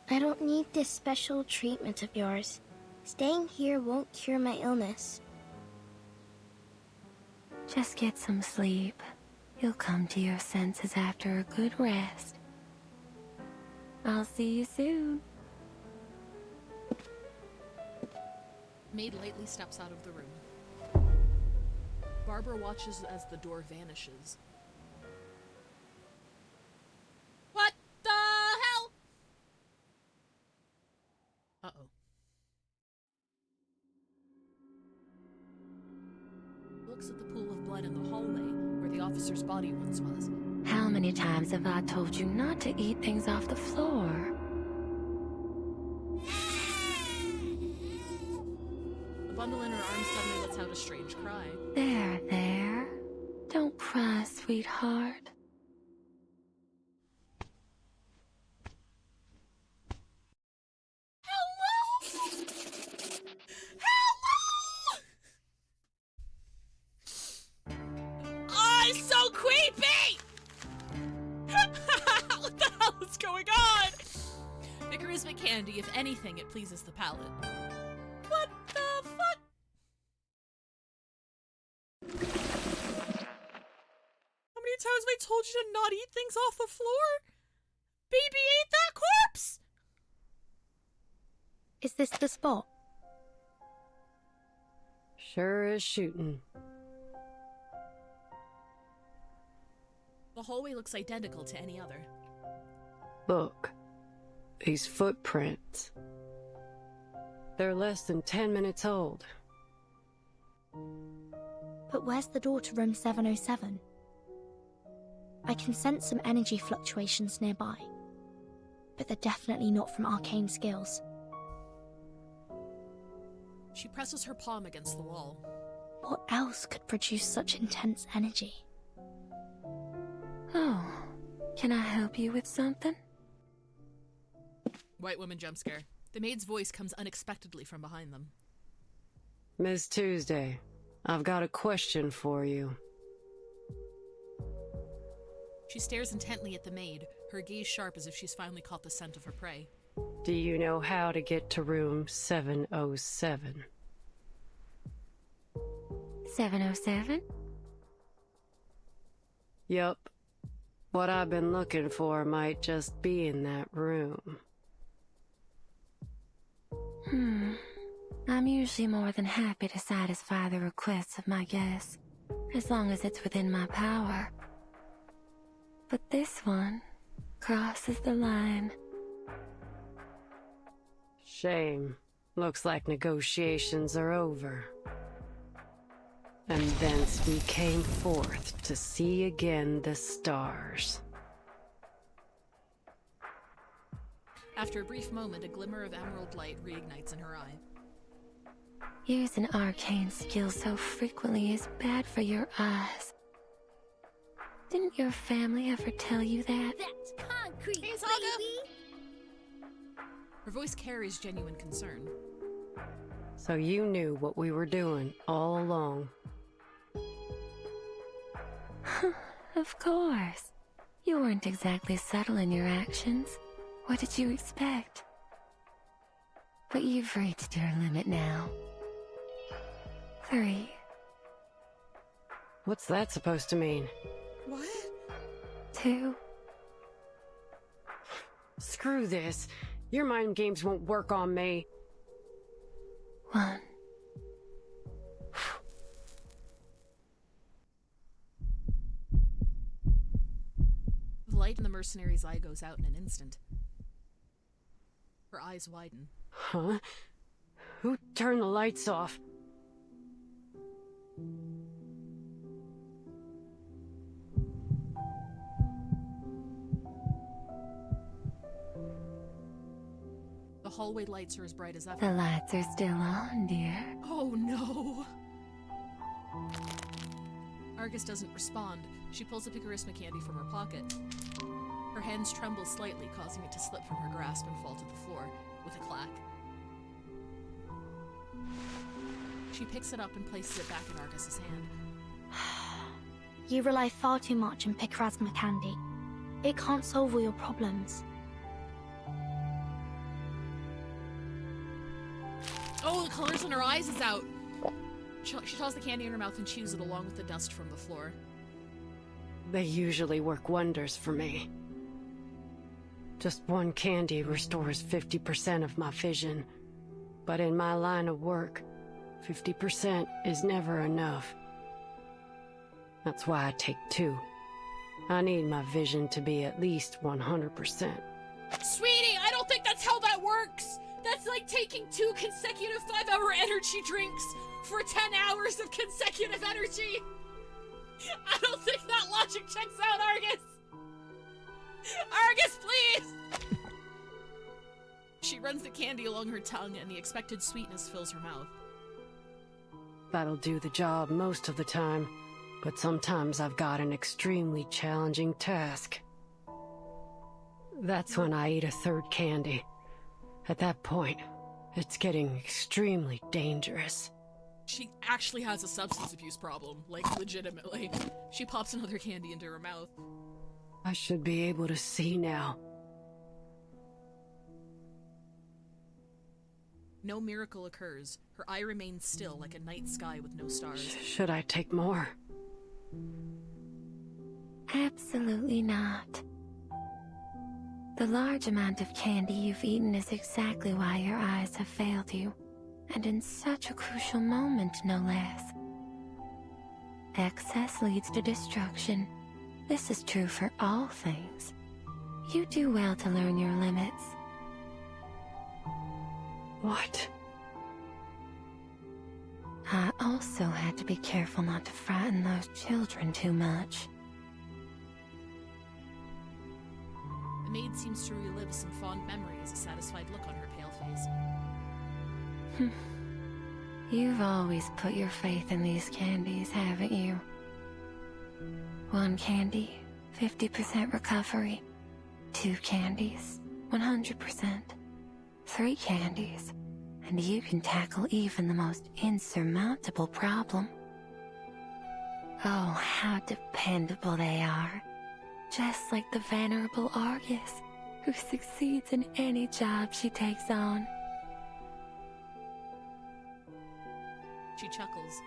I don't need this special treatment of yours. Staying here won't cure my illness.
Just get some sleep. You'll come to your senses after a good rest. I'll see you soon.
Maid lightly steps out of the room. Barbara watches as the door vanishes. What the hell? Uh-oh. Looks at the pool of blood in the hallway where the officer's body once was.
How many times have I told you not to eat things off the floor?
The bundle in her arm suddenly lets out a strange cry.
There. Don't cry, sweetheart.
So creepy! What the hell is going on? Vickers McCandy, if anything, it pleases the palate. What the fuck? How many times have I told you to not eat things off the floor? Baby ate that corpse!
Is this the spot?
Sure is shooting.
The hallway looks identical to any other.
Look, these footprints. They're less than 10 minutes old.
But where's the door to room 707? I can sense some energy fluctuations nearby, but they're definitely not from arcane skills.
She presses her palm against the wall.
What else could produce such intense energy?
Oh, can I help you with something?
White woman jump scare. The maid's voice comes unexpectedly from behind them.
Miss Tuesday, I've got a question for you.
She stares intently at the maid, her gaze sharp as if she's finally caught the scent of her prey.
Do you know how to get to room 707?
707?
Yup. What I've been looking for might just be in that room.
I'm usually more than happy to satisfy the requests of my guests, as long as it's within my power. But this one crosses the line.
Shame. Looks like negotiations are over. And thence we came forth to see again the stars.
After a brief moment, a glimmer of emerald light reignites in her eye.
Using arcane skills so frequently is bad for your eyes. Didn't your family ever tell you that?
That's concrete,
hey,
baby!
Her voice carries genuine concern.
So you knew what we were doing all along.
Of course. You weren't exactly subtle in your actions. What did you expect? But you've reached your limit now. 3.
What's that supposed to mean?
What?
2.
Screw this. Your mind games won't work on me.
1.
The light in the mercenary's eye goes out in an instant. Her eyes widen.
Huh? Who turned the lights off? The hallway lights are as bright as ever.
The lights are still on, dear.
Oh no! Argus doesn't respond. She pulls a Picarisma candy from her pocket. Her hands tremble slightly, causing it to slip from her grasp and fall to the floor with a clack. She picks it up and places it back in Argus's hand.
You rely far too much on Picarisma candy. It can't solve all your problems.
Oh, the colors in her eyes is out! She tossed the candy in her mouth and chews it along with the dust from the floor.
They usually work wonders for me. Just one candy restores 50% of my vision. But in my line of work, 50% is never enough. That's why I take 2. I need my vision to be at least 100%.
Sweetie, I don't think that's how that works! That's like taking 2 consecutive 5-hour energy drinks for 10 hours of consecutive energy! I don't think that logic checks out, Argus! Argus, please! She runs the candy along her tongue and the expected sweetness fills her mouth.
That'll do the job most of the time, but sometimes I've got an extremely challenging task. That's when I eat a 3rd candy. At that point, it's getting extremely dangerous.
She actually has a substance abuse problem, like legitimately. She pops another candy into her mouth.
I should be able to see now.
No miracle occurs. Her eye remains still like a night sky with no stars.
Should I take more?
Absolutely not. The large amount of candy you've eaten is exactly why your eyes have failed you, and in such a crucial moment, no less. Excess leads to destruction. This is true for all things. You do well to learn your limits.
What?
I also had to be careful not to frighten those children too much.
The maid seems to relive some fond memory as a satisfied look on her pale face.
You've always put your faith in these candies, haven't you? 1 candy, 50% recovery. 2 candies, 100%. 3 candies, and you can tackle even the most insurmountable problem. Oh, how dependable they are. Just like the venerable Argus, who succeeds in any job she takes on.
She chuckles.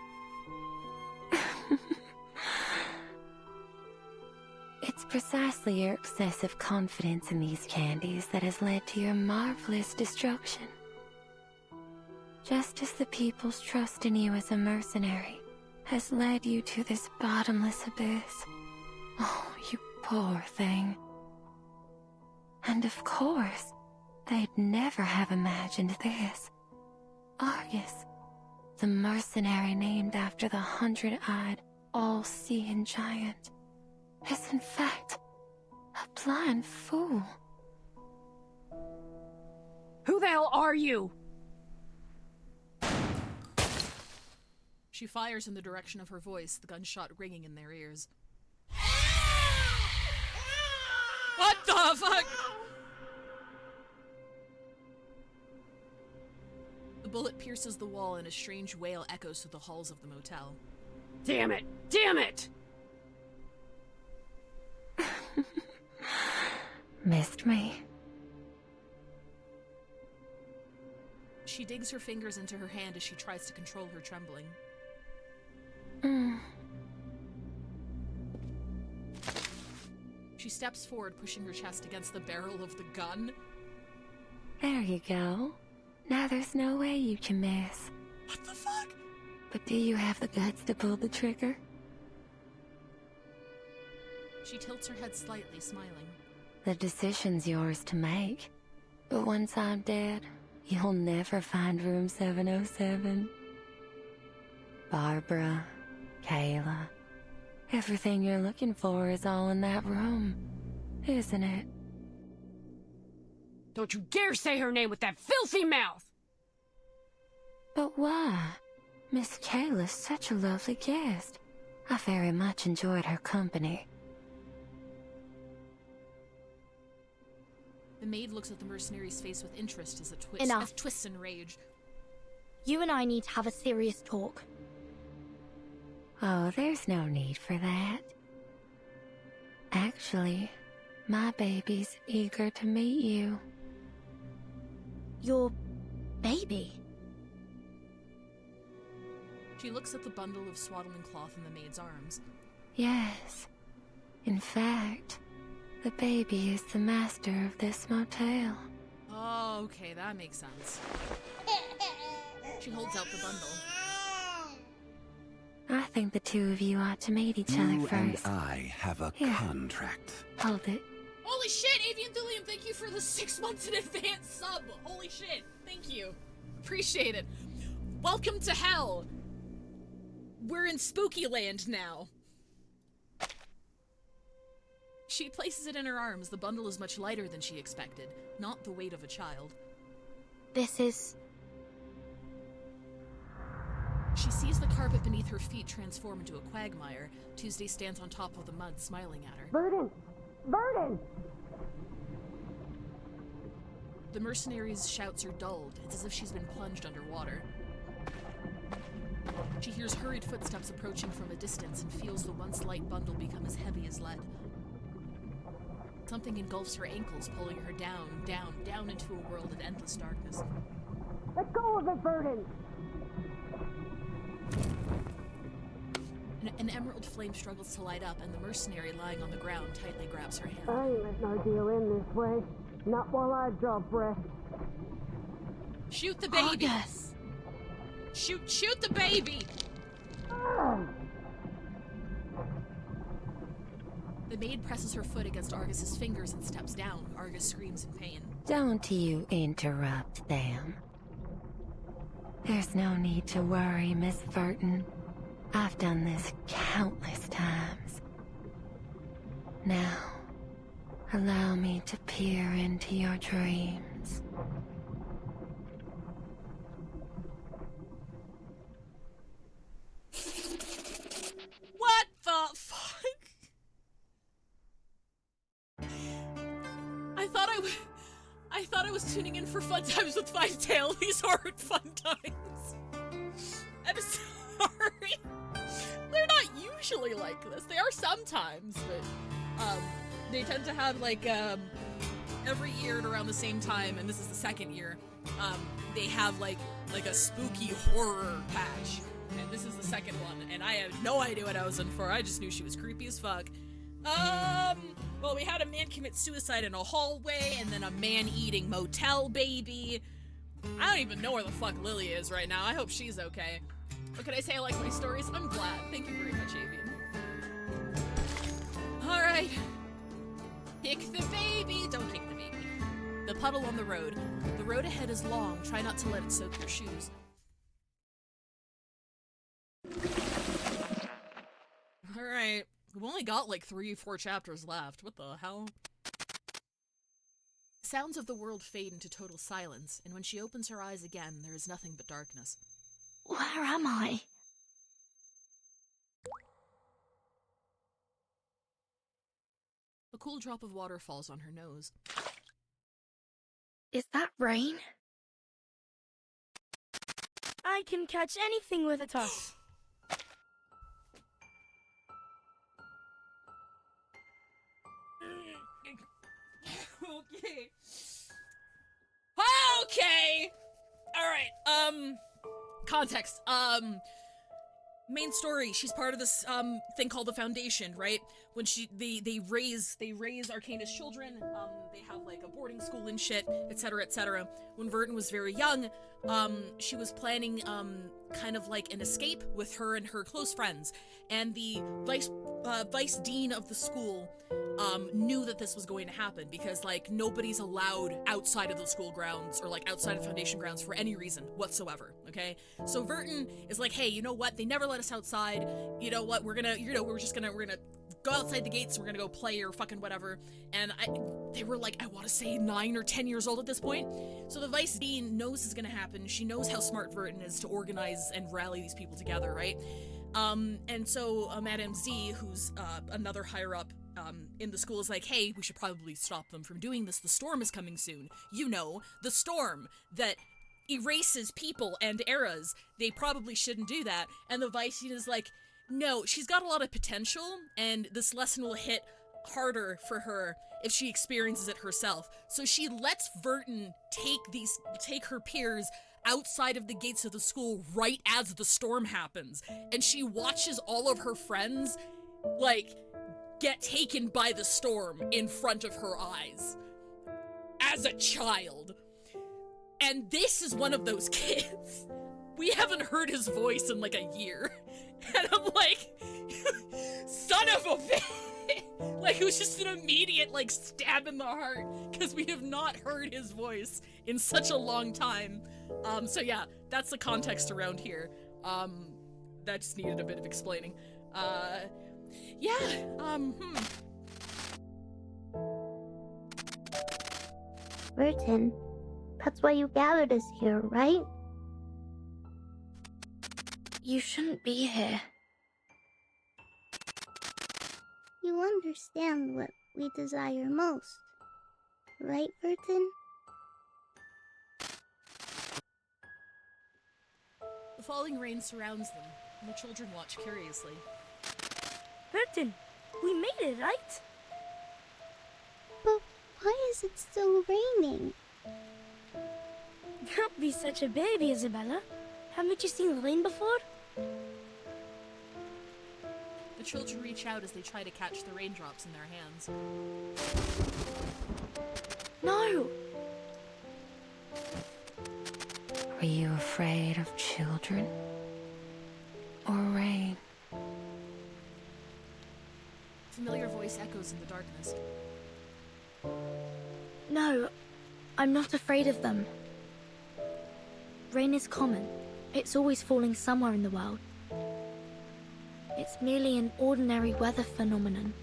It's precisely your excessive confidence in these candies that has led to your marvelous destruction. Just as the people's trust in you as a mercenary has led you to this bottomless abyss. Oh, you poor thing. And of course, they'd never have imagined this. Argus, the mercenary named after the 100-eyed, all-seeing giant, is in fact a blind fool.
Who the hell are you?
She fires in the direction of her voice, the gunshot ringing in their ears. What the fuck? The bullet pierces the wall and a strange wail echoes through the halls of the motel.
Damn it! Damn it!
Missed me.
She digs her fingers into her hand as she tries to control her trembling. She steps forward, pushing her chest against the barrel of the gun.
There you go. Now there's no way you can miss.
What the fuck?
But do you have the guts to pull the trigger?
She tilts her head slightly, smiling.
The decision's yours to make. But once I'm dead, you'll never find room 707. Barbara, Kayla, everything you're looking for is all in that room, isn't it?
Don't you dare say her name with that filthy mouth!
But why? Miss Kayla's such a lovely guest. I very much enjoyed her company.
The maid looks at the mercenary's face with interest as it twists in rage.
You and I need to have a serious talk.
Oh, there's no need for that. Actually, my baby's eager to meet you.
Your baby?
She looks at the bundle of swaddling cloth in the maid's arms.
Yes. In fact, the baby is the master of this motel.
Oh, okay, that makes sense. She holds out the bundle.
I think the two of you ought to meet each other first.
You and I have a contract.
Hold it.
Holy shit, Avian Thulium, thank you for the 6 months in advance sub. Holy shit, thank you. Appreciate it. Welcome to hell. We're in spooky land now. She places it in her arms. The bundle is much lighter than she expected, not the weight of a child.
This is...
She sees the carpet beneath her feet transform into a quagmire. Tuesday stands on top of the mud, smiling at her.
Verdant! Verdant!
The mercenary's shouts are dulled. It's as if she's been plunged underwater. She hears hurried footsteps approaching from a distance and feels the once light bundle become as heavy as lead. Something engulfs her ankles, pulling her down, down, down into a world of endless darkness.
Let go of it, Verdant!
An emerald flame struggles to light up, and the mercenary lying on the ground tightly grabs her hand.
I ain't letting no deal in this way. Not while I draw breath.
Shoot the baby!
Argus.
Shoot the baby! The maid presses her foot against Argus's fingers and steps down. Argus screams in pain.
Don't you interrupt them. There's no need to worry, Miss Verton. I've done this countless times. Now, allow me to peer into your dreams.
What the fuck? I thought I was tuning in for fun times with Five Tail. These aren't fun times. I'm sorry. They're not usually like this. They are sometimes, but they tend to have like every year at around the same time, and this is the second year. They have like a spooky horror patch, and this is the second one. And I had no idea what I was in for. I just knew she was creepy as fuck. Well, we had a man commit suicide in a hallway, and then a man-eating motel baby. I don't even know where the fuck Lily is right now. I hope she's okay. What can I say? I like my stories? I'm glad. Thank you very much, Avian. Alright. Kick the baby! Don't kick the baby. The puddle on the road. The road ahead is long. Try not to let it soak your shoes. Alright. We've only got like 3-4 chapters left. What the hell? Sounds of the world fade into total silence, and when she opens her eyes again, there is nothing but darkness.
Where am I?
A cool drop of water falls on her nose.
Is that rain? I can catch anything with a toss.
Okay. Okay! Alright, context. Main story, she's part of this, thing called the Foundation, right? When they raise Arcana's children, they have, like, a boarding school and shit, etc., etc. When Verton was very young, she was planning, kind of like an escape with her and her close friends, and the vice dean of the school, knew that this was going to happen, because, like, nobody's allowed outside of the school grounds, or, like, outside of Foundation grounds for any reason whatsoever, okay? So Verton is like, hey, you know what? They never let us outside. You know what? We're gonna go outside the gates, and we're gonna go play or fucking whatever. And they were like, I want to say 9 or 10 years old at this point. So the vice dean knows this is gonna happen. She knows how smart Verton is to organize and rally these people together, right? And so Madame Z, who's another higher up in the school, is like, hey, we should probably stop them from doing this. The storm is coming soon. You know, the storm that erases people and eras. They probably shouldn't do that. And the Vice Dean is like, no, she's got a lot of potential, and this lesson will hit harder for her if she experiences it herself. So she lets Vertin take her peers outside of the gates of the school right as the storm happens. And she watches all of her friends, like, get taken by the storm in front of her eyes. As a child. And this is one of those kids. We haven't heard his voice in like a year. And I'm like, son of a bitch! Like, it was just an immediate, like, stab in the heart, because we have not heard his voice in such a long time. So yeah, that's the context around here. That just needed a bit of explaining.
Vertin, that's why you gathered us here, right?
You shouldn't be here.
You understand what we desire most, right, Vertin?
The falling rain surrounds them, and the children watch curiously.
Vertin, we made it, right? But why is it still raining?
Don't be such a baby, Isabella. Haven't you seen rain before?
The children reach out as they try to catch the raindrops in their hands.
No! Are you afraid of children? Or rain?
Familiar voice echoes in the darkness.
No, I'm not afraid of them. Rain is common. It's always falling somewhere in the world. It's merely an ordinary weather phenomenon.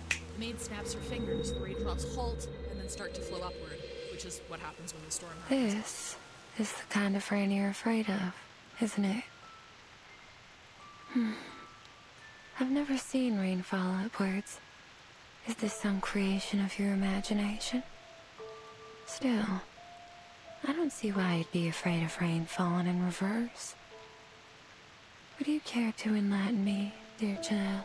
The maid snaps her fingers, the raindrops halt, and then start to flow upward, which is what happens when the storm happens.
This is the kind of rain you're afraid of, isn't it? I've never seen rain fall upwards. Is this some creation of your imagination? Still, I don't see why you'd be afraid of rain falling in reverse. Would you care to enlighten me, dear child?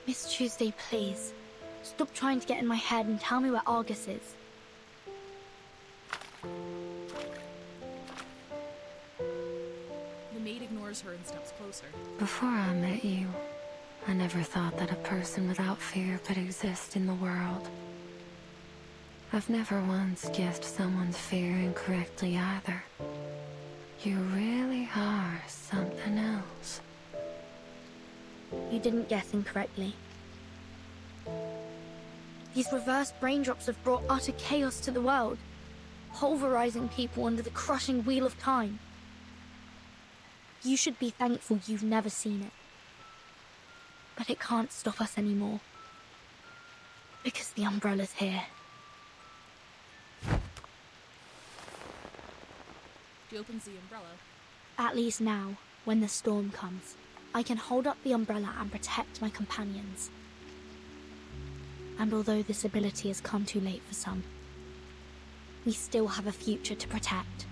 Miss Tuesday, please. Stop trying to get in my head and tell me where Argus is.
The maid ignores her and steps closer.
Before I met you, I never thought that a person without fear could exist in the world. I've never once guessed someone's fear incorrectly either. You really are something else.
You didn't guess incorrectly.
These reversed raindrops have brought utter chaos to the world, pulverizing people under the crushing wheel of time. You should be thankful you've never seen it. But it can't stop us anymore. Because the umbrella's here.
She opens the umbrella.
At least now, when the storm comes, I can hold up the umbrella and protect my companions. And although this ability has come too late for some, we still have a future to protect.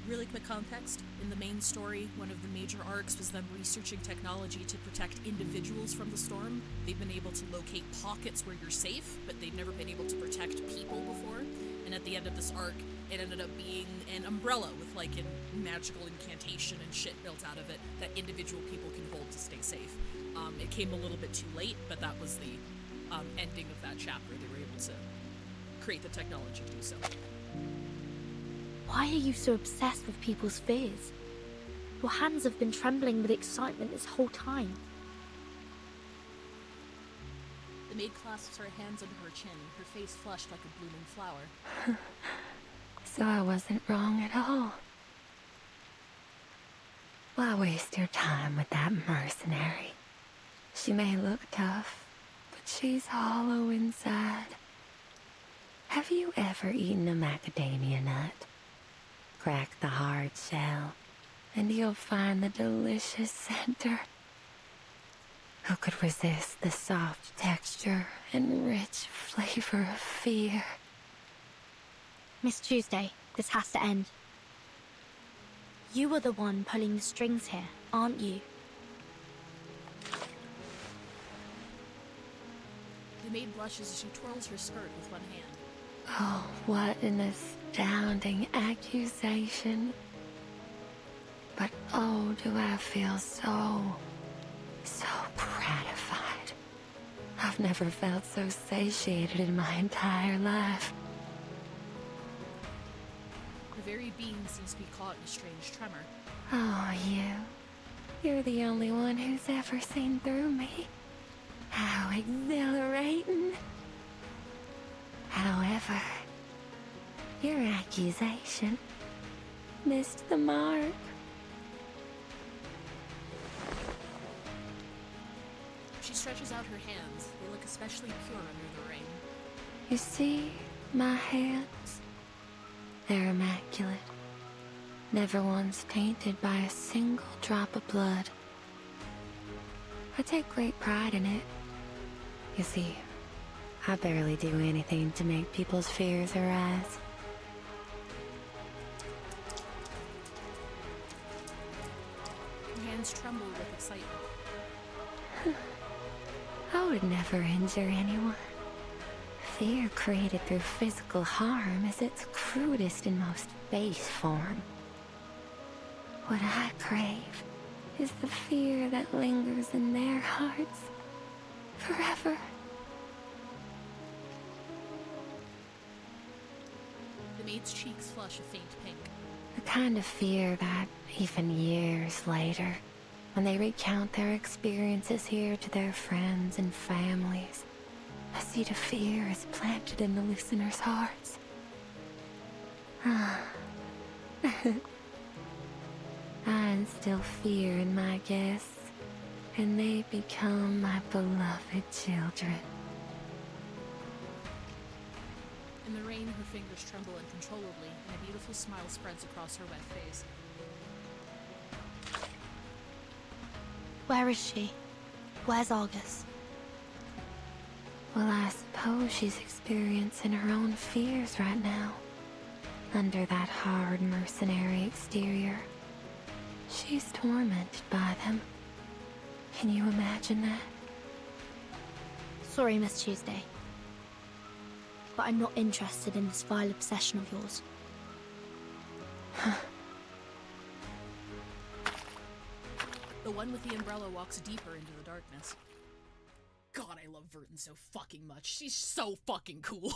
Really quick context, in the main story, one of the major arcs was them researching technology to protect individuals from the storm. They've been able to locate pockets where you're safe, but they've never been able to protect people before. And at the end of this arc, it ended up being an umbrella with like a magical incantation and shit built out of it that individual people can hold to stay safe. It came a little bit too late, but that was the ending of that chapter. They were able to create the technology to do so.
Why are you so obsessed with people's fears? Your hands have been trembling with excitement this whole time.
The maid clasps her hands under her chin, her face flushed like a blooming flower.
So I wasn't wrong at all. Why waste your time with that mercenary? She may look tough, but she's hollow inside. Have you ever eaten a macadamia nut? Crack the hard shell, and you'll find the delicious center. Who could resist the soft texture and rich flavor of fear?
Miss Tuesday, this has to end. You were the one pulling the strings here, aren't you?
The maid blushes as she twirls her skirt with one hand.
Oh, what an astounding accusation. But oh, do I feel so gratified. I've never felt so satiated in my entire life.
The very beam seems to be caught in a strange tremor.
Oh, you're the only one who's ever seen through me. How exhilarating. However, your accusation missed the mark.
She stretches out her hands. They look especially pure under the rain.
You see, my hands? They're immaculate. Never once tainted by a single drop of blood. I take great pride in it. You see, I barely do anything to make people's fears arise.
Her hands tremble with excitement.
I would never injure anyone. Fear created through physical harm is its crudest and most base form. What I crave is the fear that lingers in their hearts forever.
The maid's cheeks flush a faint pink.
The kind of fear that, even years later, when they recount their experiences here to their friends and families, a seed of fear is planted in the listeners' hearts. I instill fear in my guests, and they become my beloved children.
In the rain, her fingers tremble uncontrollably, and a beautiful smile spreads across her wet face.
Where is she? Where's Argus?
Well, I suppose she's experiencing her own fears right now. Under that hard mercenary exterior. She's tormented by them. Can you imagine that?
Sorry, Miss Tuesday. But I'm not interested in this vile obsession of yours.
The one with the umbrella walks deeper into the darkness. God, I love Vertin so fucking much. She's so fucking cool.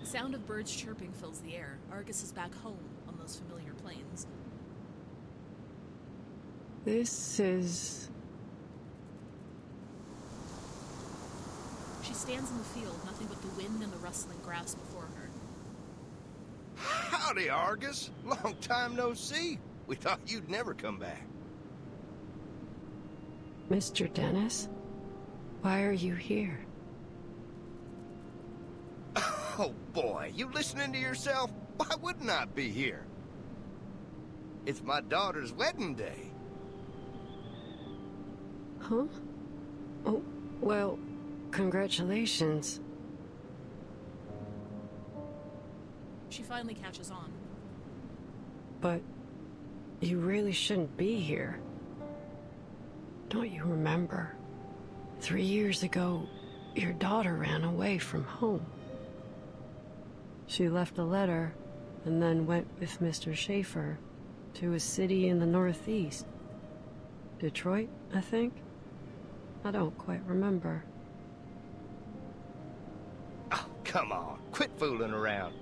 The sound of birds chirping fills the air. Argus is back home on those familiar plains.
This is...
She stands in the field, nothing but the wind and the rustling grass before her.
Howdy, Argus. Long time no see. We thought you'd never come back.
Mr. Dennis? Why are you here?
Oh boy, you listening to yourself? Why wouldn't I be here? It's my daughter's wedding day.
Huh? Oh, well, congratulations.
She finally catches on.
But you really shouldn't be here. Don't you remember? 3 years ago, your daughter ran away from home. She left a letter and then went with Mr. Schaefer to a city in the Northeast. Detroit, I think? I don't quite remember.
Oh, come on. Quit fooling around.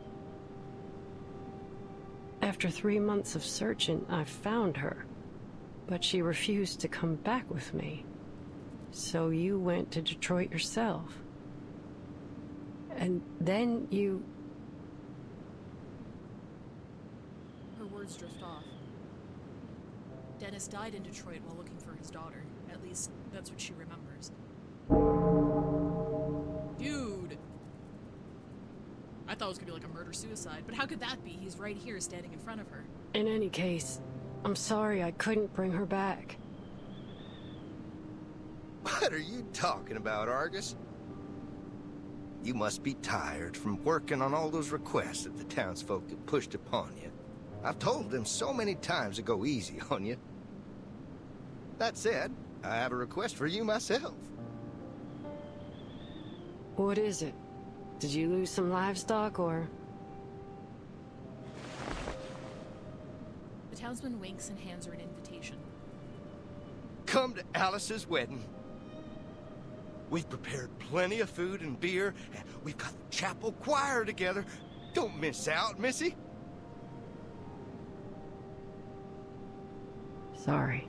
After 3 months of searching, I found her. But she refused to come back with me. So you went to Detroit yourself. And then you...
Her words drift off. Dennis died in Detroit while looking for his daughter. At least, that's what she remembers. thought it was gonna be like a murder-suicide, but how could that be? He's right here standing in front of her.
In any case, I'm sorry I couldn't bring her back.
What are you talking about, Argus? You must be tired from working on all those requests that the townsfolk have pushed upon you. I've told them so many times to go easy on you. That said, I have a request for you myself.
What is it? Did you lose some livestock, or...?
The townsman winks and hands her an invitation.
Come to Alice's wedding. We've prepared plenty of food and beer, and we've got the chapel choir together. Don't miss out, Missy.
Sorry.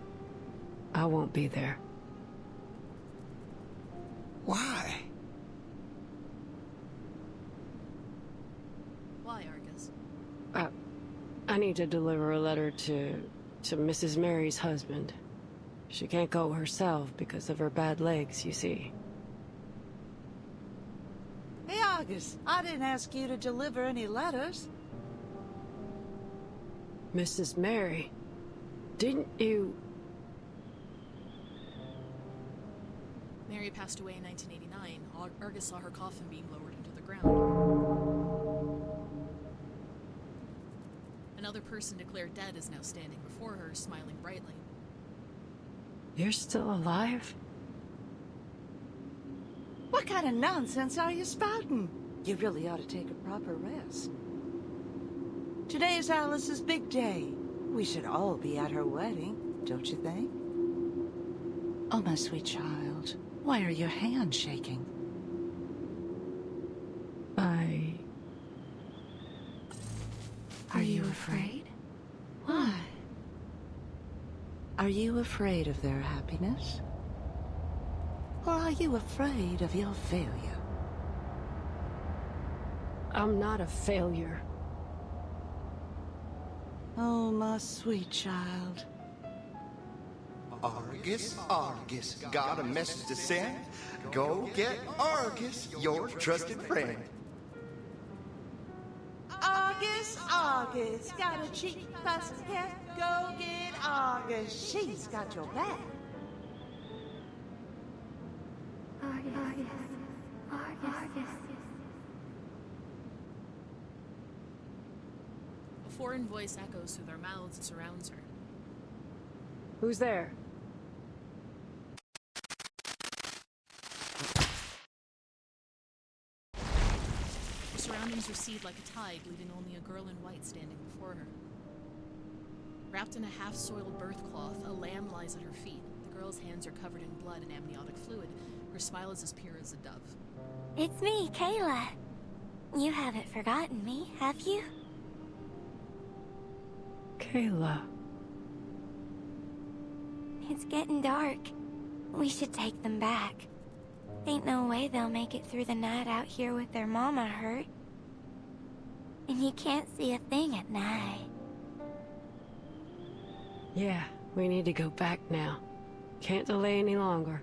I won't be there.
Why?
Why, Argus?
I need to deliver a letter to Mrs. Mary's husband. She can't go herself because of her bad legs, you see.
Hey, Argus, I didn't ask you to deliver any letters.
Mrs. Mary, didn't you...
Mary passed away in 1989. Argus saw her coffin being lowered into the ground. Another person declared dead is now standing before her, smiling brightly.
You're still alive?
What kind of nonsense are you spouting? You really ought to take a proper rest. Today's Alice's big day. We should all be at her wedding, don't you think? Oh, my sweet child. Why are your hands shaking?
Are you afraid?
Why? Are you afraid of their happiness? Or are you afraid of your failure?
I'm not a failure.
Oh, my sweet child.
Argus, Argus, got a message to send? Go get Argus, your trusted friend.
Argus, Argus, got a cheap person cat. Go get Argus, she's got your back.
Argus.
A foreign voice echoes through their mouths and surrounds her.
Who's there?
The surroundings recede like a tide, leaving only a girl in white standing before her. Wrapped in a half-soiled birth cloth, a lamb lies at her feet. The girl's hands are covered in blood and amniotic fluid. Her smile is as pure as a dove.
It's me, Kayla. You haven't forgotten me, have you?
Kayla.
It's getting dark. We should take them back. Ain't no way they'll make it through the night out here with their mama hurt. And you can't see a thing at night.
Yeah, we need to go back now. Can't delay any longer.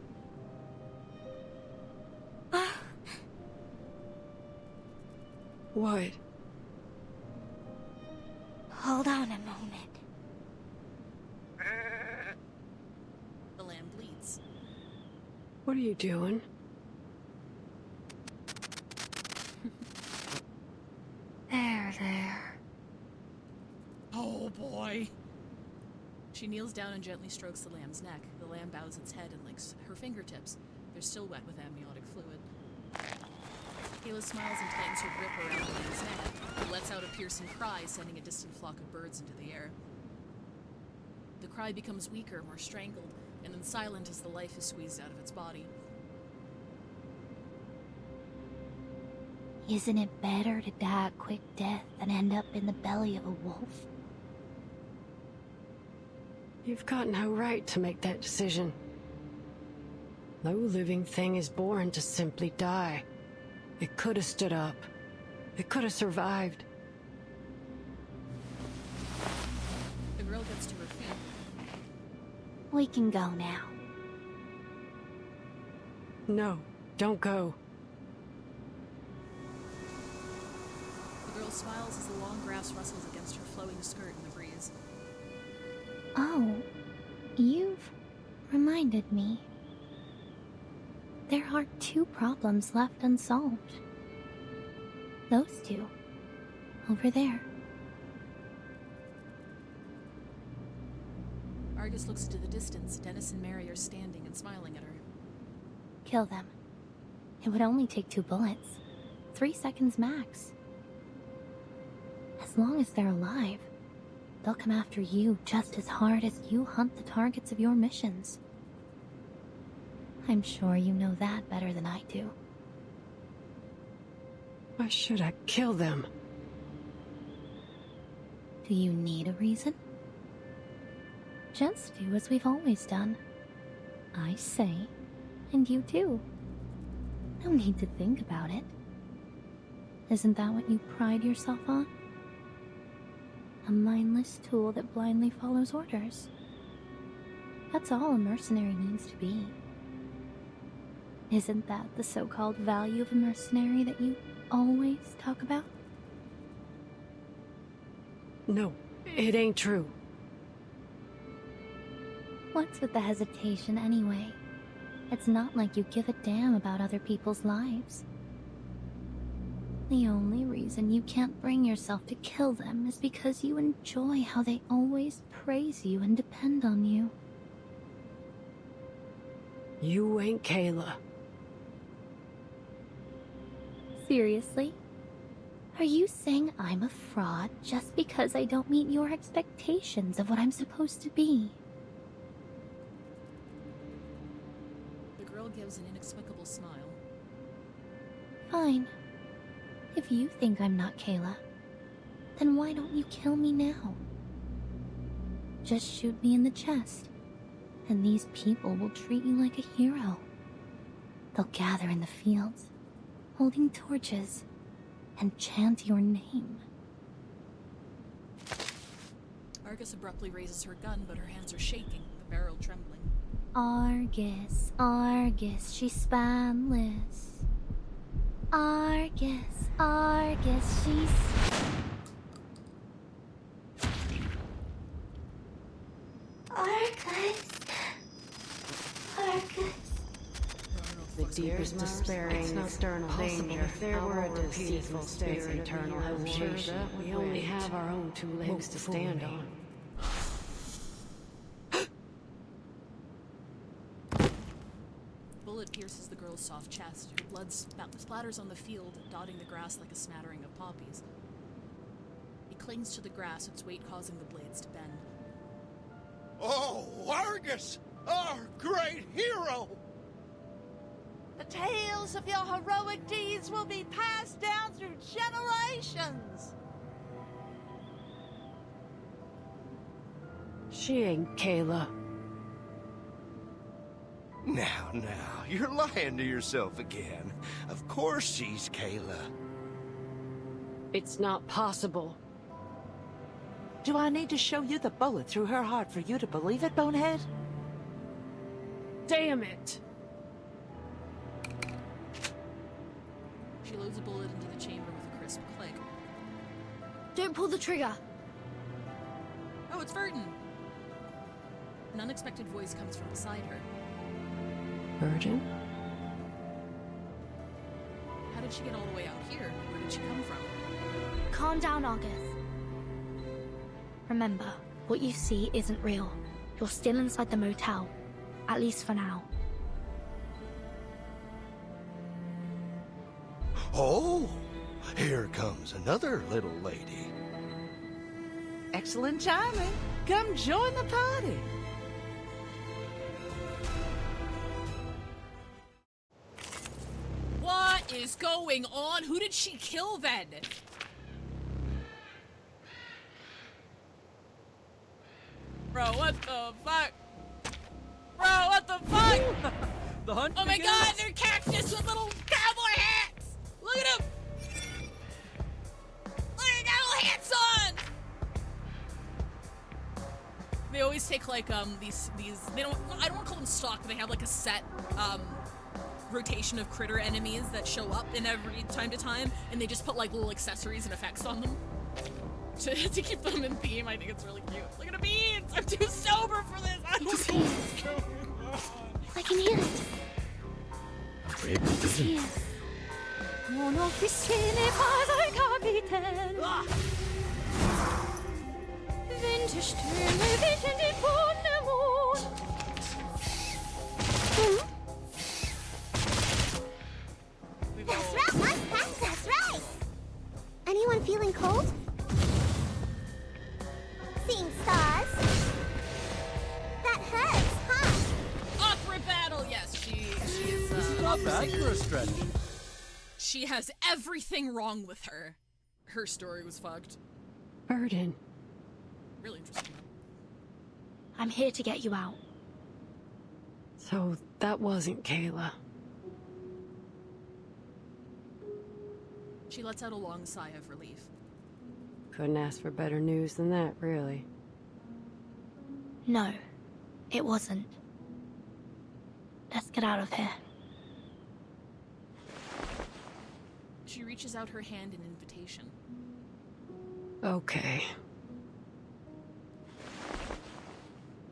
What?
Hold on a moment.
The lamb bleeds.
What are you doing?
There.
Oh boy. She kneels down and gently strokes the lamb's neck. The lamb bows its head and licks her fingertips. They're still wet with amniotic fluid. Kayla smiles and tightens her grip around the lamb's neck. It lets out a piercing cry, sending a distant flock of birds into the air. The cry becomes weaker, more strangled, and then silent as the life is squeezed out of its body.
Isn't it better to die a quick death than end up in the belly of a wolf?
You've got no right to make that decision. No living thing is born to simply die. It could have stood up. It could have survived.
The girl gets to her feet.
We can go now.
No, don't go.
smiles as the long grass rustles against her flowing skirt in the breeze.
Oh, you've reminded me. There are 2 problems left unsolved. Those 2. Over there.
Argus looks into the distance. Dennis and Mary are standing and smiling at her.
Kill them. It would only take 2 bullets. 3 seconds max. As long as they're alive, they'll come after you just as hard as you hunt the targets of your missions. I'm sure you know that better than I do.
Why should I kill them?
Do you need a reason? Just do as we've always done. I say, and you do. No need to think about it. Isn't that what you pride yourself on? A mindless tool that blindly follows orders. That's all a mercenary needs to be. Isn't that the so-called value of a mercenary that you always talk about?
No, it ain't true.
What's with the hesitation anyway? It's not like you give a damn about other people's lives. The only reason you can't bring yourself to kill them is because you enjoy how they always praise you and depend on you.
You ain't Kayla.
Seriously? Are you saying I'm a fraud just because I don't meet your expectations of what I'm supposed to be?
The girl gives an inexplicable smile.
Fine. If you think I'm not Kayla, then why don't you kill me now? Just shoot me in the chest, and these people will treat you like a hero. They'll gather in the fields, holding torches, and chant your name.
Argus abruptly raises her gun, but her hands are shaking, the barrel trembling.
Argus, Argus, she's spanless. Argus, Argus, she's... Argus, Argus.
The deepest despairing external danger. If there were a deceitful spirit eternal hallucination, we only have our own 2 legs to stand on.
Bullet pierces the girl's soft chest. Her blood splatters on the field, dotting the grass like a smattering of poppies. He clings to the grass, its weight causing the blades to bend.
Oh, Argus! Our great hero!
The tales of your heroic deeds will be passed down through generations.
She ain't Kayla.
Now, you're lying to yourself again. Of course she's Kayla.
It's not possible.
Do I need to show you the bullet through her heart for you to believe it, Bonehead?
Damn it!
She loads a bullet into the chamber with a crisp click.
Don't pull the trigger!
Oh, it's Verdun! An unexpected voice comes from beside her.
Virgin?
How did she get all the way out here? Where did she come from?
Calm down, Argus. Remember, what you see isn't real. You're still inside the motel. At least for now.
Oh, here comes another little lady.
Excellent timing. Come join the party.
What is going on? Who did she kill then? Bro, what the fuck? Bro, what the fuck?
The hunt
Oh my
begins.
god, they're cactus with little cowboy hats! Look at them! Look, they got little hats on! They always take like these they don't, I don't want to call them stock, but they have like a set rotation of critter enemies that show up in every time to time, and they just put like little accessories and effects on them to keep them in theme. I think it's really cute. Look at the beans! I'm too sober for this! I don't know what's going on.
I can hear it. It's here. Mon officier n'est pas un capitaine. Vintage Stürme wischen die Bonne Mond. That's right, that's right. Anyone feeling cold? Seeing stars? That hurts, huh?
Opera battle, yes, she is.
This is not bad for a stretch.
She has everything wrong with her. Her story was fucked.
Burden.
Really interesting.
I'm here to get you out.
So that wasn't Kayla.
She lets out a long sigh of relief.
Couldn't ask for better news than that, really.
No, it wasn't. Let's get out of here.
She reaches out her hand in invitation.
Okay.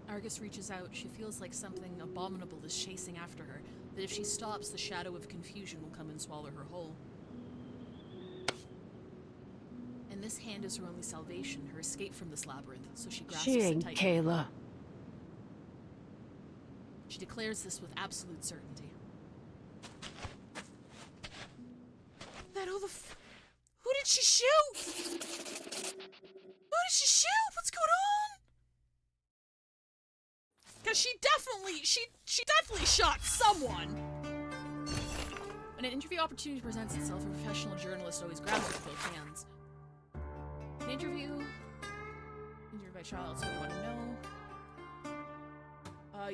Argus reaches out. She feels like something abominable is chasing after her. That if she stops, the shadow of confusion will come and swallow her whole. And this hand is her only salvation, her escape from this labyrinth, so she grasps
She
it
ain't
tightly.
Kayla.
She declares this with absolute certainty. That who did she shoot? Who did she shoot? What's going on? Cause she definitely shot someone. When an interview opportunity presents itself, a professional journalist always grabs it with both hands. An interview by child, so you want to know.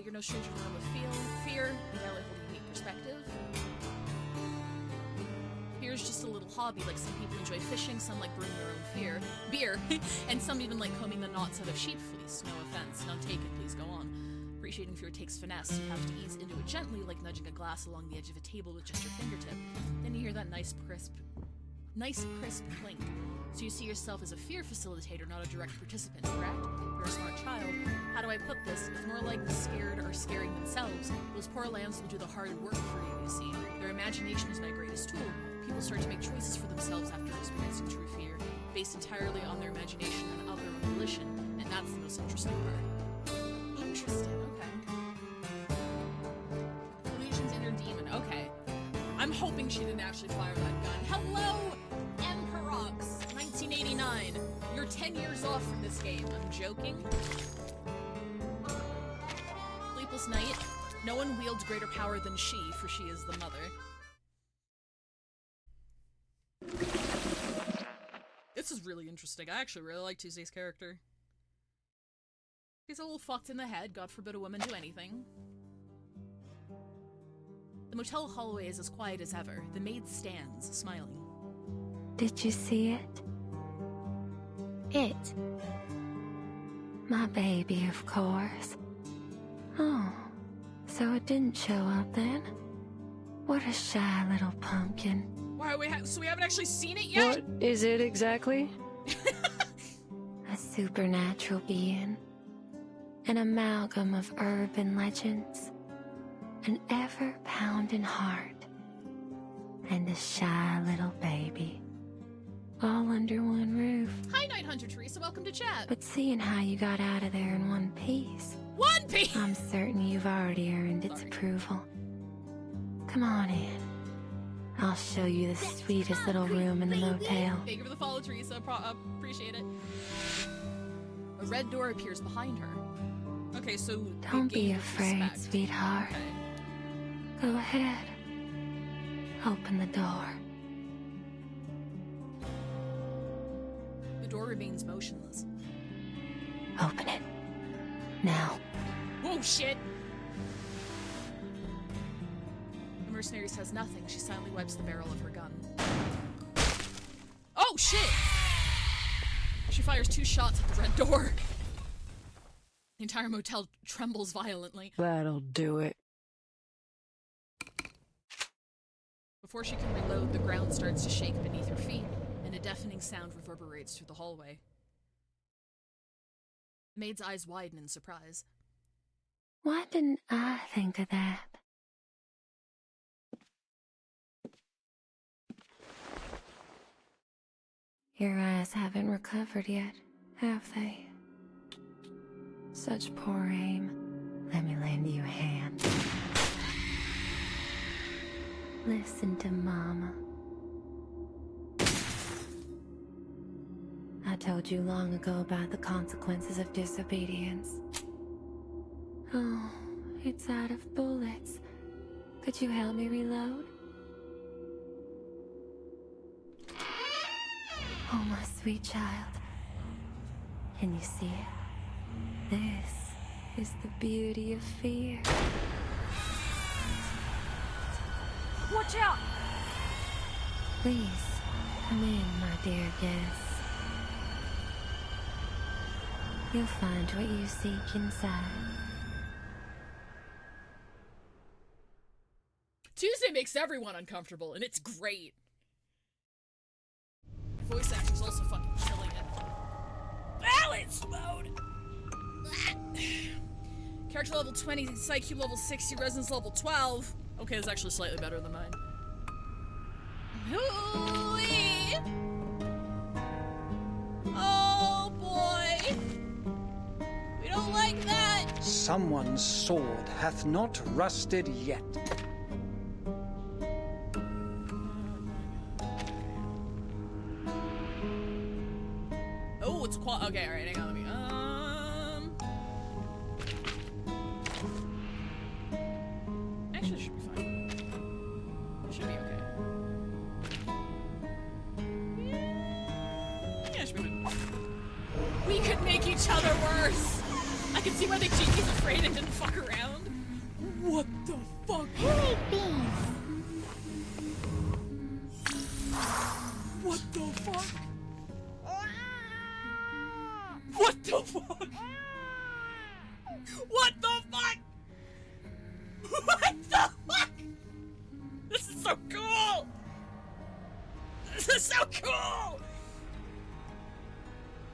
You're no stranger to the realm of fear, and hold a unique perspective. Beer's just a little hobby, like some people enjoy fishing, some like brewing their own beer, and some even like combing the knots out of sheep fleece. No offense, none taken, please go on. Appreciating fear takes finesse, you have to ease into it gently, like nudging a glass along the edge of a table with just your fingertip. Then you hear that nice crisp clink. So you see yourself as a fear facilitator, not a direct participant, correct? You're a smart child. How do I put this? It's more like the scared are scaring themselves. Those poor lambs will do the hard work for you, you see. Their imagination is my greatest tool. People start to make choices for themselves after experiencing true fear, based entirely on their imagination and of their own volition, and that's the most interesting part. Interesting, okay. Legion's inner demon, okay. I'm hoping she didn't actually fire that gun. Hello, Emperox, 1989. You're 10 years off from this game. I'm joking. Sleepless Night. No one wields greater power than she, for she is the mother. This is really interesting. I actually really like Tuesday's character. He's a little fucked in the head. God forbid a woman do anything. The motel hallway is as quiet as ever. The maid stands, smiling.
Did you see it?
It?
My baby, of course. Oh, so it didn't show up then? What a shy little pumpkin.
Why so we haven't actually seen it yet?
What is it exactly?
A supernatural being. An amalgam of urban legends. An ever-pounding heart. And a shy little baby. All under one roof.
Hi, Night Hunter Teresa. Welcome to chat.
But seeing how you got out of there in one piece...
One piece?
I'm certain you've already earned its approval. Come on in. I'll show you the sweetest little room in the motel.
Thank you for the follow, Teresa. Appreciate it. A red door appears behind her. Okay, so...
Don't be afraid, sweetheart.
Okay.
Go ahead. Open the door.
The door remains motionless.
Open it. Now.
Oh, shit! The mercenary says nothing. She silently wipes the barrel of her gun. Oh, shit! She fires 2 shots at the red door. The entire motel trembles violently.
That'll do it.
Before she can reload, the ground starts to shake beneath her feet, and a deafening sound reverberates through the hallway. The maid's eyes widen in surprise.
Why didn't I think of that? Your eyes haven't recovered yet, have they? Such poor aim. Let me lend you a hand. Listen to Mama. I told you long ago about the consequences of disobedience. Oh, it's out of bullets. Could you help me reload? Oh, my sweet child. Can you see it? This is the beauty of fear.
Watch out!
Please, come in, my dear guest. You'll find what you seek inside.
Tuesday makes everyone uncomfortable, and it's great. Voice acting's also fucking killing it. Balance mode! Character level 20, IQ level 60, resonance level 12. Okay, that's actually slightly better than mine. Hooey! Oh boy! We don't like that!
Someone's sword hath not rusted yet.
Oh, it's okay, alright, hang on, let me, actually, it should be fine. It should be okay. Yeah, it should be fine. We could make each other worse! I can see why the genie's afraid and didn't fuck around. What the fuck?
Who ate beans?
What the fuck? What the fuck? What the fuck? What the fuck? This is so cool! This is so cool!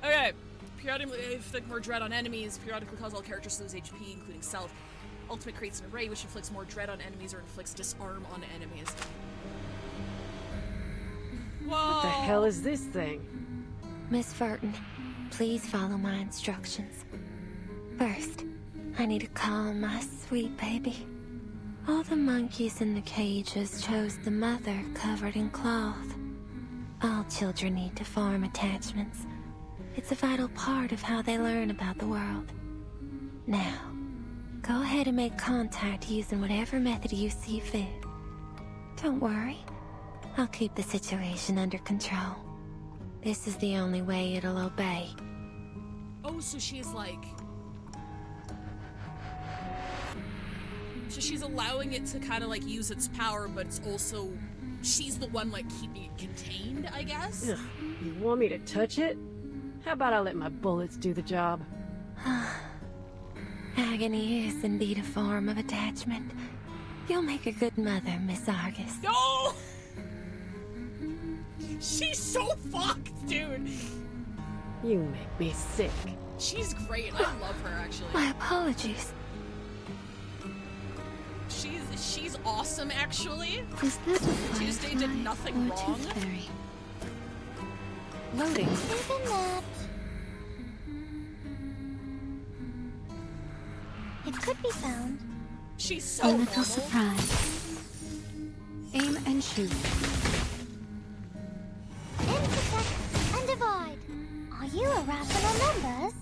Okay. Periodically inflict more dread on enemies. Periodically cause all characters to lose HP, including self. Ultimate creates an array which inflicts more dread on enemies or inflicts disarm on enemies. Whoa!
What the hell is this thing?
Miss Furton, please follow my instructions. First, I need to calm my sweet baby. All the monkeys in the cages chose the mother covered in cloth. All children need to form attachments. It's a vital part of how they learn about the world. Now, go ahead and make contact using whatever method you see fit. Don't worry, I'll keep the situation under control. This is the only way it'll obey.
Oh, so she's like... So she's allowing it to kind of like use its power, but it's also... She's the one like keeping it contained, I guess?
Ugh, you want me to touch it? How about I let my bullets do the job?
Agony is indeed a form of attachment. You'll make a good mother, Miss Argus.
No! She's so fucked, dude!
You make me sick.
She's great. I love her, actually.
My apologies.
She's awesome, actually.
Is this a
Tuesday did nothing wrong.
Loading.
Isn't that... It could be found.
She's so
A
normal.
little surprise. Aim and shoot.
Intersect and divide. Are you a rational numbers?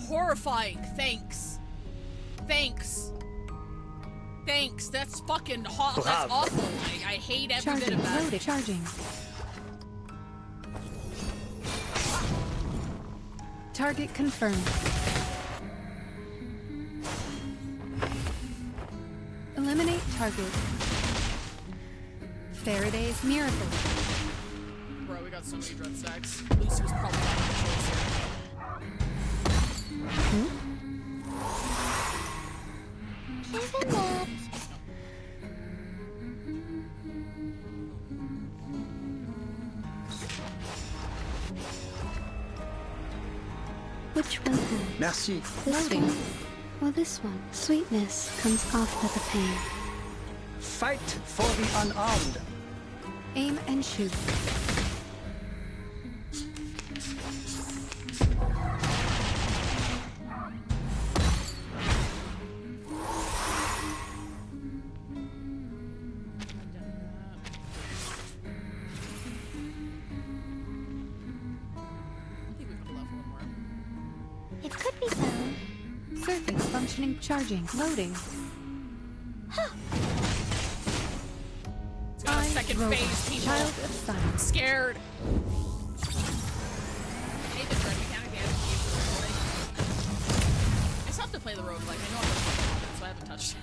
Horrifying. Thanks. Thanks. Thanks. That's fucking hot. That's awful. I hate every bit of that.
Charging. Target confirmed. Eliminate target. Faraday's miracle.
Bro, we got so many dread stacks. Lucy was probably not the choice.
Which will hold?
Merci.
This one or this one? Sweetness comes after the pain.
Fight for the unarmed.
Aim and shoot.
It could be found.
Surface functioning, charging, loading.
It's got a second phase, people.
Child of Silence.
I'm scared. Hey, the dread mechanic, the other keys are recording. I still have to play the roguelike. I know I'm going to, so I haven't touched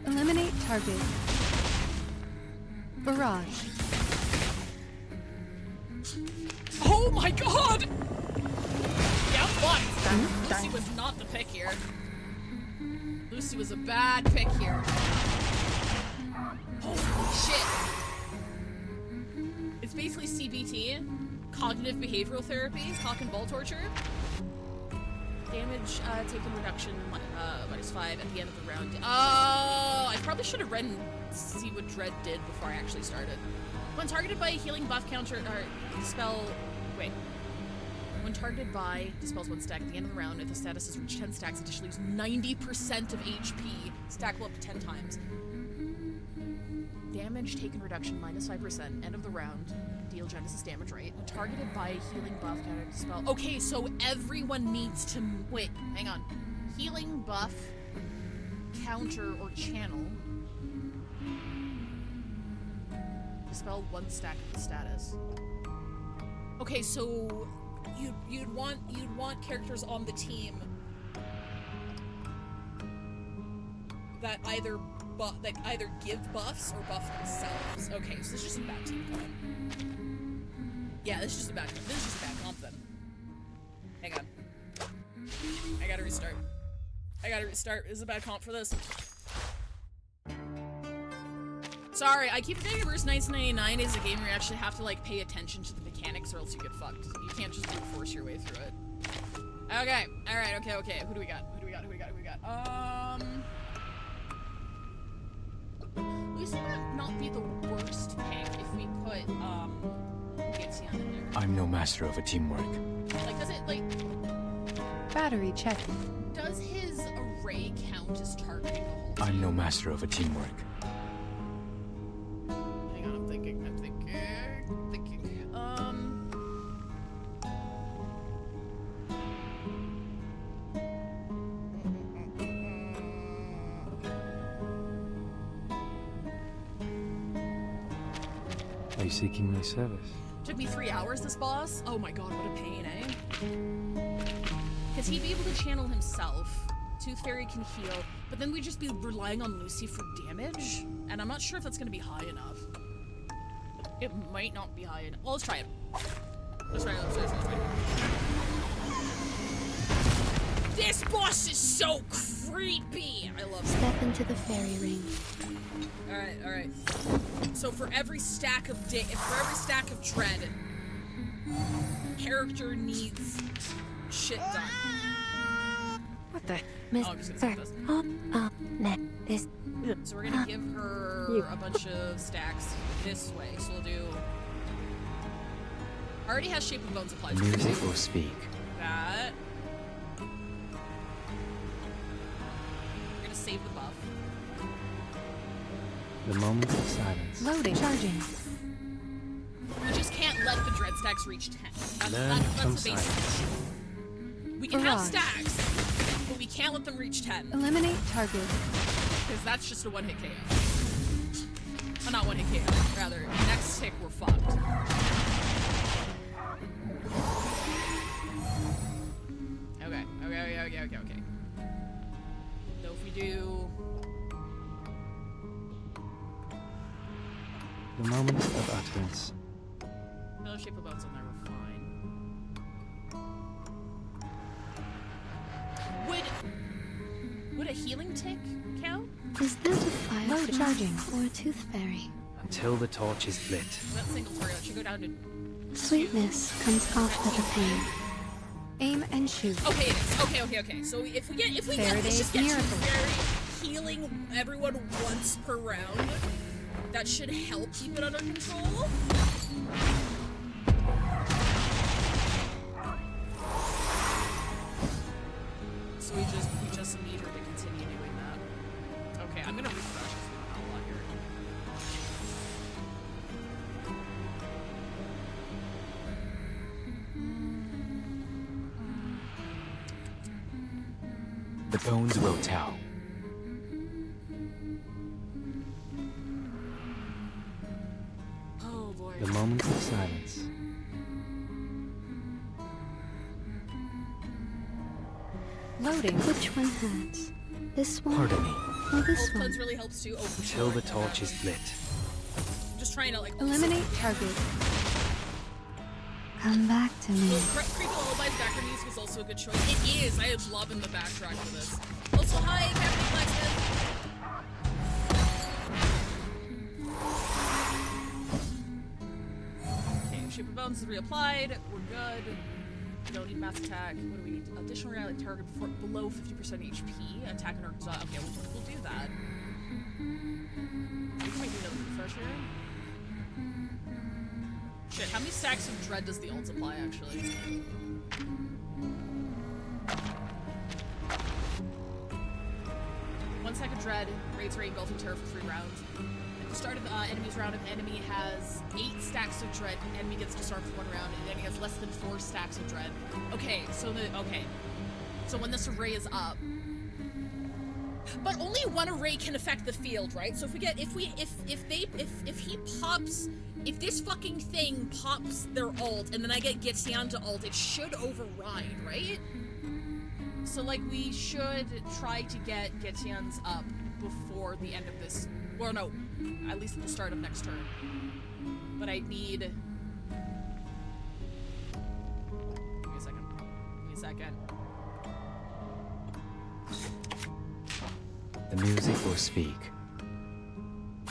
it.
Eliminate target. Barrage.
Oh my god! Yeah, I'm fucked. Lucy was not the pick here. Lucy was a bad pick here. Holy shit. It's basically CBT, cognitive behavioral therapy, cock and ball torture. Damage taken reduction -5 at the end of the round. Oh, I probably should have read and see what Dread did before I actually started. When targeted by a healing buff counter or dispel. Wait. When targeted by dispels 1 stack at the end of the round, if the status has reached 10 stacks, additionally lose 90% of HP. Stackable up to 10 times. Damage taken reduction -5%. End of the round. Deal Genesis damage, right? When targeted by a healing buff counter dispel. Okay, so everyone needs to wait. Hang on. Healing buff counter or channel. Dispel 1 stack of the status. Okay, so you'd want characters on the team that either give buffs or buff themselves. Okay, so this is just a bad team comp. Yeah, this is just a bad comp then. Hang on. I gotta restart. This is a bad comp for this. Sorry, I keep forgetting Verse 1999 is a game where you actually have to like pay attention to the mechanics or else you get fucked. You can't just brute force your way through it. Okay, alright, okay. Who do we got? Lucy might not be the worst pick if we put, Gaetsian in there.
I'm no master of a teamwork.
Like, does it, like...
Battery check.
Does his array count as targeting the whole team?
I'm no master of a teamwork.
Hang on, I'm thinking.
Are you seeking my service?
Took me 3 hours, this boss? Oh my god, what a pain, eh? Because he'd be able to channel himself. Tooth Fairy can heal, but then we'd just be relying on Lucy for damage, and I'm not sure if that's gonna be high enough. It might not be high enough. Well, let's try it. Let's try it. This boss is so creepy! I love it.
Step into the fairy ring.
Alright. So for every stack of dread, character needs shit done.
What the?
I'm just gonna this. So we're gonna give her a bunch of stacks this way. So we'll do. Already has Shape of Bones applied.
Music will speak.
That. We're gonna save the buff.
The moment of silence.
Loading. Charging.
We just can't let the dread stacks reach 10. That's the basic issue. We can have stacks, but we can't let them reach 10.
Eliminate target.
Because that's just a one-hit KO. Well, not one-hit KO. Rather, next tick, we're fucked. Okay. So if we do...
The moment of utterance.
No Shape of Bones on there, we're fine. Would a healing tick count?
Is that a fire charging or a tooth fairy?
Until the torch is lit.
That single target should go down to
Sweetness comes after the pain. Aim and shoot.
Okay, it is. Okay. So if we let's just get to very healing everyone once per round, that should help keep it under control. So we just need her to continue doing that. Okay, I'm gonna refresh this one a lot here.
The bones will tell.
Oh boy.
The moment of silence.
Loading. Which one hurts? This one?
Pardon me.
Or this
Both
one?
cleanse really helps too. Oh, for
Till
sure.
the torch is lit.
Just trying to like
Eliminate target. Come back to me.
Creepy Lullaby's background music is also a good choice. It is. I am loving the backtrack for this. Also, hi, Captain Blacksmith. Okay, Shaper Bones is reapplied. We're good. We don't need mass attack. What do we need? Additional reality target below 50% HP. Attack and okay, we'll do that. We might do another refresher. Shit, how many stacks of dread does the ult apply, actually? One stack of dread, raids rate engulfing terror for 3 rounds. At the start of the enemy's round, if the enemy has 8 stacks of dread, the enemy gets disarmed for 1 round, and the enemy has less than 4 stacks of dread. Okay, so so when this array is up, but only one array can affect the field, right? So if this fucking thing pops their ult and then I get Gitian to ult, it should override, right? So like we should try to get Gitian's up before the end of this, or no, at least at the start of next turn. But I need, give me a second.
The music will speak.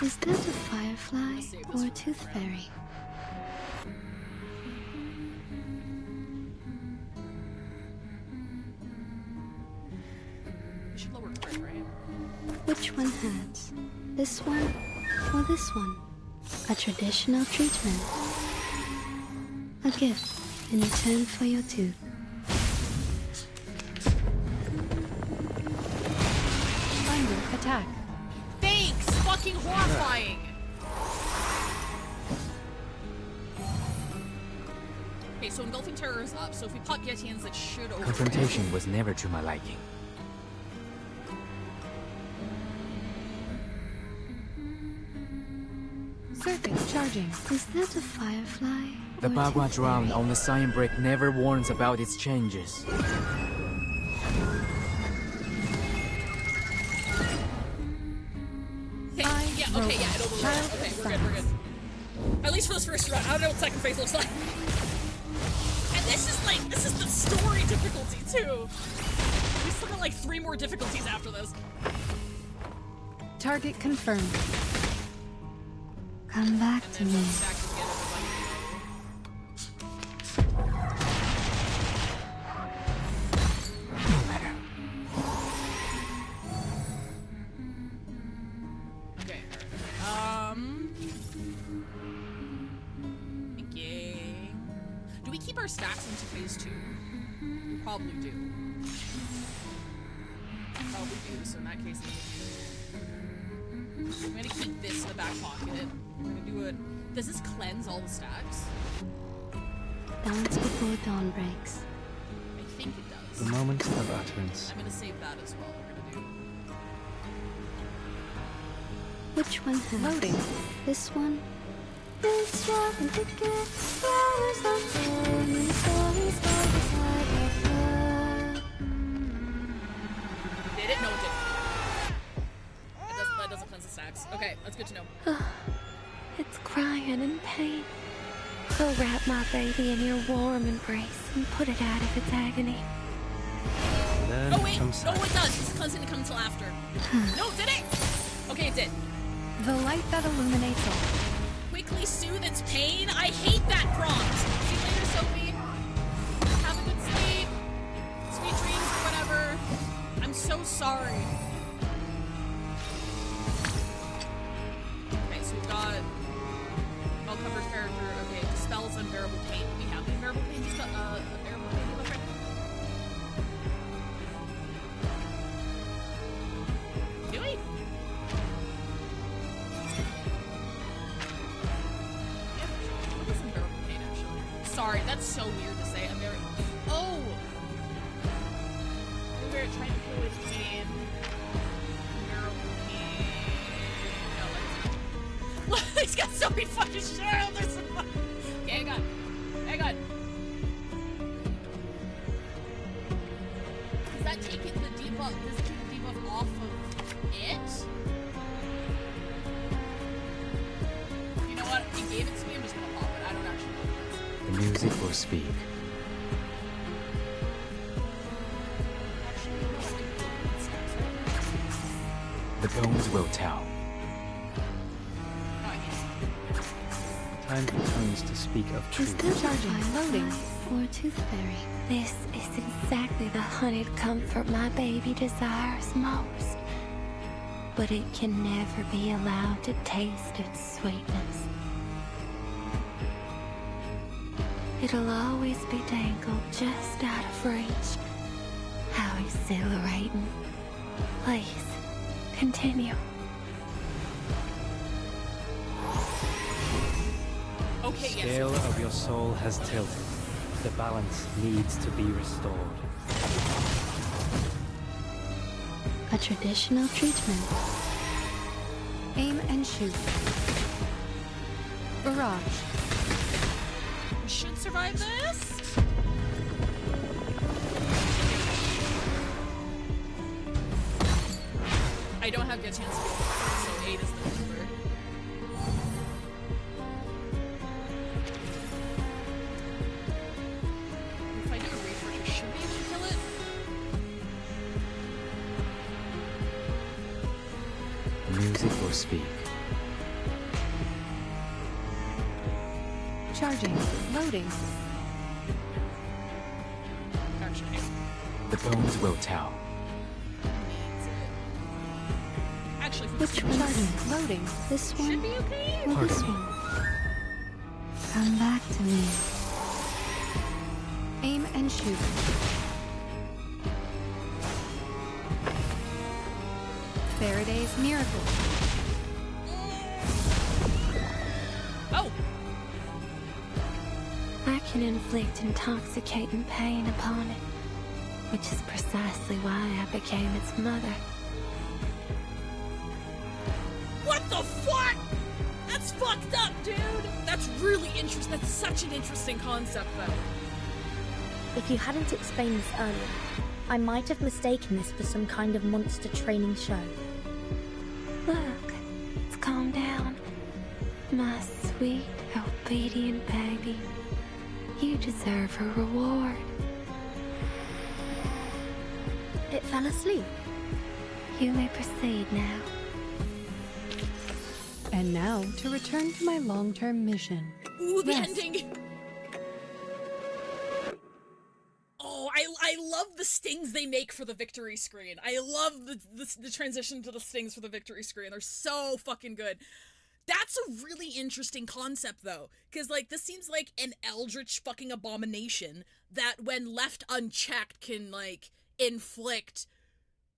Is that a firefly or a tooth fairy?
We should lower crit, right?
Which one hurts? This one or this one? A traditional treatment. A gift in return for your tooth. Under attack.
Thanks! Fucking horrifying! Okay, so Engulfing Terror is up, so if we pop Getians, that should override.
Confrontation was never to my liking.
Circuit charging. Is that a firefly?
The Bagua drown on the sign brick never warns about its changes.
It overrides. Okay, we're good. At least for this first run. I don't know what second phase looks like. And this is the story difficulty too. We still got like 3 more difficulties after this.
Target confirmed. Come back to me.
Do we keep our stacks into phase 2? We probably do. Probably do, so in that case, I'm gonna keep this in the back pocket. We're gonna do it. Does this cleanse all the stacks?
Dance before dawn breaks.
I think it does.
The moment of utterance.
I'm gonna save that as well. We're gonna do.
Which one has loading? This one? This one ticket, flowers of fame, stories by the side of her.
Did it? No, it didn't. That doesn't cleanse the stacks. Okay, that's good to know.
It's crying in pain. Go wrap my baby in your warm embrace and put it out of its agony.
Oh wait, no it does. This cleansing didn't come until after. No, did it? Okay, it did.
The light that illuminates all.
Quickly soothe its pain? I hate that prompt! sorry. Okay, so we've got Cover's character. Okay, dispels unbearable pain. Do we have the unbearable pain? Unbearable pain buff right now? Do we? Yeah, what is unbearable pain actually? Sorry, that's so weird to say. Oh! We're trying to kill his pain. Unbearable pain. No, that's not. He's got so many fucking shit. There's some fucking... Okay, hang on. Hang on. Does that take the debuff? Does it take the debuff off of it? You know what? He gave it to me. I'm just gonna pop it. I don't actually know what it is.
The music will speak. The bones will tell.
Time for tongues to speak of
Is
truth.
this a loading or tooth fairy?
This is exactly the honeyed comfort my baby desires most. But it can never be allowed to taste its sweetness. It'll always be dangled just out of reach. How exhilarating. Please, continue.
Okay,
The scale of your soul has tilted. The balance needs to be restored.
A traditional treatment.
Aim and shoot. Barrage.
We should survive this. I don't have good chance to go, so 8 is the number. If I do a refresh, I should be able to kill it.
The music will speak.
Charging. Loading.
Actually,
The bones will tell.
actually, for
Which one?
Loading.
This one
should be okay.
or this one? Come back to me.
Aim and shoot. Faraday's miracle.
Oh!
I can inflict intoxicating pain upon it, which is precisely why I became its mother.
What the fuck? That's fucked up, dude. That's really interesting. That's such an interesting concept, though.
If you hadn't explained this earlier, I might have mistaken this for some kind of monster training show.
Look, it's calmed down. My sweet, obedient baby. You deserve a reward.
It fell asleep.
You may proceed now.
And now, to return to my long-term mission.
Ooh, the
Rest.
ending. Oh, I love the stings they make for the victory screen. I love the transition to the stings for the victory screen. They're so fucking good. That's a really interesting concept, though, because, like, this seems like an eldritch fucking abomination that, when left unchecked, can, like, inflict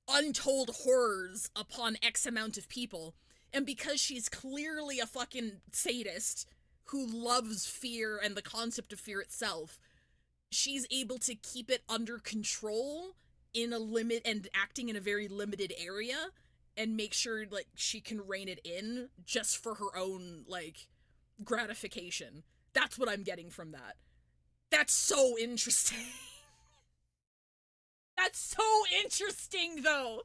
untold horrors upon X amount of people. And because she's clearly a fucking sadist who loves fear and the concept of fear itself, she's able to keep it under control in a limit and acting in a very limited area and make sure, like, she can rein it in just for her own, like, gratification. That's what I'm getting from that. That's so interesting. That's so interesting, though.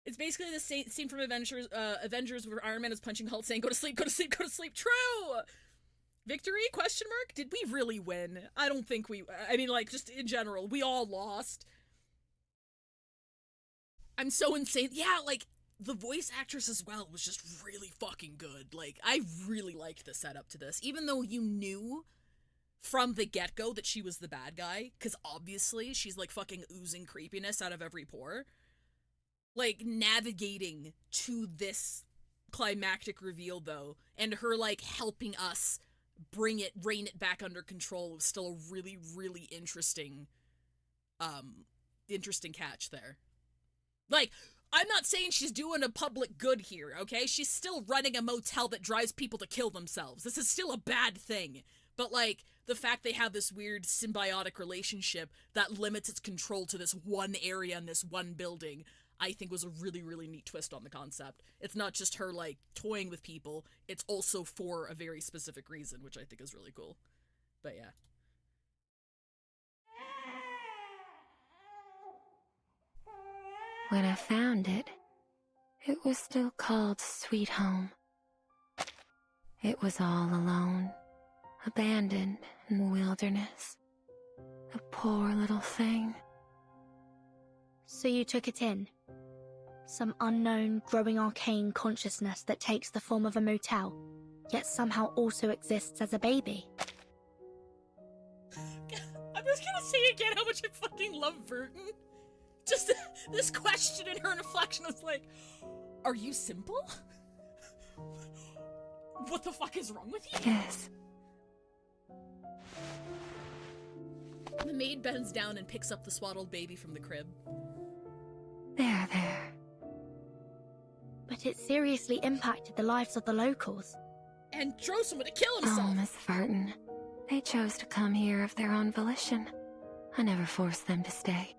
It's basically the scene from Avengers where Iron Man is punching Hulk saying, go to sleep, go to sleep, go to sleep. True! Victory? Question mark? Did we really win? I don't think we... I mean, like, just in general, we all lost. I'm so insane. Yeah, like, the voice actress as well was just really fucking good. Like, I really liked the setup to this. Even though you knew from the get-go that she was the bad guy, because obviously she's, like, fucking oozing creepiness out of every pore. like navigating to this climactic reveal though, and her like helping us rein it back under control was still a really, really interesting catch there. Like, I'm not saying she's doing a public good here, okay? She's still running a motel that drives people to kill themselves. This is still a bad thing. But, like, the fact they have this weird symbiotic relationship that limits its control to this one area in this one building, I think was a really, really neat twist on the concept. It's not just her, like, toying with people. It's also for a very specific reason, which I think is really cool. But, yeah.
When I found it, it was still called Sweet Home. It was all alone, abandoned in the wilderness. A poor little thing.
So you took it in? Some unknown, growing arcane consciousness that takes the form of a motel, yet somehow also exists as a baby.
I'm just gonna say again how much I fucking love Vertin. Just this question in her inflection was like, are you simple? What the fuck is wrong with you?
Yes.
The maid bends down and picks up the swaddled baby from the crib.
There.
But it seriously impacted the lives of the locals.
And drove someone to kill himself!
Oh, Miss Vertin. They chose to come here of their own volition. I never forced them to stay.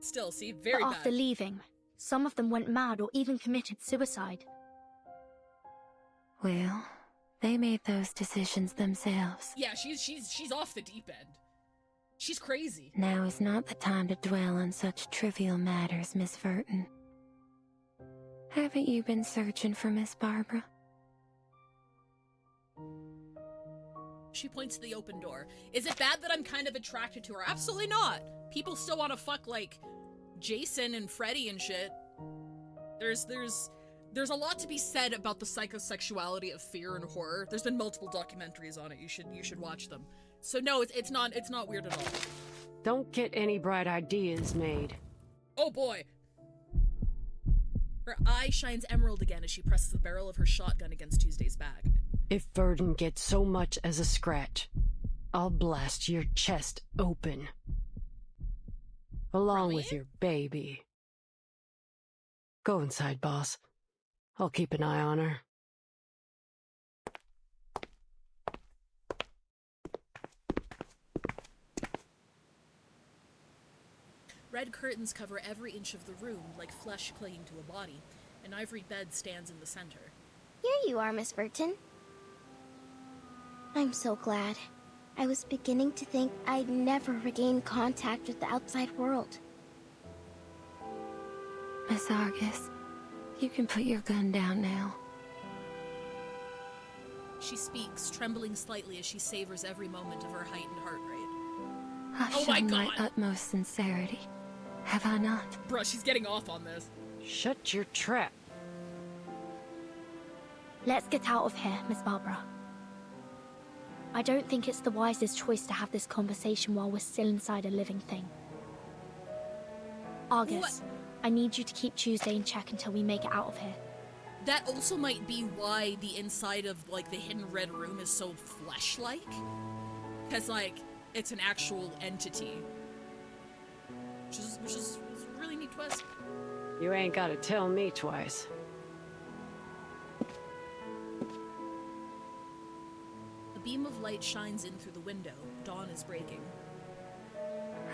Still, see, very
but
bad.
After leaving, some of them went mad or even committed suicide.
Well, they made those decisions themselves.
Yeah, she's off the deep end. She's crazy.
Now is not the time to dwell on such trivial matters, Miss Vertin. Haven't you been searching for Miss Barbara?
She points to the open door. Is it bad that I'm kind of attracted to her? Absolutely not. People still want to fuck, like, Jason and Freddy and shit. There's a lot to be said about the psychosexuality of fear and horror. There's been multiple documentaries on it. You should watch them. So no, it's not weird at all.
Don't get any bright ideas made.
Oh boy. Her eye shines emerald again as she presses the barrel of her shotgun against Tuesday's back.
If Verdun gets so much as a scratch, I'll blast your chest open. Along with your baby. Go inside, boss. I'll keep an eye on her.
Red curtains cover every inch of the room like flesh clinging to a body. An ivory bed stands in the center.
Here you are, Miss Vertin. I'm so glad. I was beginning to think I'd never regain contact with the outside world.
Miss Argus, you can put your gun down now.
She speaks, trembling slightly as she savors every moment of her heightened heart rate.
I've shown my utmost sincerity, have I not?
Bruh, she's getting off on this.
Shut your trap.
Let's get out of here, Miss Barbara. I don't think it's the wisest choice to have this conversation while we're still inside a living thing. Argus, what? I need you to keep Tuesday in check until we make it out of here.
That also might be why the inside of, like, the hidden red room is so flesh-like. Because, like, it's an actual entity. Which is a really neat twist.
You ain't gotta tell me twice.
A beam of light shines in through the window. Dawn is breaking.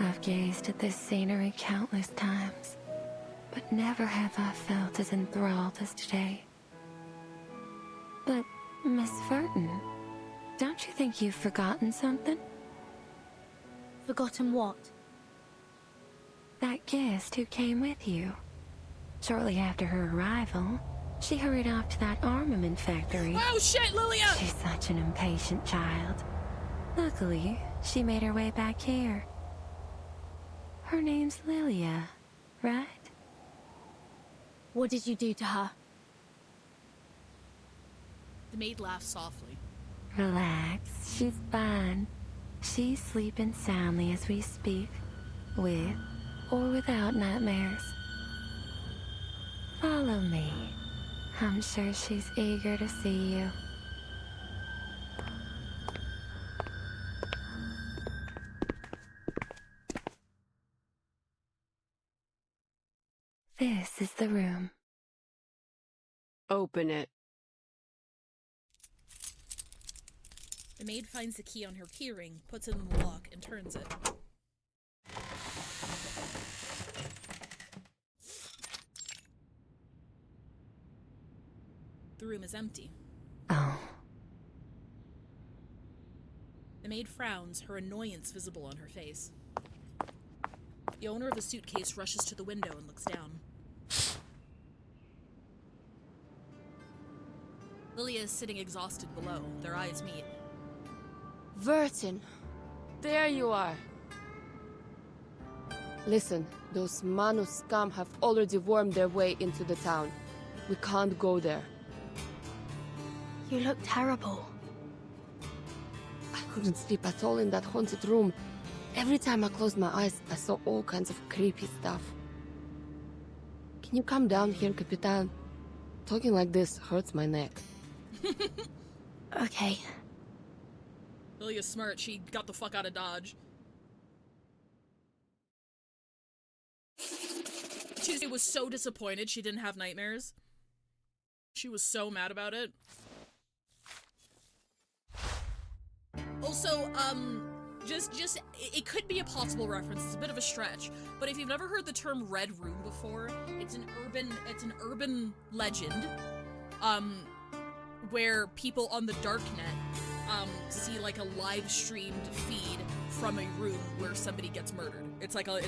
I've gazed at this scenery countless times, but never have I felt as enthralled as today. But, Miss Vertin, don't you think you've forgotten something?
Forgotten what?
That guest who came with you. Shortly after her arrival, she hurried off to that armament factory.
Oh shit, Lilia!
She's such an impatient child. Luckily, she made her way back here. Her name's Lilia, right?
What did you do to her?
The maid laughs softly.
Relax, she's fine. She's sleeping soundly as we speak, with or without nightmares. Follow me. I'm sure she's eager to see you. This is the room.
Open it.
The maid finds the key on her keyring, puts it in the lock, and turns it. The room is empty.
Oh.
The maid frowns, her annoyance visible on her face. The owner of the suitcase rushes to the window and looks down. Lilia is sitting exhausted below. Their eyes meet.
Vertin, there you are. Listen, those Manu scum have already wormed their way into the town. We can't go there.
You look terrible.
I couldn't sleep at all in that haunted room. Every time I closed my eyes, I saw all kinds of creepy stuff. Can you come down here, Capitan? Talking like this hurts my neck.
Okay.
Lilia's smart. She got the fuck out of Dodge. Tuesday was so disappointed she didn't have nightmares. She was so mad about it. Also, it could be a possible reference. It's a bit of a stretch, but if you've never heard the term Red Room before, it's an urban legend, where people on the darknet, see like a live streamed feed from a room where somebody gets murdered. It's like a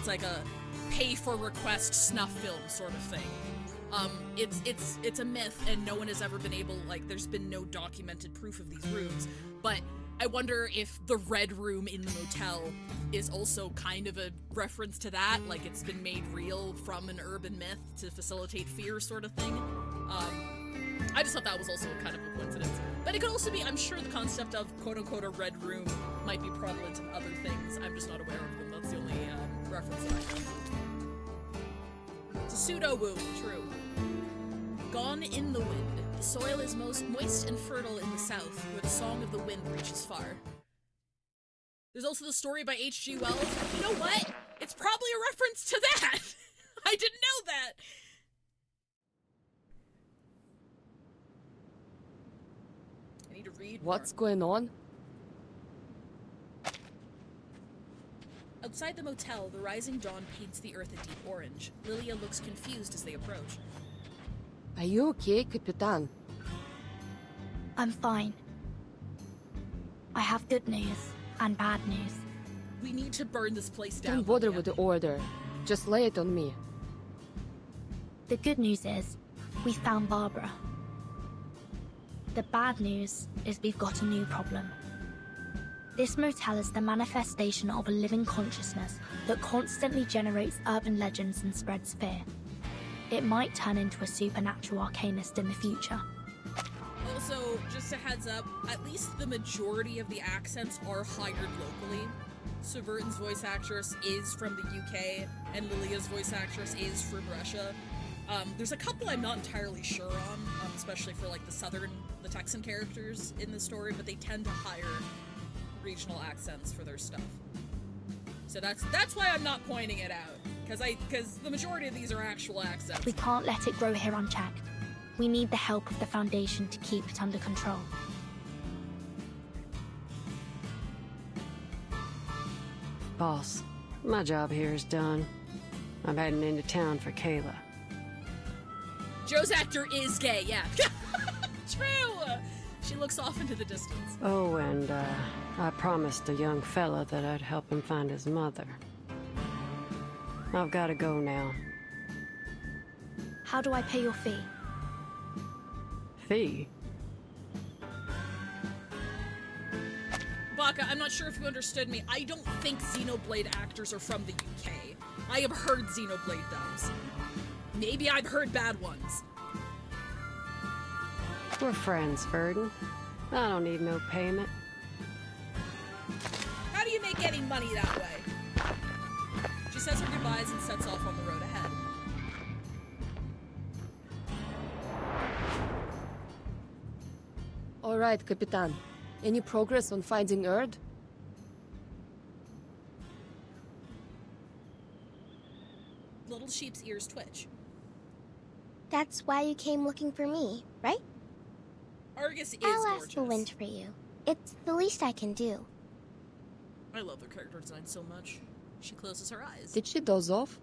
pay for request snuff film sort of thing. It's a myth, and no one has ever been able, like, there's been no documented proof of these rooms, but I wonder if the red room in the motel is also kind of a reference to that, like it's been made real from an urban myth to facilitate fear sort of thing. I just thought that was also kind of a coincidence. But it could also be, I'm sure the concept of quote-unquote a red room might be prevalent in other things. I'm just not aware of them. That's the only reference that I have. It's a pseudo-womb, true. Gone in the wind. The soil is most moist and fertile in the south, where the song of the wind reaches far. There's also the story by H.G. Wells. You know what? It's probably a reference to that! I didn't know that! I need to read more.
What's going on?
Outside the motel, the rising dawn paints the earth a deep orange. Lilia looks confused as they approach.
Are you okay, Capitan?
I'm fine. I have good news and bad news.
We need to burn this place down.
Don't bother with the order. Just lay it on me.
The good news is, we found Barbara. The bad news is we've got a new problem. This motel is the manifestation of a living consciousness that constantly generates urban legends and spreads fear. It might turn into a supernatural arcanist in the future.
Also, just a heads up, at least the majority of the accents are hired locally. So Vertin's voice actress is from the UK, and Lilia's voice actress is from Russia. There's a couple I'm not entirely sure on, especially for like the Texan characters in the story, but they tend to hire regional accents for their stuff. So that's why I'm not pointing it out, because the majority of these are actual accents.
We can't let it grow here unchecked. We need the help of the Foundation to keep it under control.
Boss, my job here is done. I'm heading into town for Kayla.
Joe's actor is gay, yeah. True! She looks off into the distance.
Oh, and I promised the young fella that I'd help him find his mother. I've got to go now.
How do I pay your fee?
Fee?
Baka, I'm not sure if you understood me. I don't think Xenoblade actors are from the UK. I have heard Xenoblade dubs. Maybe I've heard bad ones.
We're friends, Vertin. I don't need no payment.
How do you make any money that way? She says her goodbyes and sets off on the road ahead.
All right, Capitan. Any progress on finding Erd?
Little sheep's ears twitch.
That's why you came looking for me, right?
Argus is
I'll
gorgeous.
ask the wind for you. It's the least I can do.
I love their character design so much. She closes her eyes.
Did she doze off?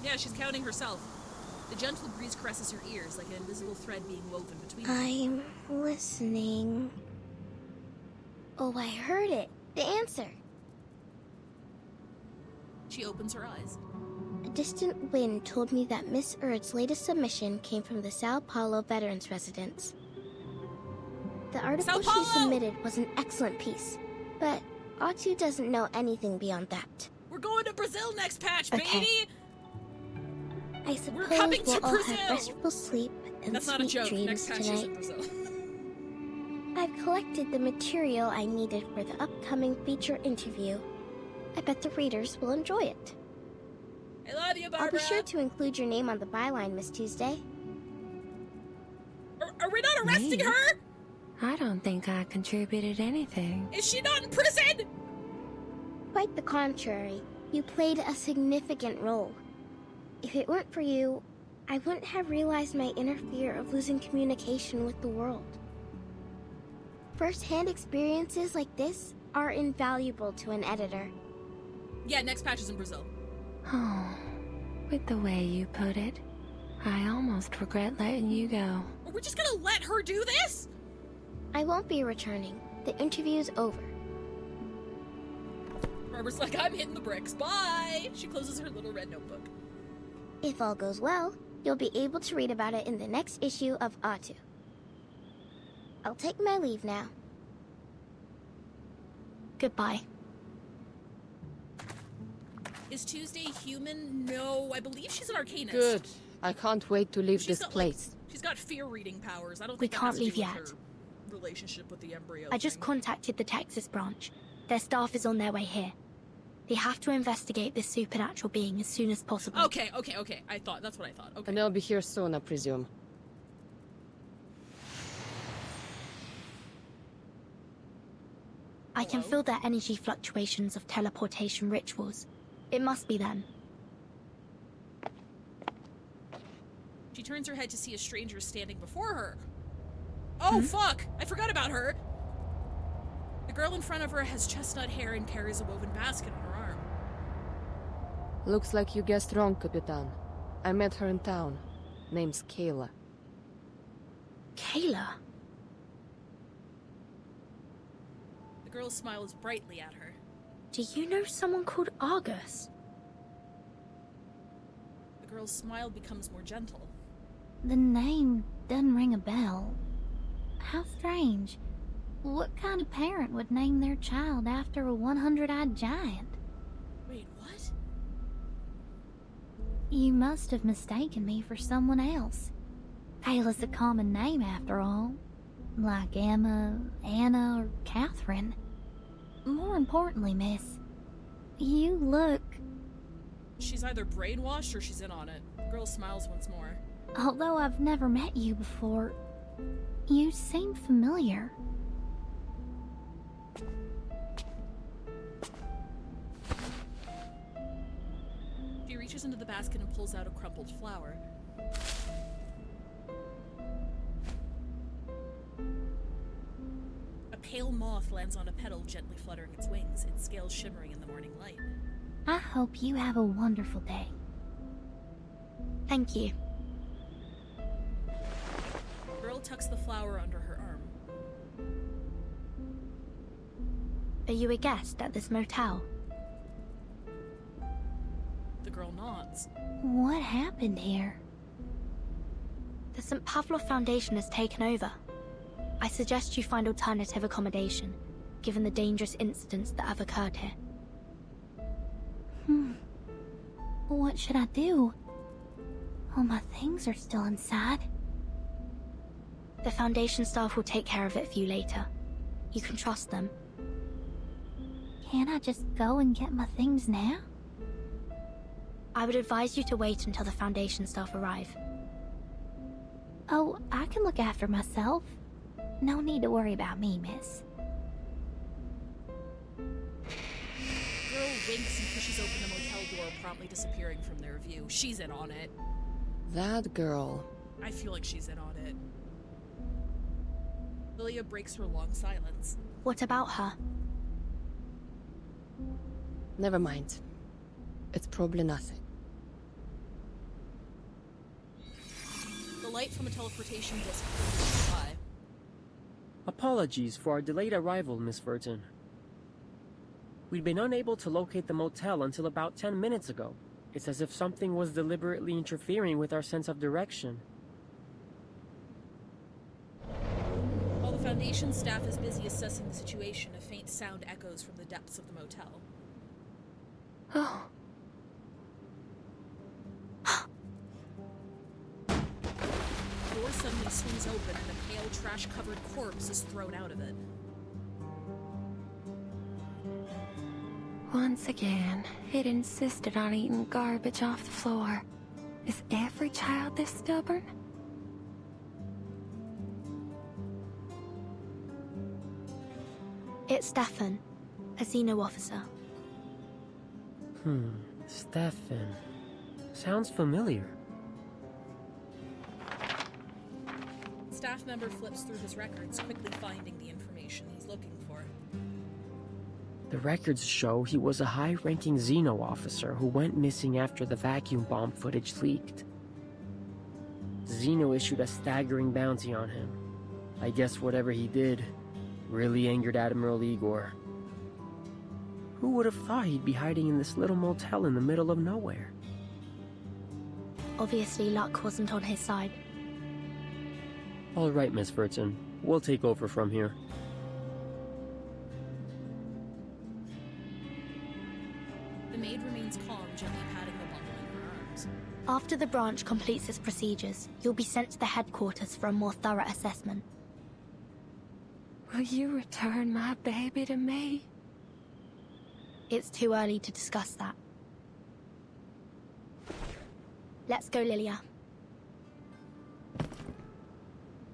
Yeah, she's counting herself. The gentle breeze caresses her ears like an invisible thread being woven between them.
I'm listening. Oh, I heard it. The answer.
She opens her eyes.
A distant wind told me that Miss Erd's latest submission came from the Sao Paulo Veterans Residence. The article she submitted was an excellent piece, but Atu doesn't know anything beyond that.
We're going to Brazil next patch,
Okay.
baby!
I suppose
We're coming
we'll
to
all
Brazil!
have restful sleep and
That's not a
sweet
joke.
dreams
Next patch is
tonight.
in Brazil.
I've collected the material I needed for the upcoming feature interview. I bet the readers will enjoy it.
I love you, Barbara!
I'll be sure to include your name on the byline, Miss Tuesday.
Are we not arresting her?
I don't think I contributed anything.
Is she not in prison?
Quite the contrary. You played a significant role. If it weren't for you, I wouldn't have realized my inner fear of losing communication with the world. First-hand experiences like this are invaluable to an editor.
Yeah, next patch is in Brazil.
Oh, with the way you put it, I almost regret letting you go.
Are we just gonna let her do this?
I won't be returning. The interview's over.
Barbara's like, I'm hitting the bricks. Bye! She closes her little red notebook.
If all goes well, you'll be able to read about it in the next issue of Atu. I'll take my leave now.
Goodbye.
Is Tuesday human? No, I believe she's an arcanist.
Good. I can't wait to leave this
got,
place.
Like, she's got fear reading powers. I don't
We
think that
can't
has to
leave
do with
yet.
her relationship with the embryo.
I just contacted the Texas branch. Their staff is on their way here. They have to investigate this supernatural being as soon as possible.
Okay. That's what I thought. Okay.
And they'll be here soon, I presume.
I can feel their energy fluctuations of teleportation rituals. It must be them.
She turns her head to see a stranger standing before her. Oh, fuck! I forgot about her! The girl in front of her has chestnut hair and carries a woven basket on her arm.
Looks like you guessed wrong, Capitan. I met her in town. Name's Kayla.
Kayla?
The girl smiles brightly at her.
Do you know someone called Argus?
The girl's smile becomes more gentle.
The name doesn't ring a bell. How strange. What kind of parent would name their child after a 100-eyed giant?
Wait, what?
You must have mistaken me for someone else. Kayla's a common name after all. Like Emma, Anna, or Catherine. More importantly, miss, you look...
She's either brainwashed or she's in on it. The girl smiles once more.
Although I've never met you before, you seem familiar.
She reaches into the basket and pulls out a crumpled flower. A pale moth lands on a petal, gently fluttering its wings, its scales shimmering in the morning light.
I hope you have a wonderful day.
Thank you.
The girl tucks the flower under her arm.
Are you a guest at this motel?
The girl nods.
What happened here?
The St. Pavlov Foundation has taken over. I suggest you find alternative accommodation, given the dangerous incidents that have occurred here.
What should I do? All my things are still inside.
The Foundation staff will take care of it for you later. You can trust them.
Can't I just go and get my things now?
I would advise you to wait until the Foundation staff arrive. Oh, I can look after myself. No need to worry about me, miss.
Girl winks and pushes open the motel door, promptly disappearing from their view. She's in on it.
That girl.
I feel like she's in on it. Lilia breaks her long silence.
What about her?
Never mind. It's probably nothing.
The light from a teleportation disc flickers by.
Apologies for our delayed arrival, Miss Verton. We'd been unable to locate the motel until about 10 minutes ago. It's as if something was deliberately interfering with our sense of direction.
While the Foundation staff is busy assessing the situation, a faint sound echoes from the depths of the motel.
Oh.
The door suddenly swings open and a pale, trash-covered corpse is thrown out of it.
Once again, it insisted on eating garbage off the floor. Is every child this stubborn?
It's Stefan, a Xeno officer.
Stefan. Sounds familiar.
Staff member flips through his records, quickly finding the information he's looking for.
The records show he was a high-ranking Xeno officer who went missing after the vacuum bomb footage leaked. Xeno issued a staggering bounty on him. I guess whatever he did really angered Admiral Igor. Who would have thought he'd be hiding in this little motel in the middle of nowhere?
Obviously, luck wasn't on his side.
All right, Miss Verton. We'll take over from here.
The maid remains calm, gently patting the bundle in her arms.
After the branch completes its procedures, you'll be sent to the headquarters for a more thorough assessment.
Will you return my baby to me?
It's too early to discuss that. Let's go, Lilia.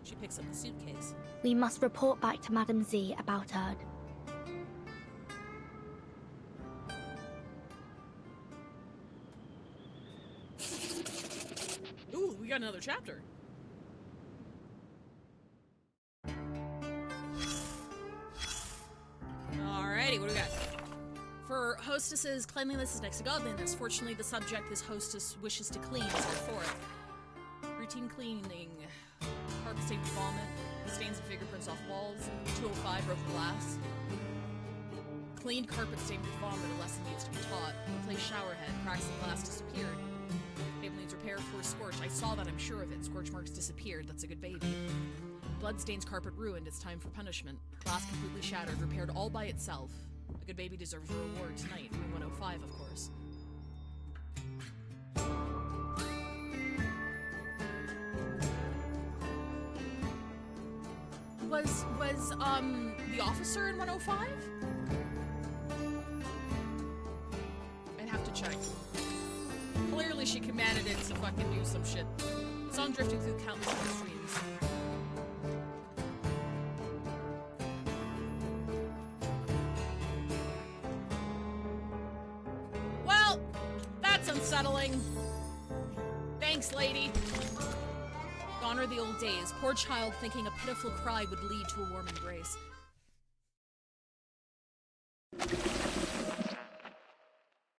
She picks up the suitcase.
We must report back to Madame Z about Erd.
Ooh, we got another chapter. Alrighty, what do we got? For hostesses, cleanliness is next to godliness. Fortunately, the subject this hostess wishes to clean is set forth. Routine cleaning. Carpet stained with vomit. Stains and fingerprints off walls. 205 broken glass. Cleaned carpet stained with vomit. A lesson needs to be taught. Replace shower head. Cracks in glass disappeared. Table needs repair for scorch. I saw that, I'm sure of it. Scorch marks disappeared. That's a good baby. Bloodstains, carpet ruined. It's time for punishment. Glass completely shattered. Repaired all by itself. A good baby deserves a reward tonight. Room 105, of course. Was the officer in 105? I'd have to check. Clearly she commanded it to fucking do some shit. Song drifting through countless other streams. Well, that's unsettling. Thanks, lady. Gone are the old days. Poor child thinking a pitiful cry would lead to a warm embrace.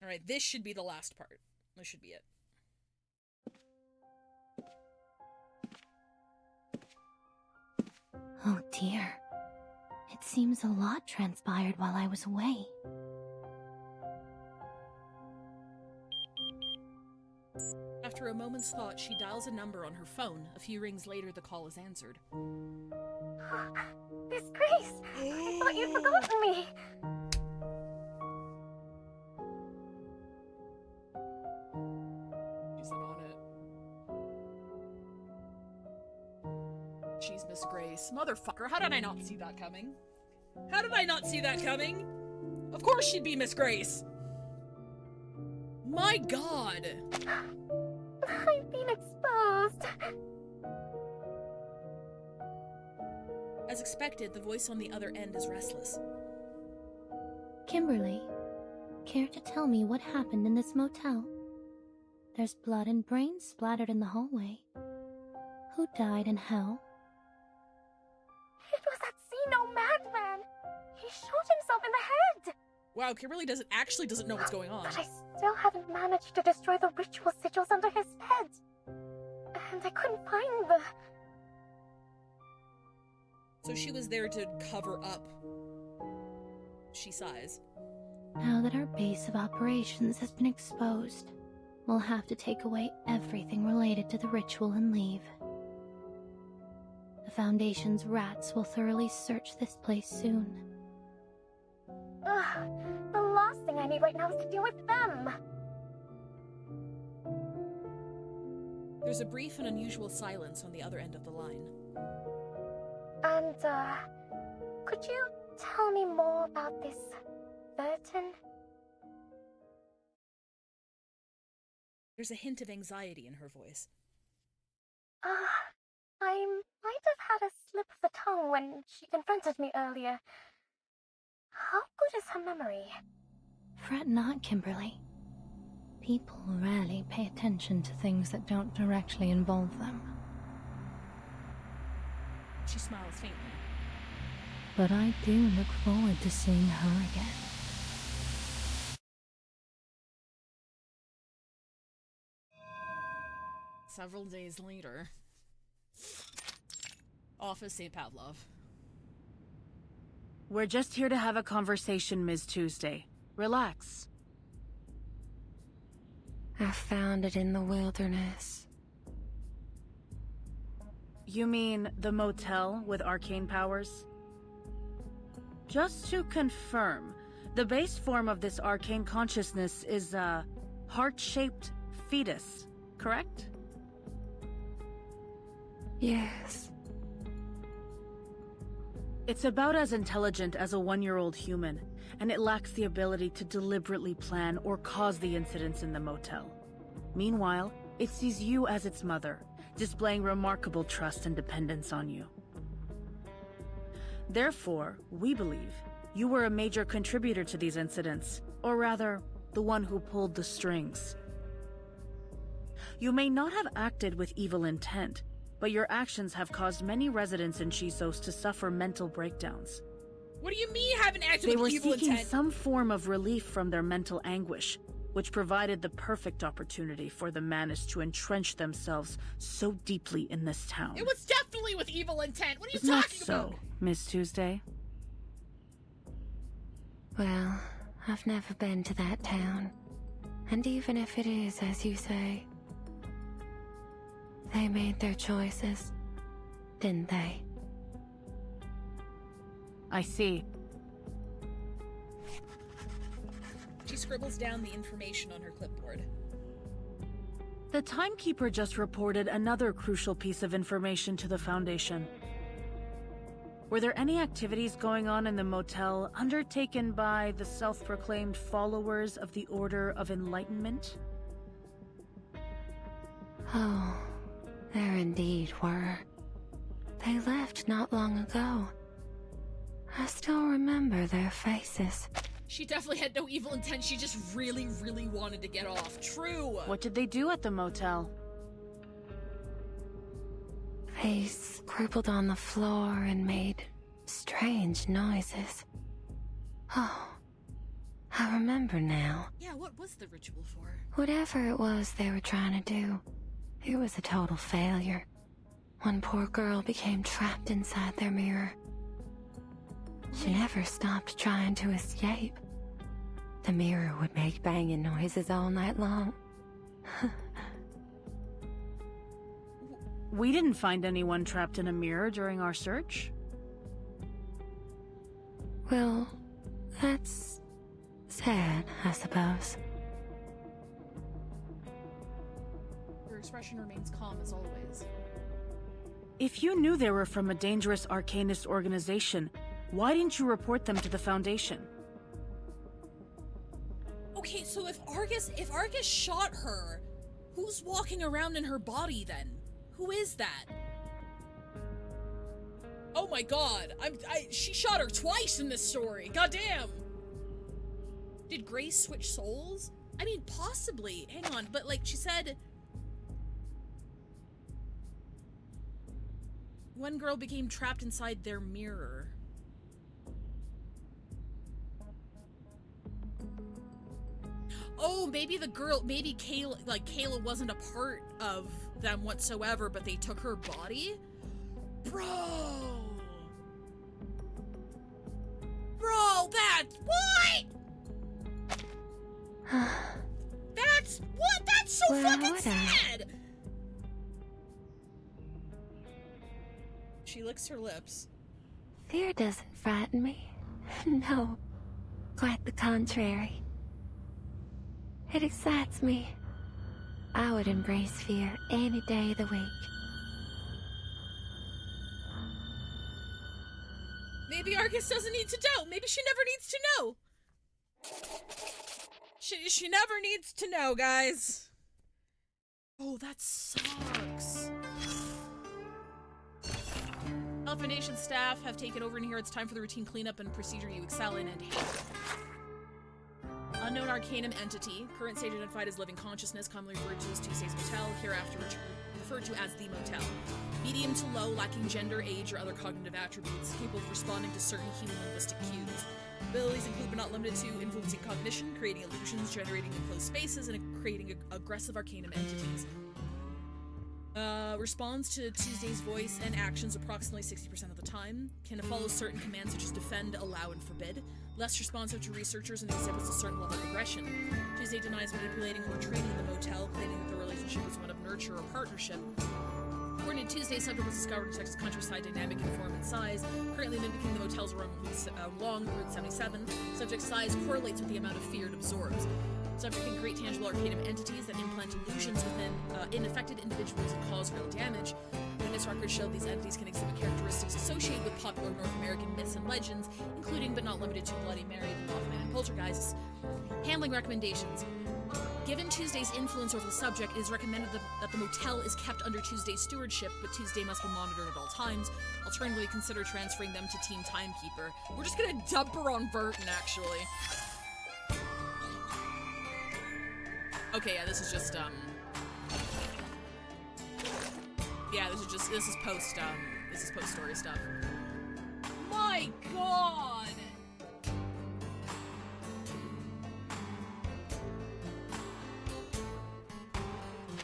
Alright, this should be the last part. This should be it.
Oh dear. It seems a lot transpired while I was away.
After a moment's thought, she dials a number on her phone. A few rings later, the call is answered.
Miss Grace! I thought you'd forgotten me!
She's in on it. She's Miss Grace. Motherfucker, how did I not see that coming? How did I not see that coming? Of course she'd be Miss Grace! My god!
I've been exposed.
As expected, the voice on the other end is restless.
Kimberly, care to tell me what happened in this motel? There's blood and brains splattered in the hallway. Who died in hell?
It was that Xeno madman! He shot himself in the head!
Wow, Kimberly actually doesn't know what's going on.
But I still haven't managed to destroy the ritual sigils under his head. And I couldn't find the...
So she was there to cover up. She sighs.
Now that our base of operations has been exposed, we'll have to take away everything related to the ritual and leave. The Foundation's rats will thoroughly search this place soon.
Ugh, the last thing I need right now is to deal with them!
There's a brief and unusual silence on the other end of the line.
And, could you tell me more about this Burton?
There's a hint of anxiety in her voice.
I might have had a slip of the tongue when she confronted me earlier. How good is her memory?
Fret not, Kimberly. People rarely pay attention to things that don't directly involve them.
She smiles faintly.
But I do look forward to seeing her again.
Several days later. Office St. Pavlov.
We're just here to have a conversation, Ms. Tuesday. Relax.
I found it in the wilderness.
You mean the motel with arcane powers? Just to confirm, the base form of this arcane consciousness is a heart-shaped fetus, correct?
Yes.
It's about as intelligent as a 1-year-old human, and it lacks the ability to deliberately plan or cause the incidents in the motel. Meanwhile, it sees you as its mother, displaying remarkable trust and dependence on you. Therefore, we believe you were a major contributor to these incidents, or rather, the one who pulled the strings. You may not have acted with evil intent, but your actions have caused many residents in Chisos to suffer mental breakdowns.
What do you mean haven't acted
They
with
were
evil
seeking
intent?
some form of relief from their mental anguish, which provided the perfect opportunity for the Manus to entrench themselves so deeply in this town.
It was definitely with evil intent. What are you
Not
talking
so,
about?
Miss Tuesday.
Well, I've never been to that town. And even if it is, as you say, they made their choices, didn't they?
I see.
She scribbles down the information on her clipboard.
The Timekeeper just reported another crucial piece of information to the Foundation. Were there any activities going on in the motel undertaken by the self-proclaimed followers of the Order of Enlightenment?
Oh, there indeed were. They left not long ago. I still remember their faces.
She definitely had no evil intent. She just really, really wanted to get off. True.
What did they do at the motel?
They scribbled on the floor and made strange noises. Oh, I remember now.
Yeah, what was the ritual for?
Whatever it was they were trying to do, it was a total failure. One poor girl became trapped inside their mirror. She never stopped trying to escape. The mirror would make banging noises all night long.
We didn't find anyone trapped in a mirror during our search.
Well, that's sad, I suppose.
Her expression remains calm as always.
If you knew they were from a dangerous arcanist organization, why didn't you report them to the Foundation?
Okay, so if Argus shot her, who's walking around in her body then? Who is that? Oh my god, she shot her twice in this story. Goddamn. Did Grace switch souls? I mean, possibly. Hang on, but like she said, one girl became trapped inside their mirror. Oh, maybe Kayla wasn't a part of them whatsoever, but they took her body? Bro, that's what? That's what? That's so fucking sad! She licks her lips.
Fear doesn't frighten me. No, quite the contrary. It excites me. I would embrace fear any day of the week.
Maybe Argus doesn't need to know. Maybe she never needs to know. She never needs to know, guys. Oh, that sucks. Foundation staff have taken over in here. It's time for the routine cleanup and procedure you excel in and hate. Unknown Arcanum entity, current stage identified as living consciousness, commonly referred to as Tuesday's Motel, hereafter referred to as the Motel. Medium to low, lacking gender, age, or other cognitive attributes, capable of responding to certain human linguistic cues. Abilities include but not limited to influencing cognition, creating illusions, generating enclosed spaces, and creating aggressive Arcanum entities. Responds to Tuesday's voice and actions approximately 60% of the time. Can follow certain commands such as defend, allow, and forbid. Less responsive to researchers and exhibits a certain level of aggression. Tuesday denies manipulating or training in the motel, claiming that the relationship is one of nurture or partnership. According to Tuesday, subject was discovered in Texas countryside, dynamic in form and size, currently mimicking the motel's long Route 77. Subject size correlates with the amount of fear it absorbs. Subject can create tangible Arcanum entities that implant illusions within infected individuals and cause real damage. Witness records show these entities can exhibit characteristics associated with popular North American myths and legends, including but not limited to Bloody Mary, the Mothman, and Poltergeists. Handling recommendations. Given Tuesday's influence over the subject, it is recommended that the motel is kept under Tuesday's stewardship, but Tuesday must be monitored at all times. Alternatively, consider transferring them to Team Timekeeper. We're just gonna dump her on Burton, actually. Okay, yeah, this is just, yeah, this is post-story stuff. My god!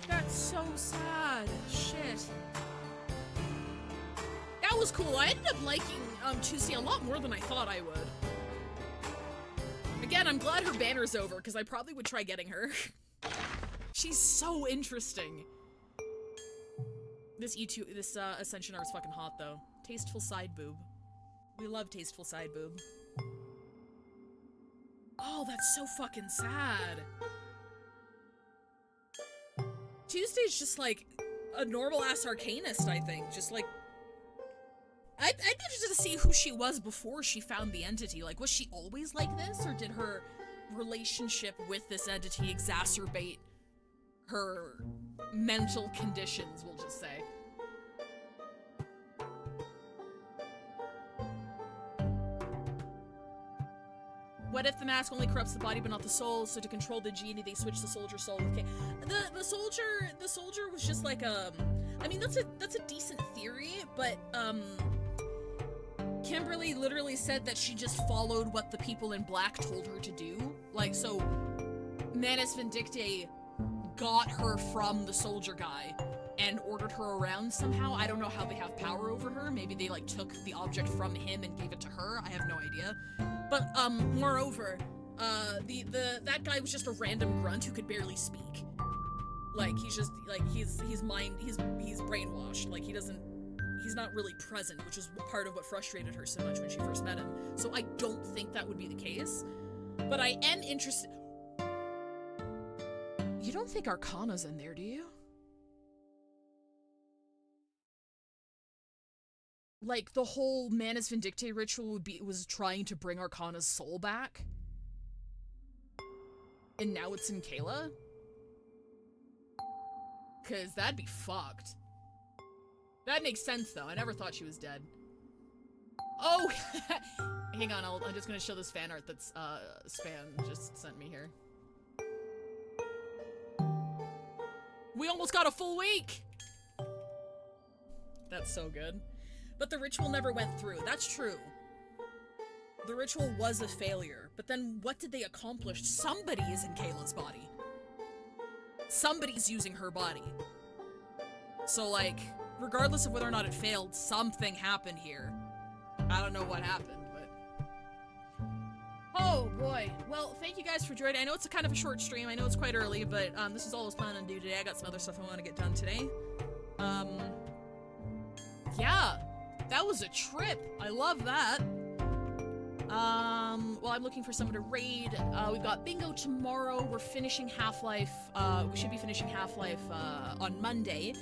That's so sad. Shit. That was cool. I ended up liking, Tuesday a lot more than I thought I would. Again, I'm glad her banner's over, because I probably would try getting her. She's so interesting. This Ascension art's fucking hot, though. Tasteful side boob. We love tasteful side boob. Oh, that's so fucking sad. Tuesday's just, like, a normal-ass arcanist, I think. Just, like... I'd be interested to see who she was before she found the entity. Like, was she always like this, or did her relationship with this entity exacerbate her mental conditions, we'll just say. What if the mask only corrupts the body but not the soul? So to control the genie, they switch the soldier soul with K. The soldier was just like I mean, that's a decent theory, but Kimberly literally said that she just followed what the people in black told her to do. Like, so Manus Vindictae got her from the soldier guy and ordered her around somehow. I don't know how they have power over her. Maybe they, like, took the object from him and gave it to her. I have no idea. But, moreover, that guy was just a random grunt who could barely speak. Like, he's just, like, he's brainwashed. Like, he's not really present, which is part of what frustrated her so much when she first met him. So I don't think that would be the case. But I am interested. You don't think Arcana's in there, do you? Like, the whole Manus Vindictae ritual was trying to bring Arcana's soul back? And now it's in Kayla? 'Cause that'd be fucked. That makes sense, though. I never thought she was dead. Oh! Hang on, I'm just gonna show this fan art that's, Span just sent me here. We almost got a full week! That's so good. But the ritual never went through. That's true. The ritual was a failure. But then what did they accomplish? Somebody is in Kayla's body. Somebody's using her body. So, like, regardless of whether or not it failed, something happened here. I don't know what happened, but... Oh, boy. Well, thank you guys for joining. I know it's a kind of a short stream. I know it's quite early, but this is all I was planning on doing today. I got some other stuff I want to get done today. Yeah. That was a trip. I love that. Well, I'm looking for someone to raid. We've got bingo tomorrow. We're finishing Half-Life. We should be finishing Half-Life, on Monday.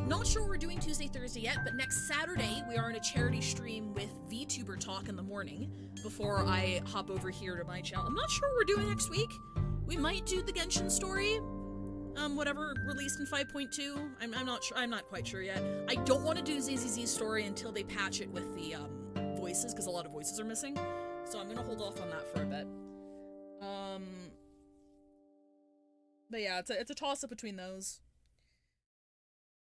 Not sure what we're doing Tuesday, Thursday yet, but next Saturday, we are in a charity stream with VTuber Talk in the morning before I hop over here to my channel. I'm not sure what we're doing next week. We might do the Genshin story. Whatever released in 5.2. I'm not sure. I'm not quite sure yet. I don't want to do ZZZ's story until they patch it with the, voices, because a lot of voices are missing. So I'm gonna hold off on that for a bit. But yeah, it's a toss-up between those.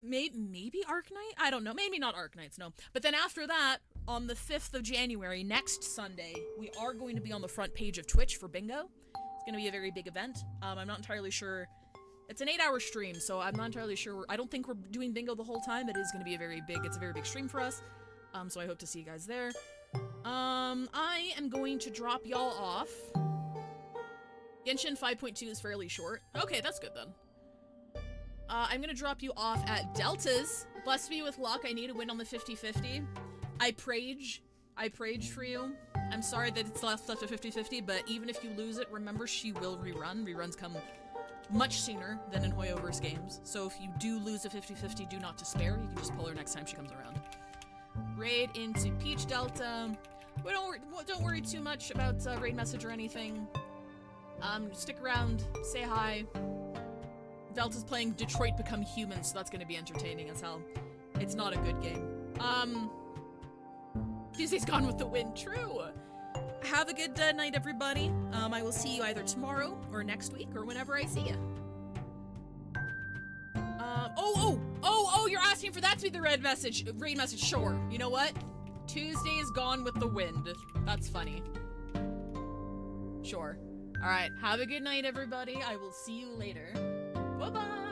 Maybe Arknight? I don't know. Maybe not Arknights, no. But then after that, on the 5th of January, next Sunday, we are going to be on the front page of Twitch for bingo. It's gonna be a very big event. I'm not entirely sure. It's an 8-hour stream, so I'm not entirely sure. I don't think we're doing bingo the whole time. It is gonna be it's a very big stream for us. So I hope to see you guys there. I am going to drop y'all off. Genshin 5.2 is fairly short. Okay, that's good then. I'm gonna drop you off at Delta's. Bless me with luck, I need a win on the 50-50. I prayed for you. I'm sorry that it's left at 50-50, but even if you lose it, remember she will rerun. Reruns come much sooner than in Hoyoverse games. So if you do lose a 50-50, do not despair. You can just pull her next time she comes around. Raid into Peach Delta. Don't worry too much about raid message or anything. Stick around, say hi. Delta's playing Detroit Become Human, so that's gonna be entertaining as hell. It's not a good game. Tuesday's gone with the wind, true. Have a good night, everybody. I will see you either tomorrow or next week or whenever I see you. Oh, you're asking for that to be the raid message. Sure. You know what? Tuesday is gone with the wind. That's funny. Sure. All right. Have a good night, everybody. I will see you later. Bye-bye.